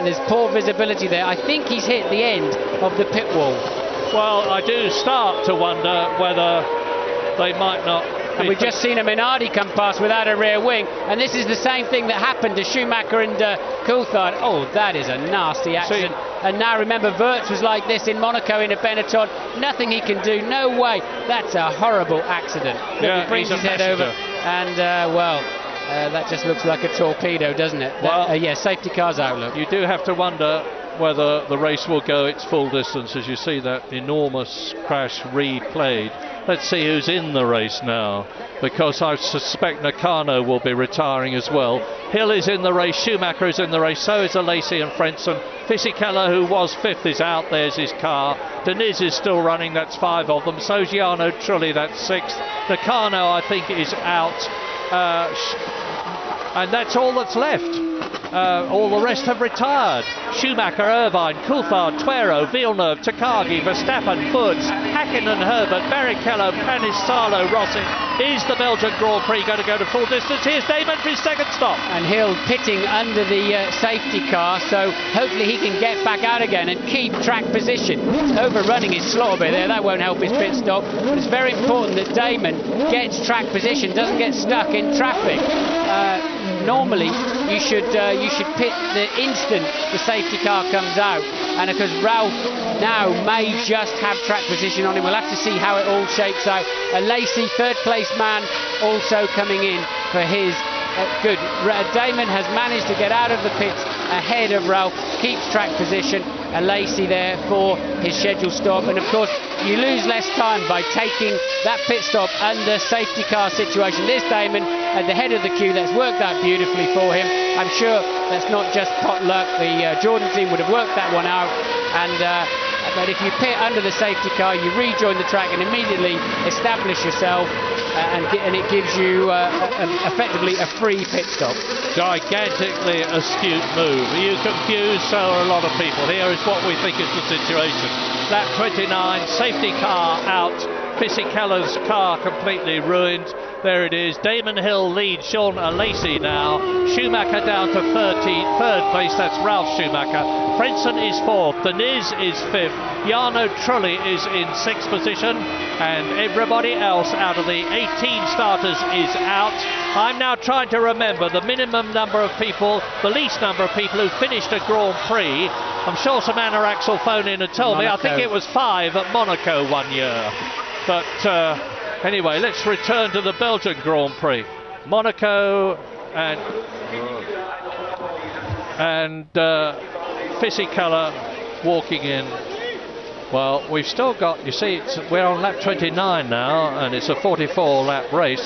[SPEAKER 2] there's poor visibility there. I think he's hit the end of the pit wall.
[SPEAKER 1] Well, I do start to wonder whether they might not...
[SPEAKER 2] And we've just seen a Minardi come past without a rear wing, and this is the same thing that happened to Schumacher and Coulthard. Oh, that is a nasty accident. And now remember, Wirtz was like this in Monaco in a Benetton. Nothing he can do, no way. That's a horrible accident.
[SPEAKER 1] Yeah,
[SPEAKER 2] he brings his head over. and that just looks like a torpedo, doesn't it?
[SPEAKER 1] Well,
[SPEAKER 2] yeah, safety car's out, look.
[SPEAKER 1] You do have to wonder whether the race will go its full distance as you see that enormous crash replayed. Let's see who's in the race now, because I suspect Nakano will be retiring as well. Hill is in the race, Schumacher is in the race, so is Alesi and Frentzen. Fisichella, who was 5th, is out, there's his car. Deniz is still running, that's 5 of them. So's Jarno Trulli, that's 6th. Nakano, I think, is out. And that's all that's left. All the rest have retired. Schumacher, Irvine, Coulthard, Tuero, Villeneuve, Takagi, Verstappen, Woods, Hakkinen, Herbert, Barrichello, Panisalo, Rossi. Is the Belgian Grand Prix going to go to full distance? Here's Damon for his second stop.
[SPEAKER 2] And Hill pitting under the safety car, so hopefully he can get back out again and keep track position. Overrunning his slot a bit there, that won't help his pit stop. But it's very important that Damon gets track position, doesn't get stuck in traffic. Normally you should pit the instant the safety car comes out, and because Ralph now may just have track position on him, we'll have to see how it all shakes out. Lacey, 3rd place man, also coming in for his good. Damon has managed to get out of the pits ahead of Ralph, keeps track position. Lacey there for his scheduled stop, and of course you lose less time by taking that pit stop under safety car situation. There's Damon at the head of the queue. That's worked out beautifully for him. I'm sure that's not just pot luck. The Jordan team would have worked that one out, and but if you pit under the safety car, you rejoin the track and immediately establish yourself, and it gives you effectively a free pit stop.
[SPEAKER 1] Gigantically astute move. Are you confused? So are a lot of people. Here is what we think is the situation. Lap 29, safety car out. Fisichella's car completely ruined. There it is. Damon Hill leads Sean Alesi now. Schumacher down to 3rd place. That's Ralph Schumacher. Frentzen is 4th. Deniz is 5th. Jarno Trulli is in 6th position. And everybody else out of the 18 starters is out. I'm now trying to remember the minimum number of people, the least number of people who finished a Grand Prix. I'm sure some anoraks will phone in and tell me. I think it was 5 at Monaco one year. But anyway, let's return to the Belgian Grand Prix. Monaco and Fisichella walking in. Well, we've still got, you see, we're on lap 29 now, and it's a 44-lap race.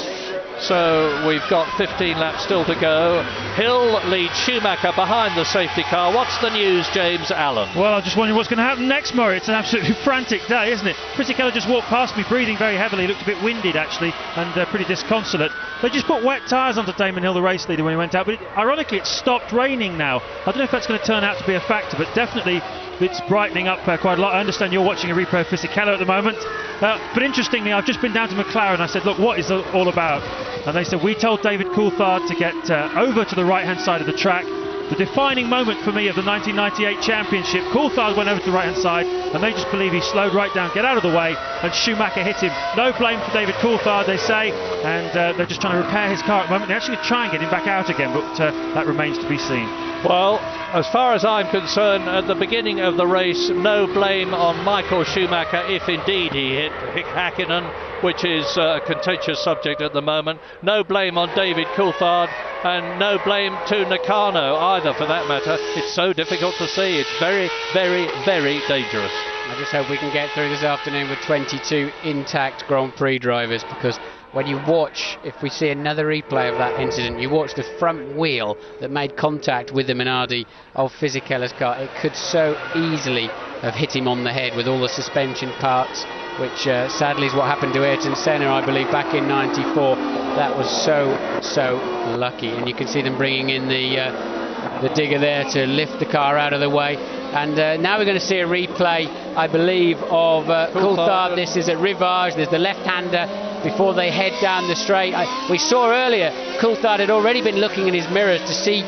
[SPEAKER 1] So we've got 15 laps still to go. Hill leads Schumacher behind the safety car. What's the news, James Allen?
[SPEAKER 3] Well, I'm just wondering what's going to happen next, Murray. It's an absolutely frantic day, isn't it? Fisichella just walked past me, breathing very heavily. Looked a bit winded, actually, and pretty disconsolate. They just put wet tyres onto Damon Hill, the race leader, when he went out. But ironically, it's stopped raining now. I don't know if that's going to turn out to be a factor, but definitely it's brightening up quite a lot. I understand you're watching a replay of Fisichella at the moment. But interestingly, I've just been down to McLaren. I said, look, what is it all about? And they said, we told David Coulthard to get over to the right-hand side of the track. The defining moment for me of the 1998 championship, Coulthard went over to the right-hand side, and they just believe he slowed right down, get out of the way, and Schumacher hit him. No blame for David Coulthard, they say, and they're just trying to repair his car at the moment. They're actually going to try and get him back out again, but that remains to be seen.
[SPEAKER 1] Well, as far as I'm concerned, at the beginning of the race, no blame on Michael Schumacher if indeed he hit Hakkinen, which is a contentious subject at the moment. No blame on David Coulthard, and no blame to Nakano either, for that matter. It's so difficult to see. It's very, very, very dangerous.
[SPEAKER 2] I just hope we can get through this afternoon with 22 intact Grand Prix drivers, because when you watch, if we see another replay of that incident, you watch the front wheel that made contact with the Minardi of Fisichella's car. It could so easily have hit him on the head with all the suspension parts, which sadly is what happened to Ayrton Senna, I believe, back in '94. That was so lucky. And you can see them bringing in the digger there to lift the car out of the way. And now we're going to see a replay, I believe, of Coulthard. This is at Rivage. There's the left-hander before they head down the straight. We saw earlier Coulthard had already been looking in his mirrors to see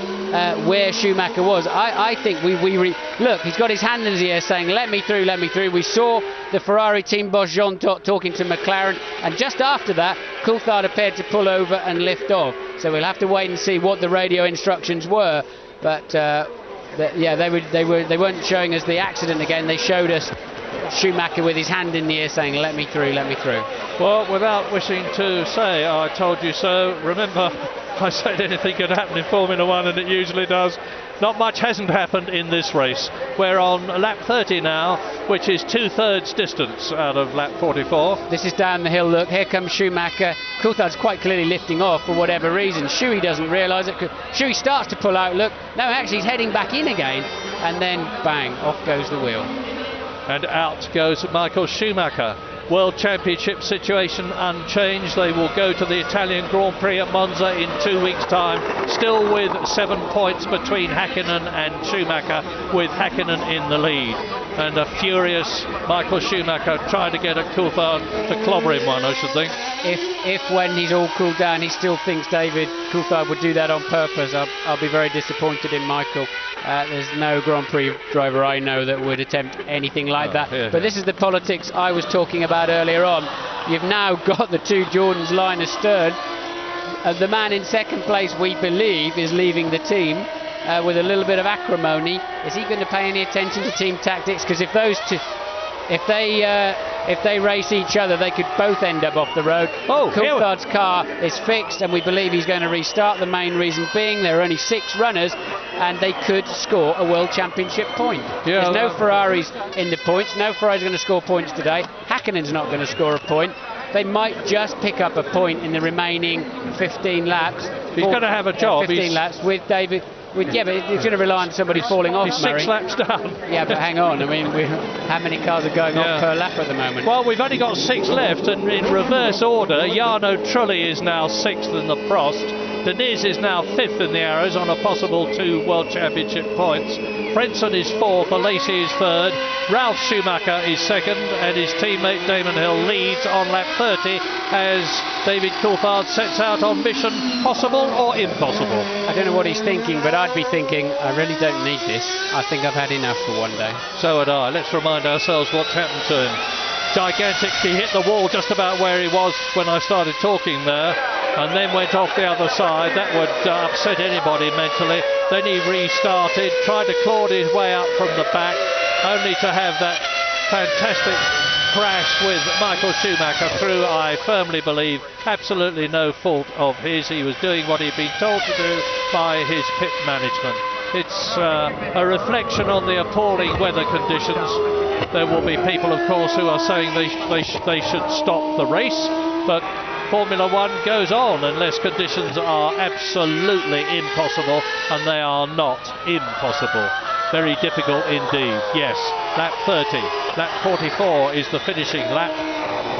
[SPEAKER 2] where Schumacher was. I think look, he's got his hand in his ear saying, let me through, let me through. We saw the Ferrari team boss Jean Todt talking to McLaren, and just after that Coulthard appeared to pull over and lift off. So we'll have to wait and see what the radio instructions were, but yeah, they weren't showing us the accident again. They showed us Schumacher with his hand in the air saying, let me through, let me through.
[SPEAKER 1] Well, without wishing to say I told you so, remember I said anything could happen in Formula One, and it usually does. Not much hasn't happened in this race. We're on lap 30 now, which is 2/3 distance out of lap 44.
[SPEAKER 2] This is down the hill, look, here comes Schumacher. Coulthard's quite clearly lifting off for whatever reason. Shuey doesn't realise it. Shuey starts to pull out, look, no, actually he's heading back in again, and then bang, off goes the wheel.
[SPEAKER 1] And out goes Michael Schumacher. World Championship situation unchanged. They will go to the Italian Grand Prix at Monza in 2 weeks' time, still with 7 points between Häkkinen and Schumacher, with Häkkinen in the lead. And a furious Michael Schumacher trying to get a Coulthard to clobber him one, I should think.
[SPEAKER 2] If when he's all cooled down he still thinks David Coulthard would do that on purpose, I'll be very disappointed in Michael. There's no Grand Prix driver I know that would attempt anything like that.
[SPEAKER 1] Yeah.
[SPEAKER 2] But this is the politics I was talking about earlier on. You've now got the two Jordans line astern. The man in second place, we believe, is leaving the team with a little bit of acrimony. Is he going to pay any attention to team tactics? Because if those two, if they race each other, they could both end up off the road.
[SPEAKER 1] Oh,
[SPEAKER 2] Coulthard's car is fixed, and we believe he's going to restart. The main reason being there are only 6 runners, and they could score a World Championship point.
[SPEAKER 1] Yeah,
[SPEAKER 2] there's no Ferraris in the points. No Ferrari's going to score points today. Häkkinen's not going to score a point. They might just pick up a point in the remaining 15 laps.
[SPEAKER 1] He's going to have a job.
[SPEAKER 2] 15 laps with David. Yeah, but he's going to rely on somebody falling off.
[SPEAKER 1] He's
[SPEAKER 2] Murray.
[SPEAKER 1] 6 laps down.
[SPEAKER 2] Yeah, but hang on. I mean, how many cars are going on per lap at the moment?
[SPEAKER 1] Well, we've only got 6 left, and in reverse order, Jarno Trulli is now 6th in the Prost. Deniz is now 5th in the Arrows on a possible 2 World Championship points. Frentzen is 4th, Alesi is 3rd, Ralf Schumacher is 2nd, and his teammate Damon Hill leads on lap 30 as David Coulthard sets out on mission possible or impossible.
[SPEAKER 2] I don't know what he's thinking, but I'd be thinking, I really don't need this. I think I've had enough for one day.
[SPEAKER 1] So would I. Let's remind ourselves what's happened to him. Gigantic, he hit the wall just about where he was when I started talking there, and then went off the other side. That would upset anybody mentally. Then he restarted, tried to claw his way up from the back, only to have that fantastic crash with Michael Schumacher through, I firmly believe, absolutely no fault of his. He was doing what he'd been told to do by his pit management. It's a reflection on the appalling weather conditions. There will be people, of course, who are saying they should stop the race, but Formula One goes on unless conditions are absolutely impossible, and they are not impossible. Very difficult indeed. Yes, lap 30, lap 44 is the finishing lap.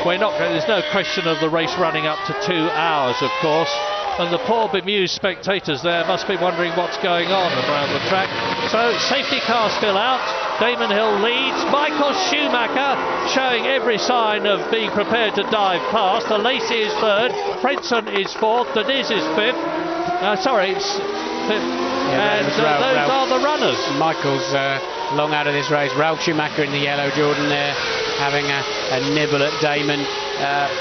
[SPEAKER 1] There's no question of the race running up to 2 hours, of course. And the poor bemused spectators there must be wondering what's going on around the track. So, safety car still out. Damon Hill leads. Michael Schumacher showing every sign of being prepared to dive past. Alesi is 3rd. Frentzen is 4th. Deniz is 5th. Sorry, it's 5th.
[SPEAKER 2] Yeah,
[SPEAKER 1] and those are the runners.
[SPEAKER 2] Michael's long out of this race. Ralf Schumacher in the yellow Jordan there, having a nibble at Damon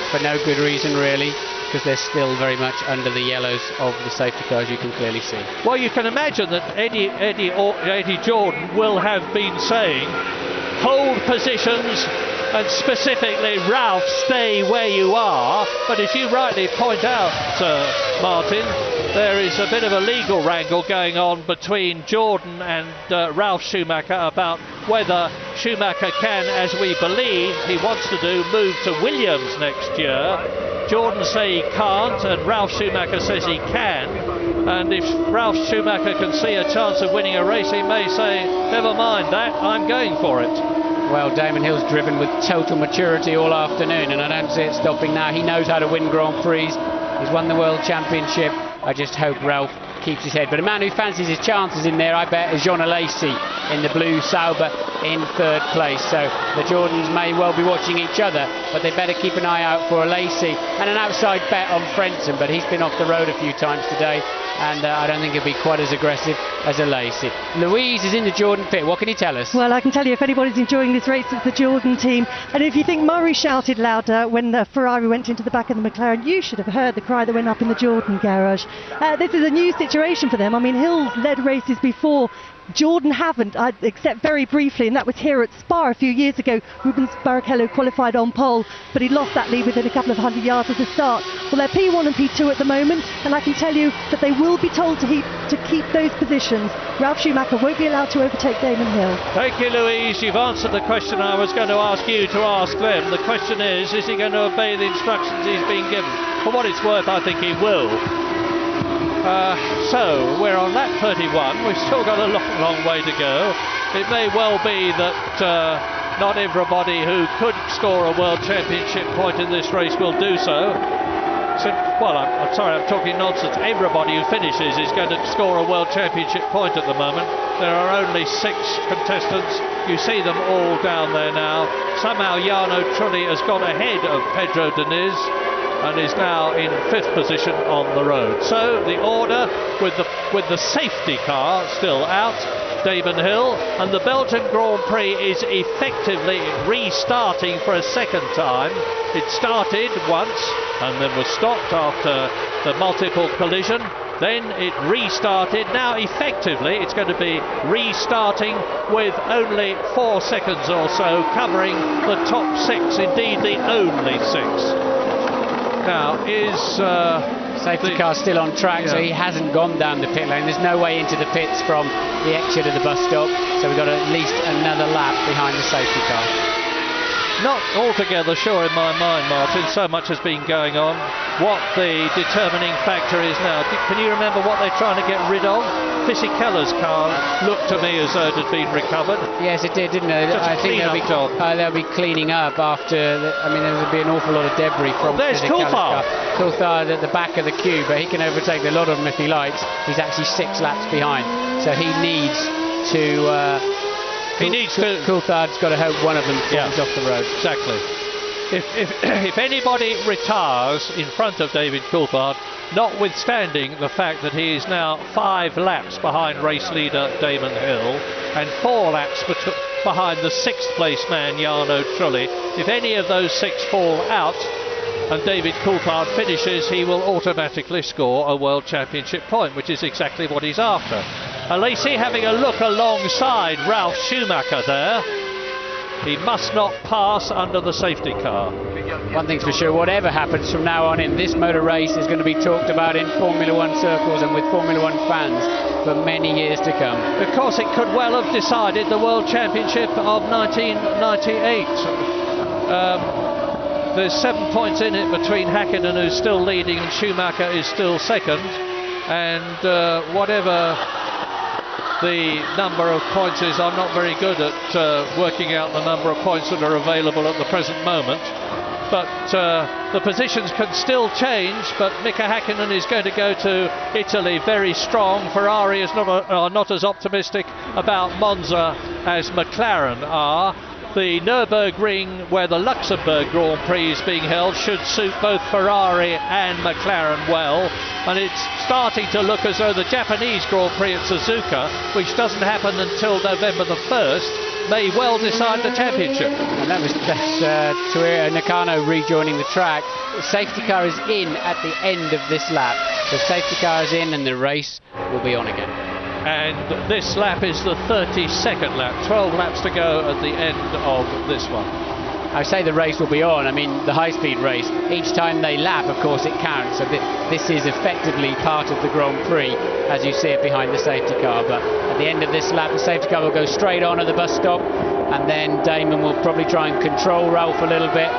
[SPEAKER 2] for no good reason, really, because they're still very much under the yellows of the safety cars, you can clearly see.
[SPEAKER 1] Well, you can imagine that Eddie Jordan will have been saying, hold positions, and specifically, Ralph, stay where you are. But as you rightly point out, Martin, there is a bit of a legal wrangle going on between Jordan and Ralf Schumacher about whether Schumacher can, as we believe he wants to do, move to Williams next year. Jordan say he can't, and Ralf Schumacher says he can. And if Ralf Schumacher can see a chance of winning a race, he may say, never mind that, I'm going for it.
[SPEAKER 2] Well, Damon Hill's driven with total maturity all afternoon, and I don't see it stopping now. He knows how to win Grand Prix. He's won the World Championship. I just hope Ralph keeps his head. But a man who fancies his chances in there, I bet, is Jean Alesi in the blue Sauber in 3rd place. So the Jordans may well be watching each other, but they better keep an eye out for Alesi. And an outside bet on Frentzen, but he's been off the road a few times today, and I don't think he'll be quite as aggressive as Alesi. Louise is in the Jordan pit. What can you tell us?
[SPEAKER 4] Well, I can tell you, if anybody's enjoying this race, it's the Jordan team. And if you think Murray shouted louder when the Ferrari went into the back of the McLaren, you should have heard the cry that went up in the Jordan garage. This is a new situation for them. I mean, Hill's led races before. Jordan haven't. except very briefly, and that was here at Spa a few years ago. Rubens Barrichello qualified on pole, but he lost that lead within a couple of 100 yards at the start. Well, they're P1 and P2 at the moment, and I can tell you that they will be told to keep those positions. Ralf Schumacher won't be allowed to overtake Damon Hill.
[SPEAKER 1] Thank you, Louise. You've answered the question I was going to ask you to ask them. The question is he going to obey the instructions he's been given? For what it's worth, I think he will. So we're on lap 31. We've still got a long way to go. It may well be that not everybody who could score a World Championship point in this race will do so. So, well, I'm sorry, I'm talking nonsense. Everybody who finishes is going to score a World Championship point at the moment. There are only 6 contestants. You see them all down there now. Somehow Jarno Trulli has got ahead of Pedro Diniz and is now in 5th position on the road. So the order with the safety car still out, Damon Hill, and the Belgian Grand Prix is effectively restarting for a second time. It started once and then was stopped after the multiple collision. Then it restarted. Now effectively it's going to be restarting with only 4 seconds or so covering the top 6, indeed the only 6. Now, is
[SPEAKER 2] safety car still on track, so he hasn't gone down the pit lane. There's no way into the pits from the exit of the bus stop, so we've got at least another lap behind the safety car.
[SPEAKER 1] Not altogether sure in my mind, Martin, so much has been going on. What the determining factor is now. Can you remember what they're trying to get rid of? Fisichella's car looked to me as though it had been recovered.
[SPEAKER 2] Yes, it did, didn't it? I think they'll be cleaning up after. There'll be an awful lot of debris from.
[SPEAKER 1] There's Coulthard.
[SPEAKER 2] Coulthard at the back of the queue, but he can overtake a lot of them if he likes. He's actually 6 laps behind, so he needs to. Coulthard's got to hope one of them falls off the road.
[SPEAKER 1] Exactly. If anybody retires in front of David Coulthard, notwithstanding the fact that he is now 5 laps behind race leader Damon Hill and 4 laps behind the 6th place man Jarno Trulli, if any of those 6 fall out and David Coulthard finishes, he will automatically score a World Championship point, which is exactly what he's after. Alesi having a look alongside Ralf Schumacher there. He must not pass under the safety car.
[SPEAKER 2] One thing's for sure, whatever happens from now on in this motor race is going to be talked about in Formula 1 circles and with Formula 1 fans for many years to come.
[SPEAKER 1] Of course, it could well have decided the World Championship of 1998. There's 7 points in it between Häkkinen, who's still leading, and Schumacher is still second. And whatever the number of points is, I'm not very good at working out the number of points that are available at the present moment. But the positions can still change, but Mika Häkkinen is going to go to Italy very strong. Ferrari is not as optimistic about Monza as McLaren are. The Nürburgring, where the Luxembourg Grand Prix is being held, should suit both Ferrari and McLaren well, and it's starting to look as though the Japanese Grand Prix at Suzuka, which doesn't happen until November the 1st, may well decide the championship.
[SPEAKER 2] And that's Nakano rejoining the track. The safety car is in at the end of this lap. The safety car is in and the race will be on again.
[SPEAKER 1] And this lap is the 32nd lap, 12 laps to go at the end of this one.
[SPEAKER 2] I say the race will be on. I mean, the high-speed race, each time they lap, of course, it counts. So this is effectively part of the Grand Prix, as you see it behind the safety car. But at the end of this lap, the safety car will go straight on at the bus stop, and then Damon will probably try and control Ralf a little bit,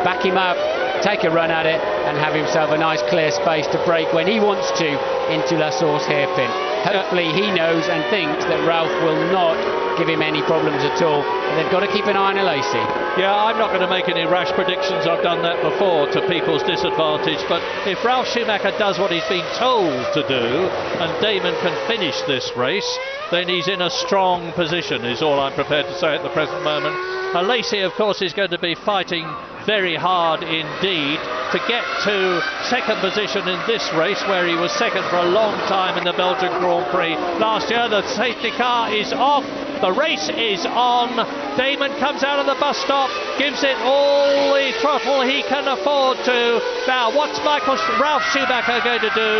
[SPEAKER 2] back him up, take a run at it, and have himself a nice clear space to brake when he wants to into La Source hairpin. Hopefully he knows and thinks that Ralf will not give him any problems at all. And they've got to keep an eye on Alesi.
[SPEAKER 1] Yeah, I'm not going to make any rash predictions. I've done that before to people's disadvantage. But if Ralf Schumacher does what he's been told to do and Damon can finish this race, then he's in a strong position, is all I'm prepared to say at the present moment. Alesi, of course, is going to be fighting very hard indeed to get to second position in this race, where he was second for a long time in the Belgian Grand Prix last year. The safety car is off The race is on. Damon comes out of the bus stop, gives it all the throttle he can afford to. Now, what's Ralph Schumacher going to do?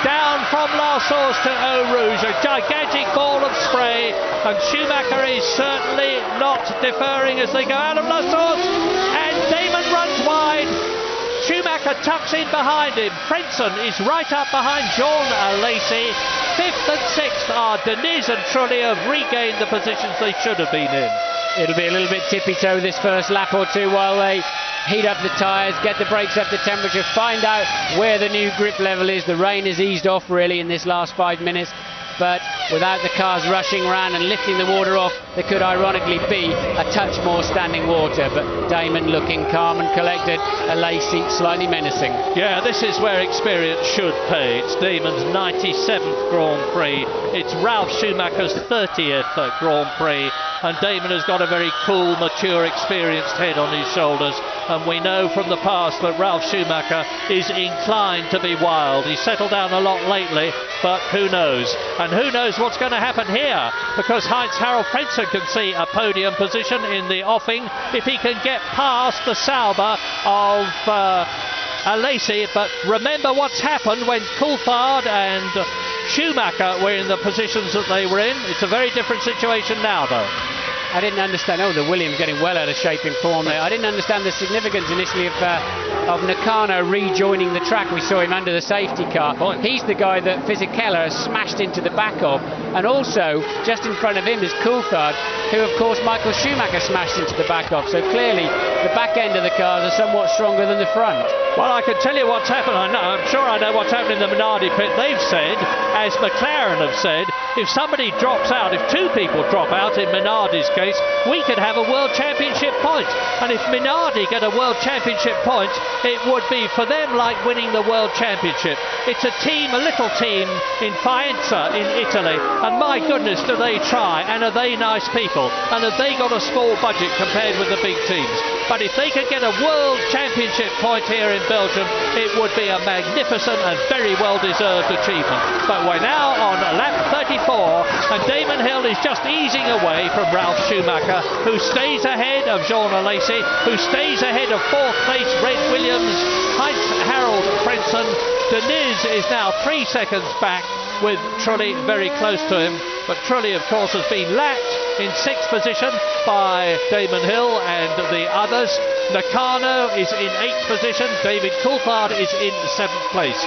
[SPEAKER 1] Down from La Source to Eau Rouge, a gigantic ball of spray, and Schumacher is certainly not deferring as they go out of La Source, and Damon runs wide. Schumacher tucks in behind him. Frentzen is right up behind Jean Alesi. 5th and 6th are Deniz and Trulli have regained the positions they should have been in.
[SPEAKER 2] It'll be a little bit tippy-toe this first lap or two while they heat up the tyres, get the brakes up to temperature, find out where the new grip level is. The rain has eased off really in this last 5 minutes, but without the cars rushing around and lifting the water off, there could ironically be a touch more standing water. But Damon looking calm and collected, Alesi slightly menacing.
[SPEAKER 1] Yeah, this is where experience should pay. It's Damon's 97th Grand Prix. It's Ralf Schumacher's 30th Grand Prix. And Damon has got a very cool, mature, experienced head on his shoulders. And we know from the past that Ralf Schumacher is inclined to be wild. He's settled down a lot lately, but who knows? And who knows what's going to happen here? Because Heinz-Harald Frentzen can see a podium position in the offing if he can get past the Sauber of Alesi. But remember what's happened when Coulthard and Schumacher were in the positions that they were in. It's a very different situation now, though.
[SPEAKER 2] I didn't understand. Oh, the Williams getting well out of shape in form there. I didn't understand the significance initially of Nakano rejoining the track. We saw him under the safety car. He's the guy that Fisichella has smashed into the back of, and also just in front of him is Coulthard, who of course Michael Schumacher smashed into the back of. So clearly the back end of the cars are somewhat stronger than the front.
[SPEAKER 1] Well, I can tell you what's happened. I'm sure I know what's happened in the Minardi pit. They've said, as McLaren have said, if somebody drops out, if two people drop out in Minardi's case, we could have a World Championship point. And if Minardi get a World Championship point, it would be for them like winning the World Championship. It's a team, a little team in Faenza in Italy, and my goodness do they try, and are they nice people, and have they got a small budget compared with the big teams. But if they could get a World Championship point here in Belgium, it would be a magnificent and very well-deserved achievement. But we're now on lap 34, and Damon Hill is just easing away from Ralf Schumacher, who stays ahead of Jean Alesi, who stays ahead of 4th place Red Williams, Heinz-Harald Frentzen. Deniz is now 3 seconds back, with Trulli very close to him. But Trulli, of course, has been lapped in 6th position by Damon Hill and the others. Nakano is in 8th position. David Coulthard is in 7th place.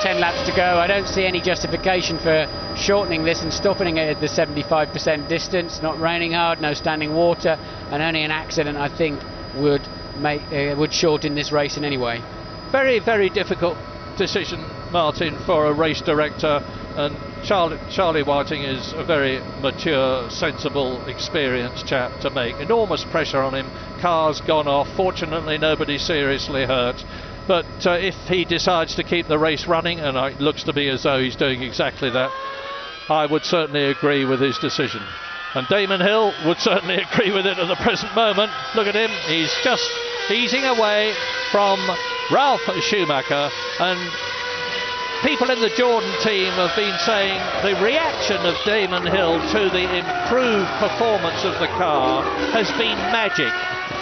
[SPEAKER 2] 10 laps to go. I don't see any justification for shortening this and stopping it at the 75% distance. Not raining hard, no standing water, and only an accident I think would shorten this race in any way.
[SPEAKER 1] Very, very difficult decision, Martin, for a race director, and Charlie Whiting is a very mature, sensible, experienced chap to make. Enormous pressure on him, cars gone off, fortunately nobody seriously hurt, but if he decides to keep the race running, and it looks to be as though he's doing exactly that, I would certainly agree with his decision. And Damon Hill would certainly agree with it at the present moment. Look at him, he's just easing away from Ralf Schumacher, and people in the Jordan team have been saying the reaction of Damon Hill to the improved performance of the car has been magic.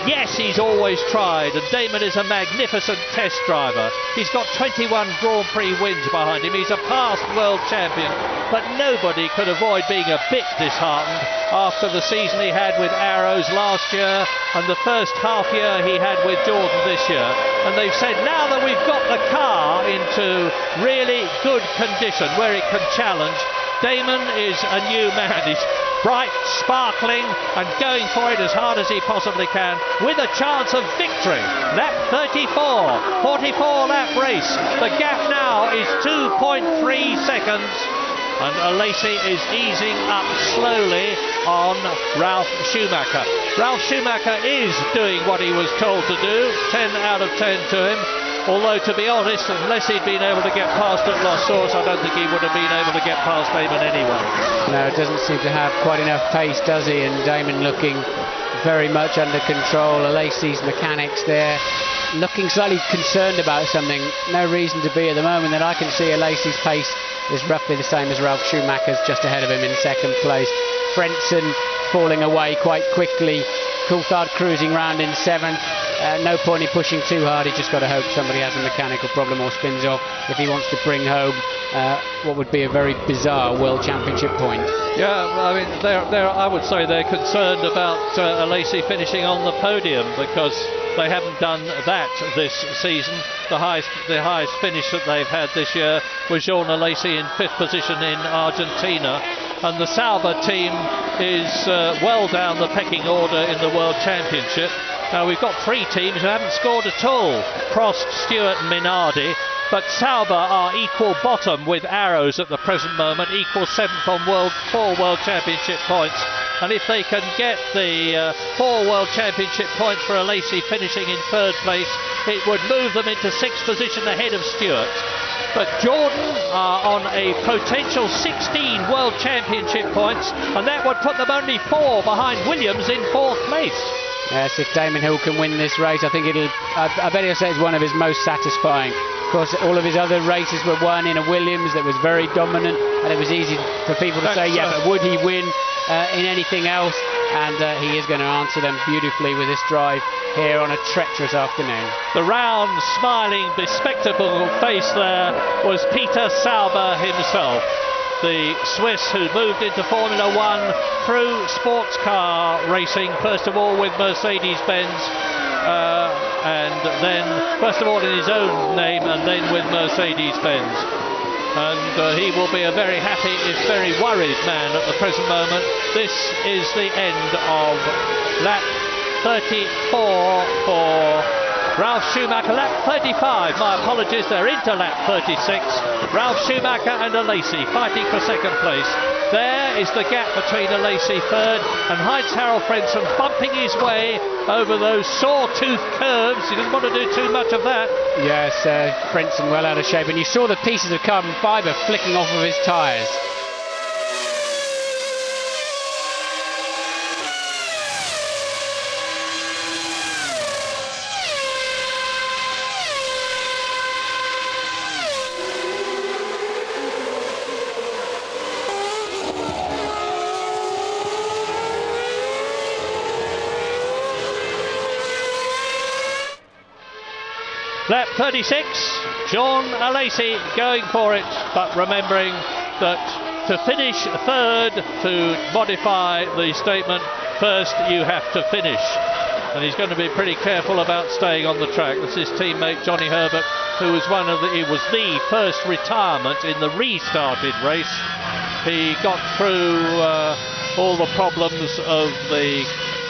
[SPEAKER 1] Yes, he's always tried, and Damon is a magnificent test driver. He's got 21 Grand Prix wins behind him. He's a past world champion, but nobody could avoid being a bit disheartened after the season he had with Arrows last year and the first half year he had with Jordan this year. And they've said, now that we've got the car into really good condition where it can challenge, Damon is a new man. He's bright, sparkling, and going for it as hard as he possibly can, with a chance of victory. Lap 34, 44-lap race. The gap now is 2.3 seconds, and Alesi is easing up slowly on Ralf Schumacher. Ralf Schumacher is doing what he was told to do, 10 out of 10 to him. Although, to be honest, unless he'd been able to get past at La Source, I don't think he would have been able to get past Damon anyway.
[SPEAKER 2] No, it doesn't seem to have quite enough pace, does he? And Damon looking very much under control. Alesi's mechanics there, looking slightly concerned about something. No reason to be at the moment that I can see. Alesi's pace is roughly the same as Ralf Schumacher's, just ahead of him in 2nd place. Frentzen falling away quite quickly. Coulthard cruising round in 7th. No point in pushing too hard. He just got to hope somebody has a mechanical problem or spins off if he wants to bring home what would be a very bizarre World Championship point.
[SPEAKER 1] Yeah, I mean, I would say they're concerned about Alesi finishing on the podium, because they haven't done that this season. The highest finish that they've had this year was Jean Alesi in 5th position in Argentina. And the Sauber team is well down the pecking order in the World Championship. Now, we've got 3 teams who haven't scored at all: Prost, Stewart and Minardi. But Sauber are equal bottom with Arrows at the present moment, equal 7th on 4 World Championship points. And if they can get the 4 World Championship points for Alesi finishing in 3rd place, it would move them into 6th position ahead of Stewart. But Jordan are on a potential 16 World Championship points, and that would put them only 4 behind Williams in 4th place.
[SPEAKER 2] Yes, if Damon Hill can win this race, I think I bet he'll say it's one of his most satisfying. Of course, all of his other races were won in a Williams that was very dominant, and it was easy for people to say, yeah, but would he win in anything else? And he is going to answer them beautifully with this drive here on a treacherous afternoon.
[SPEAKER 1] The round, smiling, bespectacled face there was Peter Sauber himself, the Swiss who moved into Formula 1 through sports car racing, first of all with Mercedes-Benz, and then first of all in his own name, and then with Mercedes-Benz. And he will be a very happy, if very worried man at the present moment. This is the end of lap 34 for Ralf Schumacher. Lap 35, my apologies, they're into lap 36. Ralf Schumacher and Alesi fighting for 2nd place. There is the gap between Alesi 3rd and Heinz-Harald Frentzen bumping his way over those saw-tooth curves. He doesn't want to do too much of that.
[SPEAKER 2] Yes, Frentzen well out of shape, and you saw the pieces of carbon fibre flicking off of his tyres.
[SPEAKER 1] Lap 36, Jean Alesi going for it, but remembering that to finish 3rd, to modify the statement, first you have to finish. And he's going to be pretty careful about staying on the track. This is his teammate Johnny Herbert, who was it was the first retirement in the restarted race. He got through all the problems of the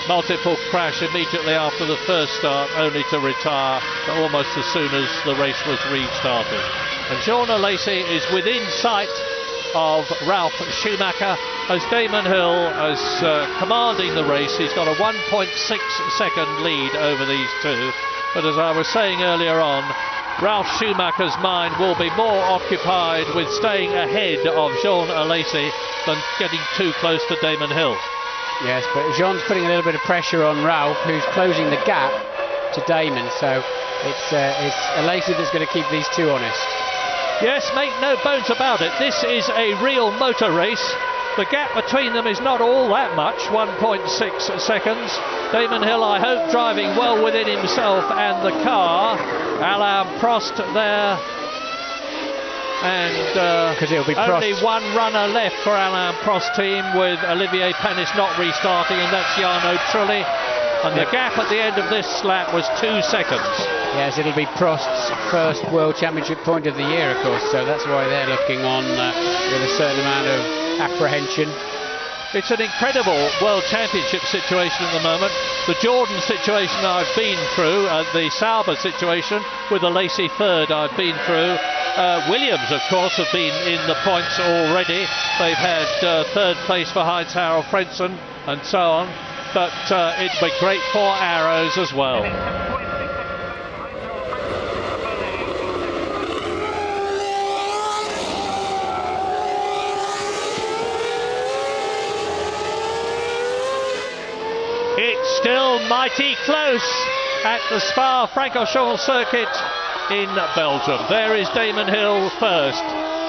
[SPEAKER 1] multiple crash immediately after the first start, only to retire almost as soon as the race was restarted. And Jean Alesi is within sight of Ralf Schumacher as Damon Hill is commanding the race. He's got a 1.6 second lead over these two, but as I was saying earlier on, Ralf Schumacher's mind will be more occupied with staying ahead of Jean Alesi than getting too close to Damon Hill.
[SPEAKER 2] Yes, but Jean's putting a little bit of pressure on Ralf, who's closing the gap to Damon, so it's Alesi that's going to keep these two honest.
[SPEAKER 1] Yes, make no bones about it, this is a real motor race. The gap between them is not all that much, 1.6 seconds. Damon Hill, I hope, driving well within himself and the car. Alain Prost there. And
[SPEAKER 2] it'll be
[SPEAKER 1] only
[SPEAKER 2] Prost.
[SPEAKER 1] One runner left for Alain Prost team, with Olivier Panis not restarting, and that's Jarno Trulli. And the gap at the end of this lap was 2 seconds.
[SPEAKER 2] Yes, it'll be Prost's first World Championship point of the year, of course, so that's why they're looking on with a certain amount of apprehension.
[SPEAKER 1] It's an incredible World Championship situation at the moment. The Jordan situation I've been through, the Sauber situation with Alesi 3rd I've been through. Williams, of course, have been in the points already. They've had 3rd place for Heinz-Harald Frentzen and so on. But it'd be great for Arrows as well. It's still mighty close at the Spa-Francorchamps circuit in Belgium. There is Damon Hill first,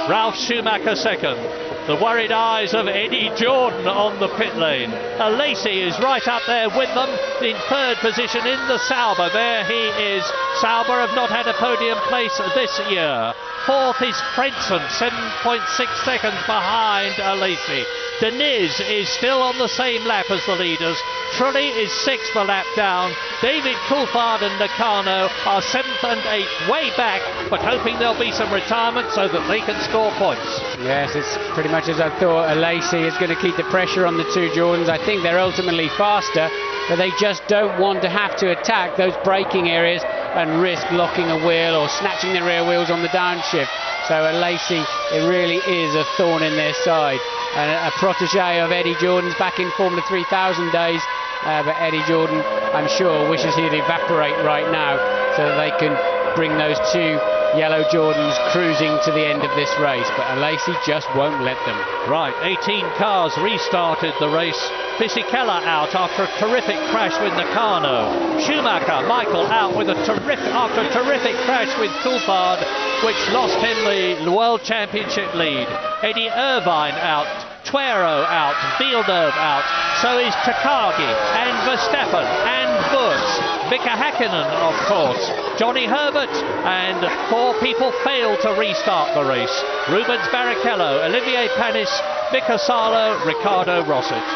[SPEAKER 1] Ralf Schumacher second, The worried eyes of Eddie Jordan on the pit lane. Lacey is right up there with them in third position in the Sauber. There he is. Sauber have not had a podium place this year. Fourth is Frentzen, 7.6 seconds behind Lacey. Deniz is still on the same lap as the leaders. Trulli is sixth a lap down. David Coulthard and Nakano are seventh and eighth, way back, but hoping there'll be some retirement so that they can score points.
[SPEAKER 2] Yes, it's pretty much as I thought. Lacey is going to keep the pressure on the two Jordans. I think they're ultimately faster, but they just don't want to have to attack those braking areas and risk locking a wheel or snatching the rear wheels on the downshift. So Lacey, it really is a thorn in their side. And a protege of Eddie Jordan's back in Formula 3000 days. But Eddie Jordan, I'm sure, wishes he'd evaporate right now so that they can bring those two yellow Jordans cruising to the end of this race. But Lacey just won't let them.
[SPEAKER 1] Right, 18 cars restarted the race. Fisichella out after a terrific crash with Nakano. Schumacher, Michael, out with after a terrific crash with Coulthard, which lost him the World Championship lead. Eddie Irvine out. Tuero out, Villeneuve out, so is Takagi and Verstappen and Wurz, Mika Häkkinen of course, Johnny Herbert, and four people failed to restart the race. Rubens Barrichello, Olivier Panis, Mika Salo, Ricardo Rosset.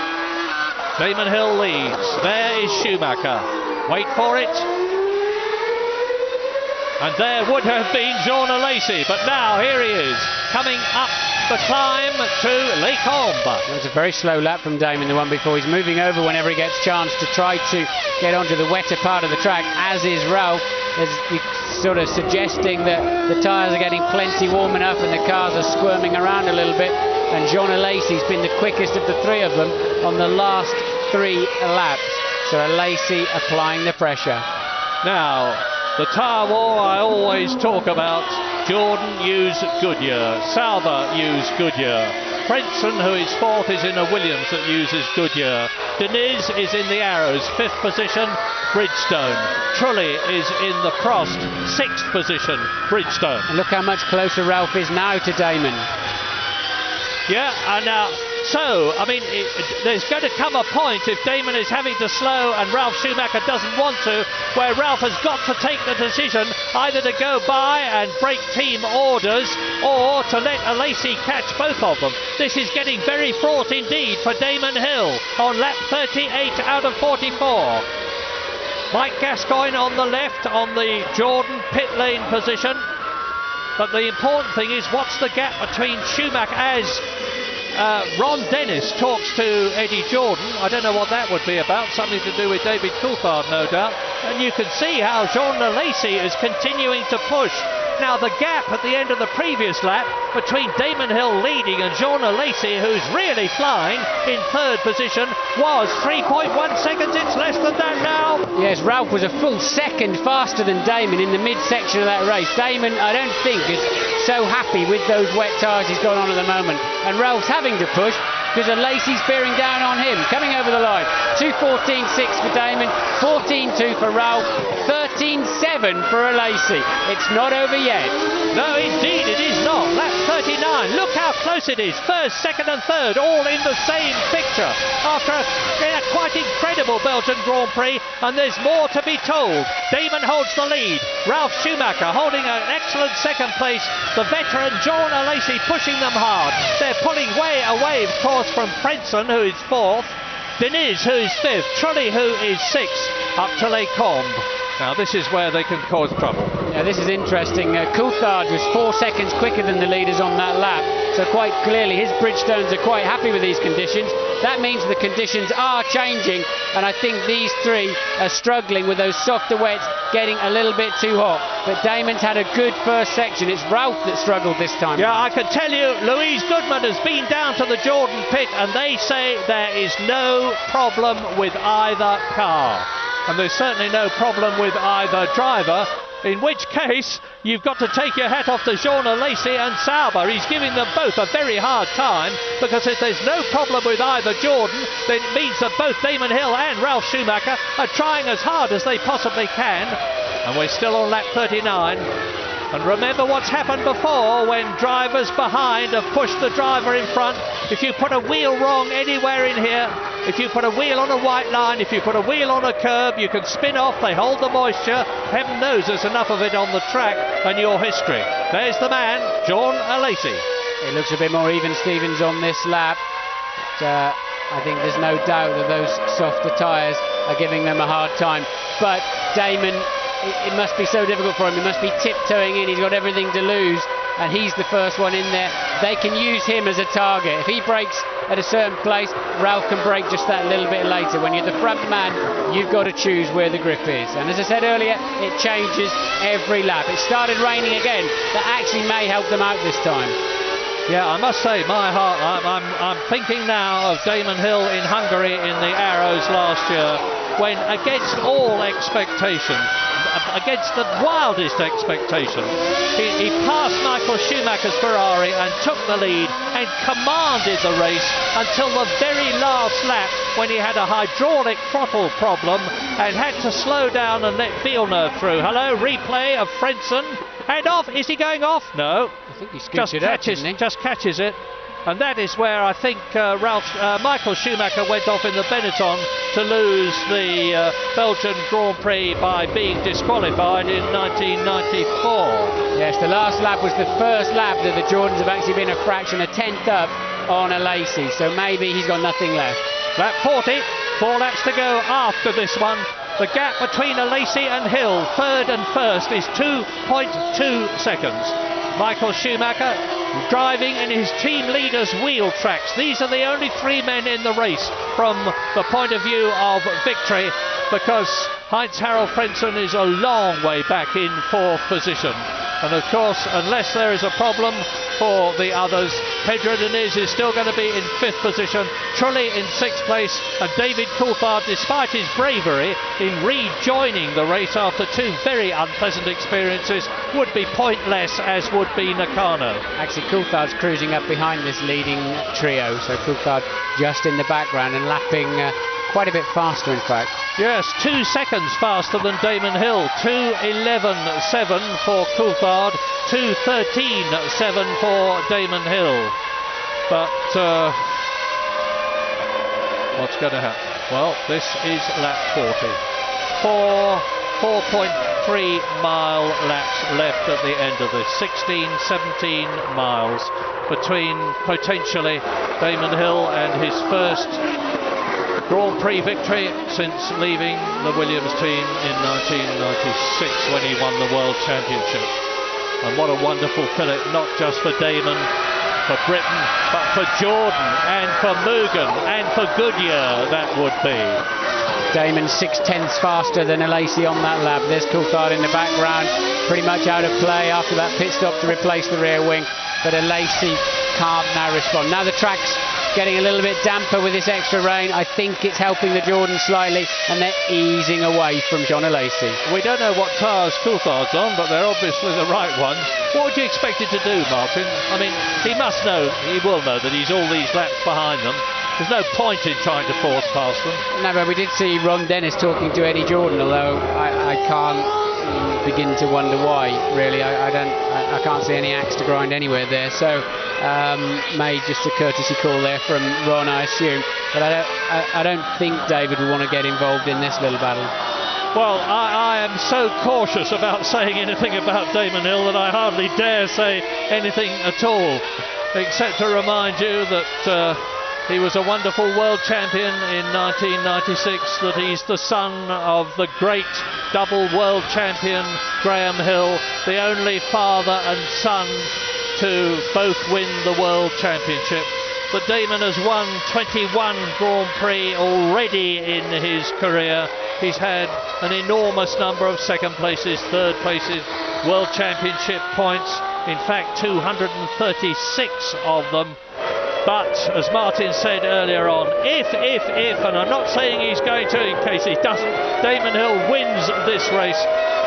[SPEAKER 1] Damon Hill leads, there is Schumacher, wait for it. And there would have been Jean Lacey, but now here he is, coming up the climb to Les Combes.
[SPEAKER 2] It was a very slow lap from Damon, the one before. He's moving over whenever he gets a chance to try to get onto the wetter part of the track, as is Ralph. He's sort of suggesting that the tyres are getting plenty warm enough and the cars are squirming around a little bit. And Jean Lacey's been the quickest of the three of them on the last 3 laps. So Lacey applying the pressure.
[SPEAKER 1] Now, the tyre war I always talk about. Jordan used Goodyear, Sauber used Goodyear, Frentzen, who is fourth, is in a Williams that uses Goodyear, Deniz is in the Arrows, fifth position, Bridgestone, Trulli is in the Prost, sixth position, Bridgestone.
[SPEAKER 2] And look how much closer Ralph is now to Damon.
[SPEAKER 1] Yeah, and now, so, I mean, there's going to come a point if Damon is having to slow and Ralf Schumacher doesn't want to, where Ralph has got to take the decision either to go by and break team orders or to let Lacey catch both of them. This is getting very fraught indeed for Damon Hill on lap 38 out of 44. Mike Gascoigne on the left on the Jordan pit lane position. But the important thing is, what's the gap between Schumacher as Ron Dennis talks to Eddie Jordan? I don't know what that would be about, something to do with David Coulthard, no doubt. And you can see how Jean Lacey is continuing to push. Now, the gap at the end of the previous lap between Damon Hill leading and Jean Lacey, who's really flying in third position, was 3.1 seconds. It's less than that now.
[SPEAKER 2] Yes, Ralph was a full second faster than Damon in the midsection of that race. Damon, I don't think, is so happy with those wet tyres he's got on at the moment. And Ralph's having to push because Lacey's bearing down on him. Coming over the line, 2:14.6 for Damon, 14.2 for Ralph, 13.7 for Lacey. It's not over yet.
[SPEAKER 1] No, indeed it is not. Lap 39. Look how close it is. First, second and third, all in the same picture. After a quite incredible Belgian Grand Prix, and there's more to be told. Damon holds the lead. Ralf Schumacher holding an excellent second place. The veteran Jean Lacey pushing them hard. They're pulling way away, of course, from Frentzen, who is fourth. Deniz, who is fifth. Trulli, who is sixth, up to Les Combes. Now this is where they can cause trouble.
[SPEAKER 2] Yeah, this is interesting. Coulthard was 4 seconds quicker than the leaders on that lap, so quite clearly his Bridgestones are quite happy with these conditions. That means the conditions are changing, and I think these three are struggling with those softer wets, getting a little bit too hot. But Damon's had a good first section. It's Ralph that struggled this time.
[SPEAKER 1] Yeah, I can tell you, Louise Goodman has been down to the Jordan pit, and they say there is no problem with either car. And there's certainly no problem with either driver, in which case you've got to take your hat off to Jean Lacey and Sauber. He's giving them both a very hard time, because if there's no problem with either Jordan, then it means that both Damon Hill and Ralf Schumacher are trying as hard as they possibly can. And we're still on lap 39. And remember what's happened before when drivers behind have pushed the driver in front. If you put a wheel wrong anywhere in here, if you put a wheel on a white line, if you put a wheel on a curb, you can spin off, they hold the moisture. Heaven knows there's enough of it on the track, and your history. There's the man, John Alesi.
[SPEAKER 2] It looks a bit more even, Stevens, on this lap. But, I think there's no doubt that those softer tyres are giving them a hard time. But Damon, it must be so difficult for him. He must be tiptoeing in. He's got everything to lose, and he's the first one in there. They can use him as a target. If he breaks at a certain place, Ralph can break just that little bit later. When you're the front man, you've got to choose where the grip is. And as I said earlier, it changes every lap. It started raining again. That actually may help them out this time.
[SPEAKER 1] Yeah, I must say, my heart, I'm thinking now of Damon Hill in Hungary in the Arrows last year, when against all expectations, against the wildest expectations, he passed Michael Schumacher's Ferrari and took the lead and commanded the race until the very last lap, when he had a hydraulic throttle problem and had to slow down and let Villeneuve through. Hello, replay of Frentzen. And off. Is he going off? No.
[SPEAKER 2] I think he scoots it up, didn't he?
[SPEAKER 1] Just catches it. And that is where I think Michael Schumacher went off in the Benetton to lose the Belgian Grand Prix by being disqualified in 1994.
[SPEAKER 2] Yes, the last lap was the first lap that the Jordans have actually been a fraction, a tenth up on Alesi. So maybe he's got nothing left.
[SPEAKER 1] Lap 40, 4 laps to go after this one. The gap between Alesi and Hill, third and first, is 2.2 seconds. Michael Schumacher driving in his team leader's wheel tracks. These are the only 3 men in the race from the point of view of victory, because Heinz-Harald Frentzen is a long way back in 4th position. And of course, unless there is a problem for the others, Pedro Diniz is still going to be in 5th position, Trulli in 6th place, and David Coulthard, despite his bravery in rejoining the race after 2 very unpleasant experiences, would be pointless, as would be Nakano.
[SPEAKER 2] Actually, Coulthard's cruising up behind this leading trio, so Coulthard just in the background and lapping quite a bit faster, in fact.
[SPEAKER 1] Yes, 2 seconds faster than Damon Hill. 2:11.7 for Coulthard, 2:13.7 for Damon Hill. But what's going to happen? Well, this is lap 40. 4.3 mile laps left at the end of this. 16, 17 miles between potentially Damon Hill and his first Grand Prix victory since leaving the Williams team in 1996 when he won the World Championship. And what a wonderful fillip, not just for Damon, for Britain, but for Jordan and for Mugen and for Goodyear, that would be.
[SPEAKER 2] Damon 6/10 faster than Alesi on that lap. There's Coulthard in the background, pretty much out of play after that pit stop to replace the rear wing. But Alesi can't now respond. Now the track's getting a little bit damper with this extra rain. I think it's helping the Jordans slightly, and they're easing away from John Alesi.
[SPEAKER 1] We don't know what tyres Coulthard's on, but they're obviously the right ones. What would you expect him to do, Martin? I mean, he must know, he will know that he's all these laps behind them. There's no point in trying to force past them.
[SPEAKER 2] No, but we did see Ron Dennis talking to Eddie Jordan, although I can't begin to wonder why, really. I can't see any axe to grind anywhere there. So made just a courtesy call there from Ron, I assume. But I don't think David would want to get involved in this little battle.
[SPEAKER 1] Well, I am so cautious about saying anything about Damon Hill that I hardly dare say anything at all, except to remind you that he was a wonderful world champion in 1996, that he's the son of the great double world champion Graham Hill, the only father and son to both win the world championship. But Damon has won 21 Grand Prix already in his career. He's had an enormous number of second places, third places, world championship points, in fact 236 of them. But, as Martin said earlier on, if, and I'm not saying he's going to in case he doesn't, Damon Hill wins this race,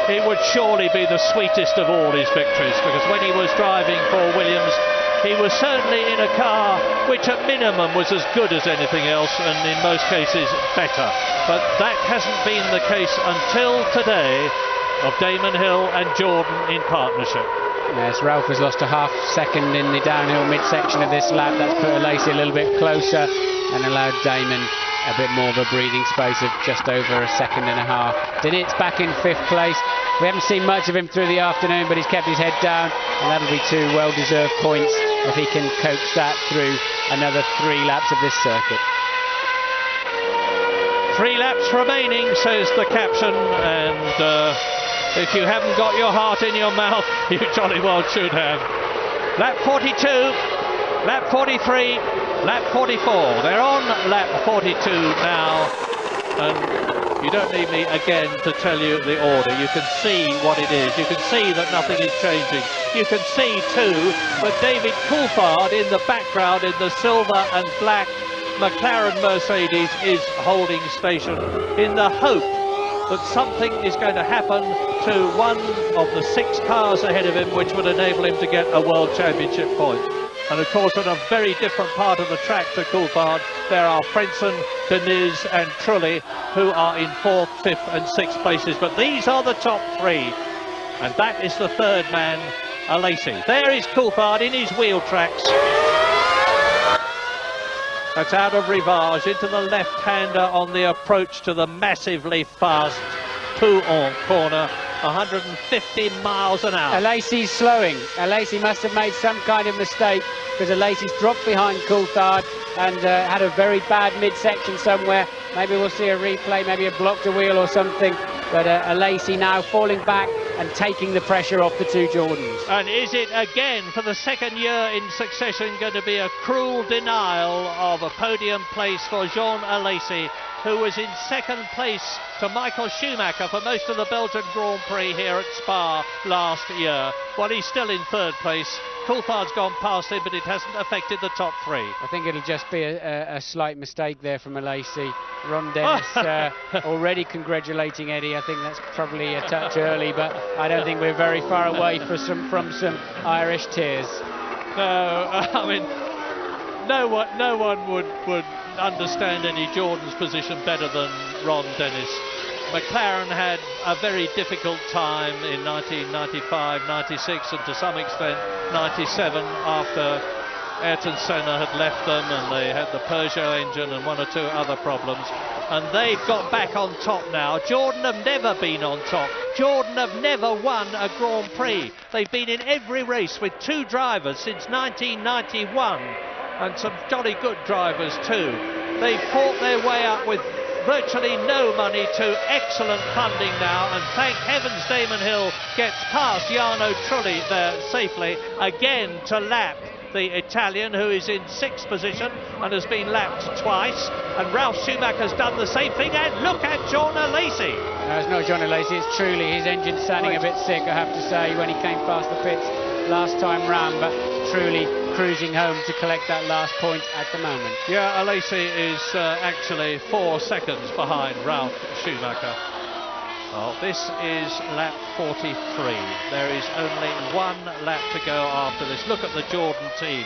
[SPEAKER 1] it would surely be the sweetest of all his victories, because when he was driving for Williams, he was certainly in a car which at minimum was as good as anything else, and in most cases better. But that hasn't been the case until today, of Damon Hill and Jordan in partnership.
[SPEAKER 2] Yes, Ralph has lost a half second in the downhill midsection of this lap. That's put Lacey a little bit closer and allowed Damon a bit more of a breathing space of just over a second and a half. Denit's back in 5th place. We haven't seen much of him through the afternoon, but he's kept his head down, and that'll be 2 well-deserved points if he can coax that through another 3 laps of this circuit.
[SPEAKER 1] 3 laps remaining, says the captain, and if you haven't got your heart in your mouth, you jolly well should have. Lap 42, lap 43, lap 44. They're on lap 42 now, and you don't need me again to tell you the order. You can see what it is. You can see that nothing is changing. You can see too that David Coulthard in the background in the silver and black McLaren Mercedes is holding station in the hope that something is going to happen to one of the 6 cars ahead of him, which would enable him to get a World Championship point. And of course, on a very different part of the track to Coulthard, there are Frentzen, Deniz and Trulli, who are in 4th, 5th and 6th places. But these are the top 3. And that is the 3rd man, Lacey. There is Coulthard in his wheel tracks. That's out of Rivage into the left-hander on the approach to the massively fast Pouhon corner, 150 miles an hour.
[SPEAKER 2] Lacey's slowing. Lacey must have made some kind of mistake, because Lacey's dropped behind Coulthard and had a very bad midsection somewhere. Maybe we'll see a replay, maybe a blocked a wheel or something. But Lacey now falling back and taking the pressure off the 2 Jordans.
[SPEAKER 1] And is it again, for the 2nd year in succession, going to be a cruel denial of a podium place for Jean Alesi, who was in 2nd place to Michael Schumacher for most of the Belgian Grand Prix here at Spa last year? Well, he's still in 3rd place. Coulthard's gone past him, but it hasn't affected the top 3.
[SPEAKER 2] I think it'll just be a slight mistake there from Lacey. Ron Dennis already congratulating Eddie. I think that's probably a touch early, but I don't think we're very far away from some Irish tears.
[SPEAKER 1] No, I mean, no one would understand Eddie Jordan's position better than Ron Dennis. McLaren had a very difficult time in 1995, 96 and to some extent 97 after Ayrton Senna had left them and they had the Peugeot engine and 1 or 2 other problems, and they've got back on top now. Jordan have never been on top. Jordan have never won a Grand Prix. They've been in every race with 2 drivers since 1991, and some jolly good drivers too. They've fought their way up with virtually no money to excellent funding now, and thank heavens Damon Hill gets past Jarno Trulli there safely again to lap the Italian, who is in 6th position and has been lapped twice, and Ralf Schumacher's done the same thing, and look at Jean Alesi.
[SPEAKER 2] No, it's not Jean Alesi, it's Trulli. His engine's sounding a bit sick, I have to say, when he came past the pits last time round, but Trulli cruising home to collect that last point at the moment.
[SPEAKER 1] Yeah, Alesi is actually 4 seconds behind Ralf Schumacher. Well, this is lap 43. There is only 1 lap to go after this. Look at the Jordan team.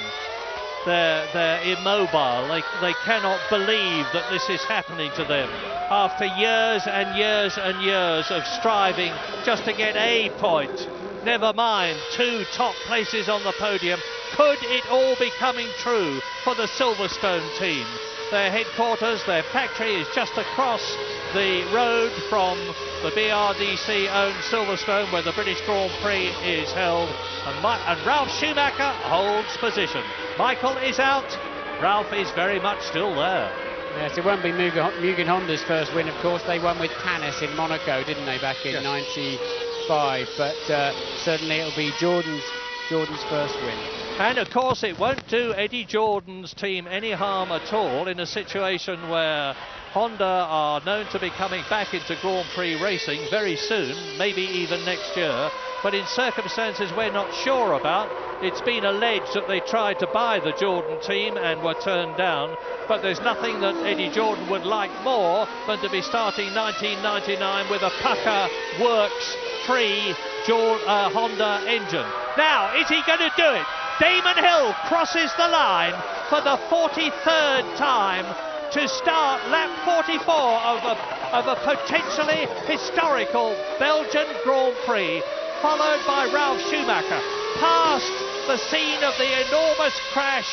[SPEAKER 1] They're immobile. They cannot believe that this is happening to them. After years and years and years of striving just to get a point, never mind 2 top places on the podium, could it all be coming true for the Silverstone team? Their headquarters, their factory is just across the road from the BRDC-owned Silverstone, where the British Grand Prix is held, and Ralf Schumacher holds position. Michael is out. Ralf is very much still there.
[SPEAKER 2] Yes, it won't be Mugen Honda's first win, of course. They won with Panis in Monaco, didn't they, back in 95? But certainly it'll be Jordan's first win.
[SPEAKER 1] And of course it won't do Eddie Jordan's team any harm at all in a situation where Honda are known to be coming back into Grand Prix racing very soon, maybe even next year, but in circumstances we're not sure about. It's been alleged that they tried to buy the Jordan team and were turned down, but there's nothing that Eddie Jordan would like more than to be starting 1999 with a pucker works free Honda engine. Now, is he going to do it? Damon Hill crosses the line for the 43rd time to start lap 44 of a potentially historical Belgian Grand Prix, followed by Ralf Schumacher, past the scene of the enormous crash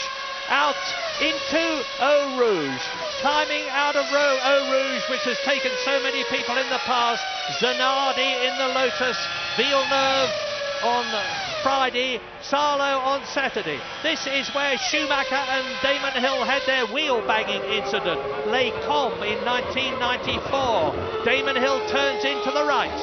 [SPEAKER 1] out into Eau Rouge, climbing out of Eau Rouge, which has taken so many people in the past. Zanardi in the Lotus, Villeneuve on Friday, Salo on Saturday. This is where Schumacher and Damon Hill had their wheel banging incident. Les Combes in 1994. Damon Hill turns into the right,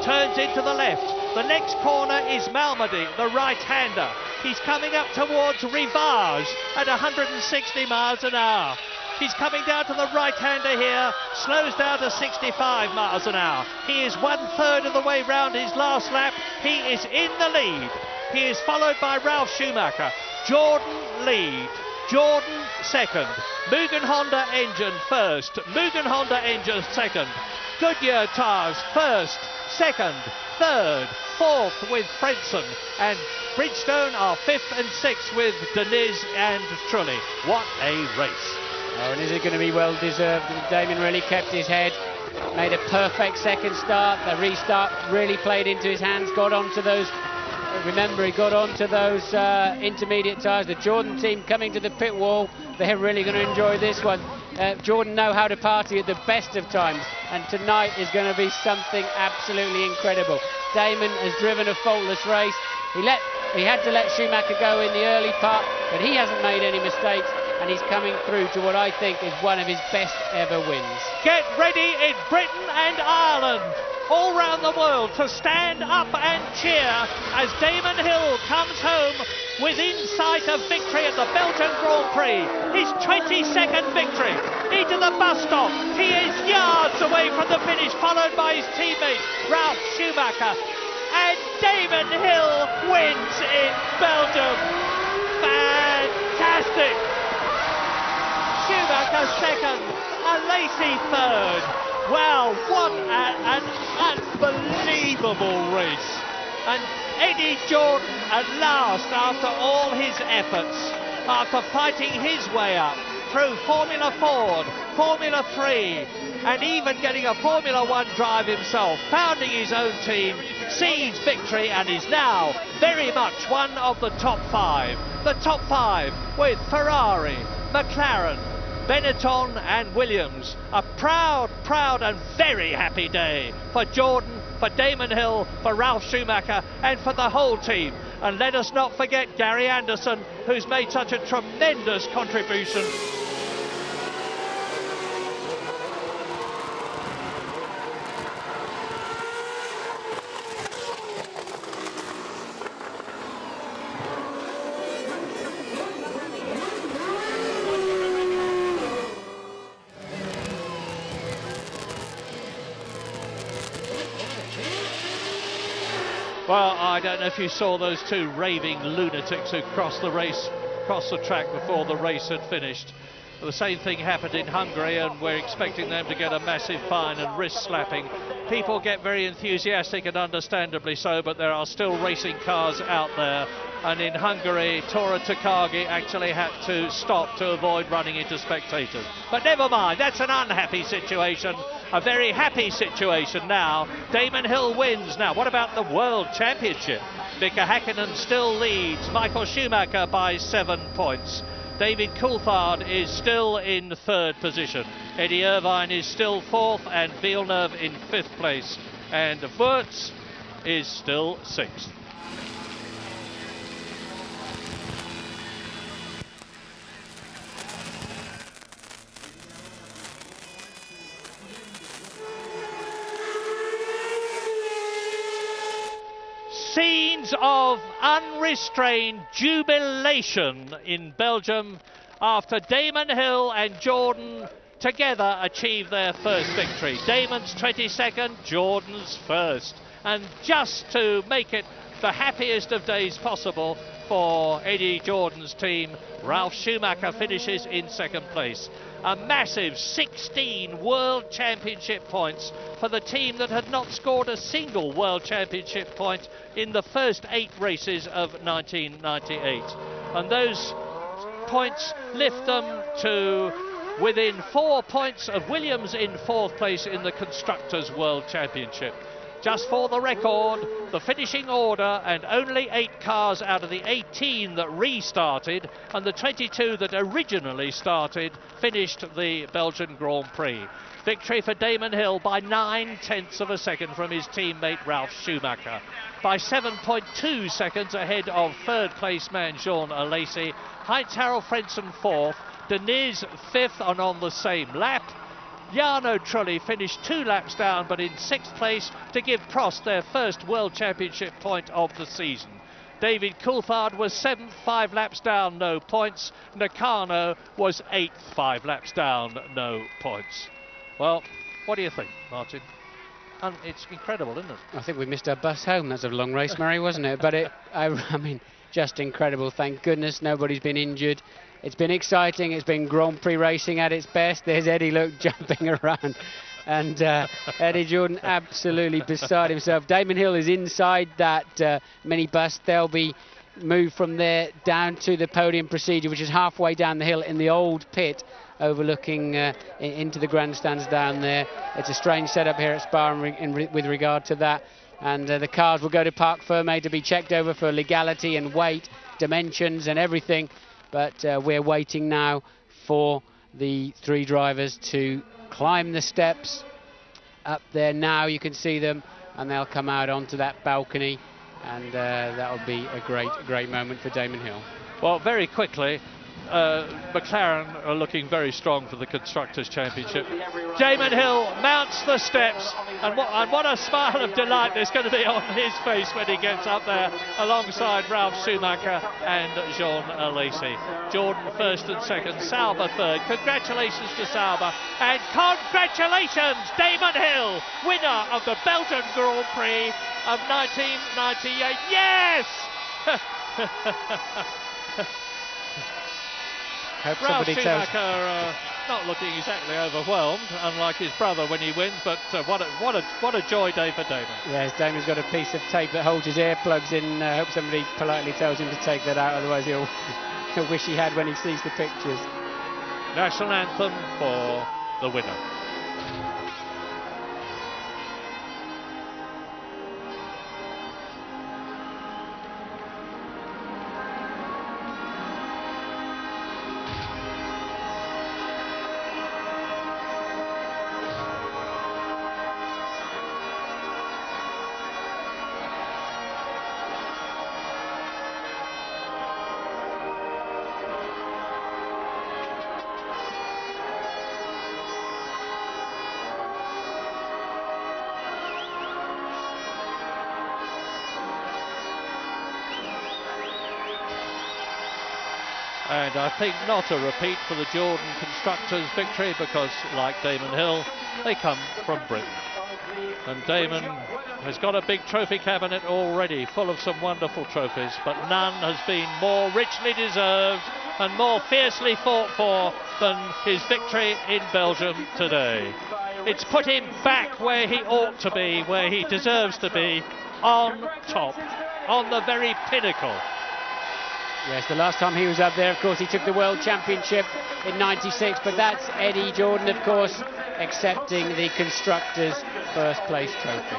[SPEAKER 1] turns into the left. The next corner is Malmedy, the right-hander. He's coming up towards Rivage at 160 miles an hour. He's coming down to the right-hander here, slows down to 65 miles an hour. He is 1/3 of the way round his last lap. He is in the lead. He is followed by Ralf Schumacher. Jordan lead. Jordan second. Mugen Honda engine first. Mugen Honda engine second. Goodyear tyres first, second, third, fourth with Frentzen, and Bridgestone are fifth and sixth with Deniz and Trulli. What a race.
[SPEAKER 2] Oh, and is it going to be well deserved? Damon really kept his head, made a perfect second start. The restart really played into his hands, got onto those, remember he got onto those intermediate tyres. The Jordan team coming to the pit wall, they're really going to enjoy this one. Jordan know how to party at the best of times, and tonight is going to be something absolutely incredible. Damon has driven a faultless race. He had to let Schumacher go in the early part, but he hasn't made any mistakes, and he's coming through to what I think is one of his best ever wins.
[SPEAKER 1] Get ready in Britain and Ireland, all round the world, to stand up and cheer as Damon Hill comes home within sight of victory at the Belgian Grand Prix. His 22nd victory into the bus stop. He is yards away from the finish, followed by his teammate Ralf Schumacher. And Damon Hill wins in Belgium. Fantastic! Schumacher second, and Lacey third. Well, what an unbelievable race. And Eddie Jordan at last, after all his efforts, after fighting his way up through Formula Ford, Formula 3, and even getting a Formula 1 drive himself, founding his own team, sees victory and is now very much one of the top five. The top five with Ferrari, McLaren, Benetton and Williams. A proud and very happy day for Jordan, for Damon Hill, for Ralf Schumacher and for the whole team. And let us not forget Gary Anderson, who's made such a tremendous contribution. Well, I don't know if you saw those two raving lunatics who crossed the track before the race had finished. The same thing happened in Hungary, and we're expecting them to get a massive fine and wrist slapping. People get very enthusiastic, and understandably so, but there are still racing cars out there. And in Hungary, Tora Takagi actually had to stop to avoid running into spectators. But never mind, that's an unhappy situation. A very happy situation now. Damon Hill wins. Now, what about the World Championship? Mika Häkkinen still leads. Michael Schumacher by 7 points. David Coulthard is still in third position. Eddie Irvine is still fourth, and Villeneuve in fifth place. And Wurz is still sixth. Scenes of unrestrained jubilation in Belgium after Damon Hill and Jordan together achieve their first victory. Damon's 22nd, Jordan's first. And just to make it the happiest of days possible for Eddie Jordan's team, Ralf Schumacher finishes in second place. A massive 16 World Championship points for the team that had not scored a single World Championship point in the first 8 races of 1998. And those points lift them to within 4 points of Williams in 4th place in the Constructors' World Championship. Just for the record, the finishing order, and only 8 cars out of the 18 that restarted and the 22 that originally started finished the Belgian Grand Prix. Victory for Damon Hill by 9/10 of a second from his teammate Ralf Schumacher. By 7.2 seconds ahead of 3rd place man Jean Alesi. Heinz-Harald Frentzen 4th, Deniz 5th and on the same lap. Jarno Trulli finished 2 laps down but in 6th place to give Prost their first World Championship point of the season. David Coulthard was 7th, 5 laps down, no points. Nakano was 8th, 5 laps down, no points. Well, what do you think, Martin? And it's incredible, isn't it?
[SPEAKER 2] I think we missed our bus home. That's a long race, Murray, wasn't it? But I mean, just incredible. Thank goodness nobody's been injured. It's been exciting. It's been Grand Prix racing at its best. There's Eddie, look, jumping around. And Eddie Jordan absolutely beside himself. Damon Hill is inside that minibus. They'll be moved from there down to the podium procedure, which is halfway down the hill in the old pit, overlooking into the grandstands down there. It's a strange setup here at Spa with regard to that. And the cars will go to Parc Fermé to be checked over for legality and weight, dimensions and everything. But we're waiting now for the 3 drivers to climb the steps up there. Now you can see them, and they'll come out onto that balcony, and that'll be a great moment for Damon Hill.
[SPEAKER 1] Well, very quickly, McLaren are looking very strong for the Constructors' Championship. Damon Hill mounts the steps, and what a smile of delight there's going to be on his face when he gets up there alongside Ralf Schumacher and Jean Alesi. Jordan 1st and 2nd, Sauber 3rd. Congratulations to Sauber, and congratulations Damon Hill, winner of the Belgian Grand Prix of 1998. Yes! Ralf Schumacher not looking exactly overwhelmed, unlike his brother when he wins, but what a joy day for Damon.
[SPEAKER 2] Yes, Damon's got a piece of tape that holds his earplugs in. I hope somebody politely tells him to take that out, otherwise he'll wish he had when he sees the pictures.
[SPEAKER 1] National anthem for the winner. And I think not a repeat for the Jordan Constructors' victory, because, like Damon Hill, they come from Britain. And Damon has got a big trophy cabinet already, full of some wonderful trophies, but none has been more richly deserved and more fiercely fought for than his victory in Belgium today. It's put him back where he ought to be, where he deserves to be, on top, on the very pinnacle.
[SPEAKER 2] Yes, the last time he was up there, of course, he took the World Championship in '96, but that's Eddie Jordan, of course, accepting the Constructors' first place trophy.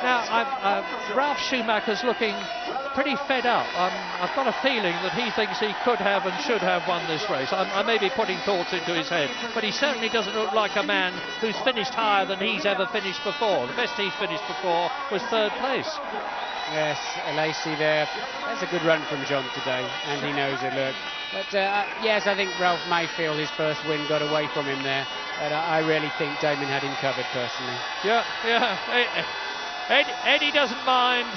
[SPEAKER 1] Now, Ralf Schumacher's looking pretty fed up. I've got a feeling that he thinks he could have and should have won this race. I may be putting thoughts into his head, but he certainly doesn't look like a man who's finished higher than he's ever finished before. The best he's finished before was 3rd place.
[SPEAKER 2] Yes, Alesi there. That's a good run from John today, and he knows it, look. But yes, I think Ralph may feel his first win got away from him there, but I really think Damon had him covered personally.
[SPEAKER 1] Yeah. Eddie doesn't mind,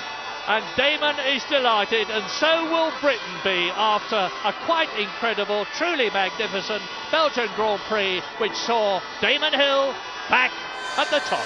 [SPEAKER 1] and Damon is delighted, and so will Britain be after a quite incredible, truly magnificent Belgian Grand Prix, which saw Damon Hill back at the top.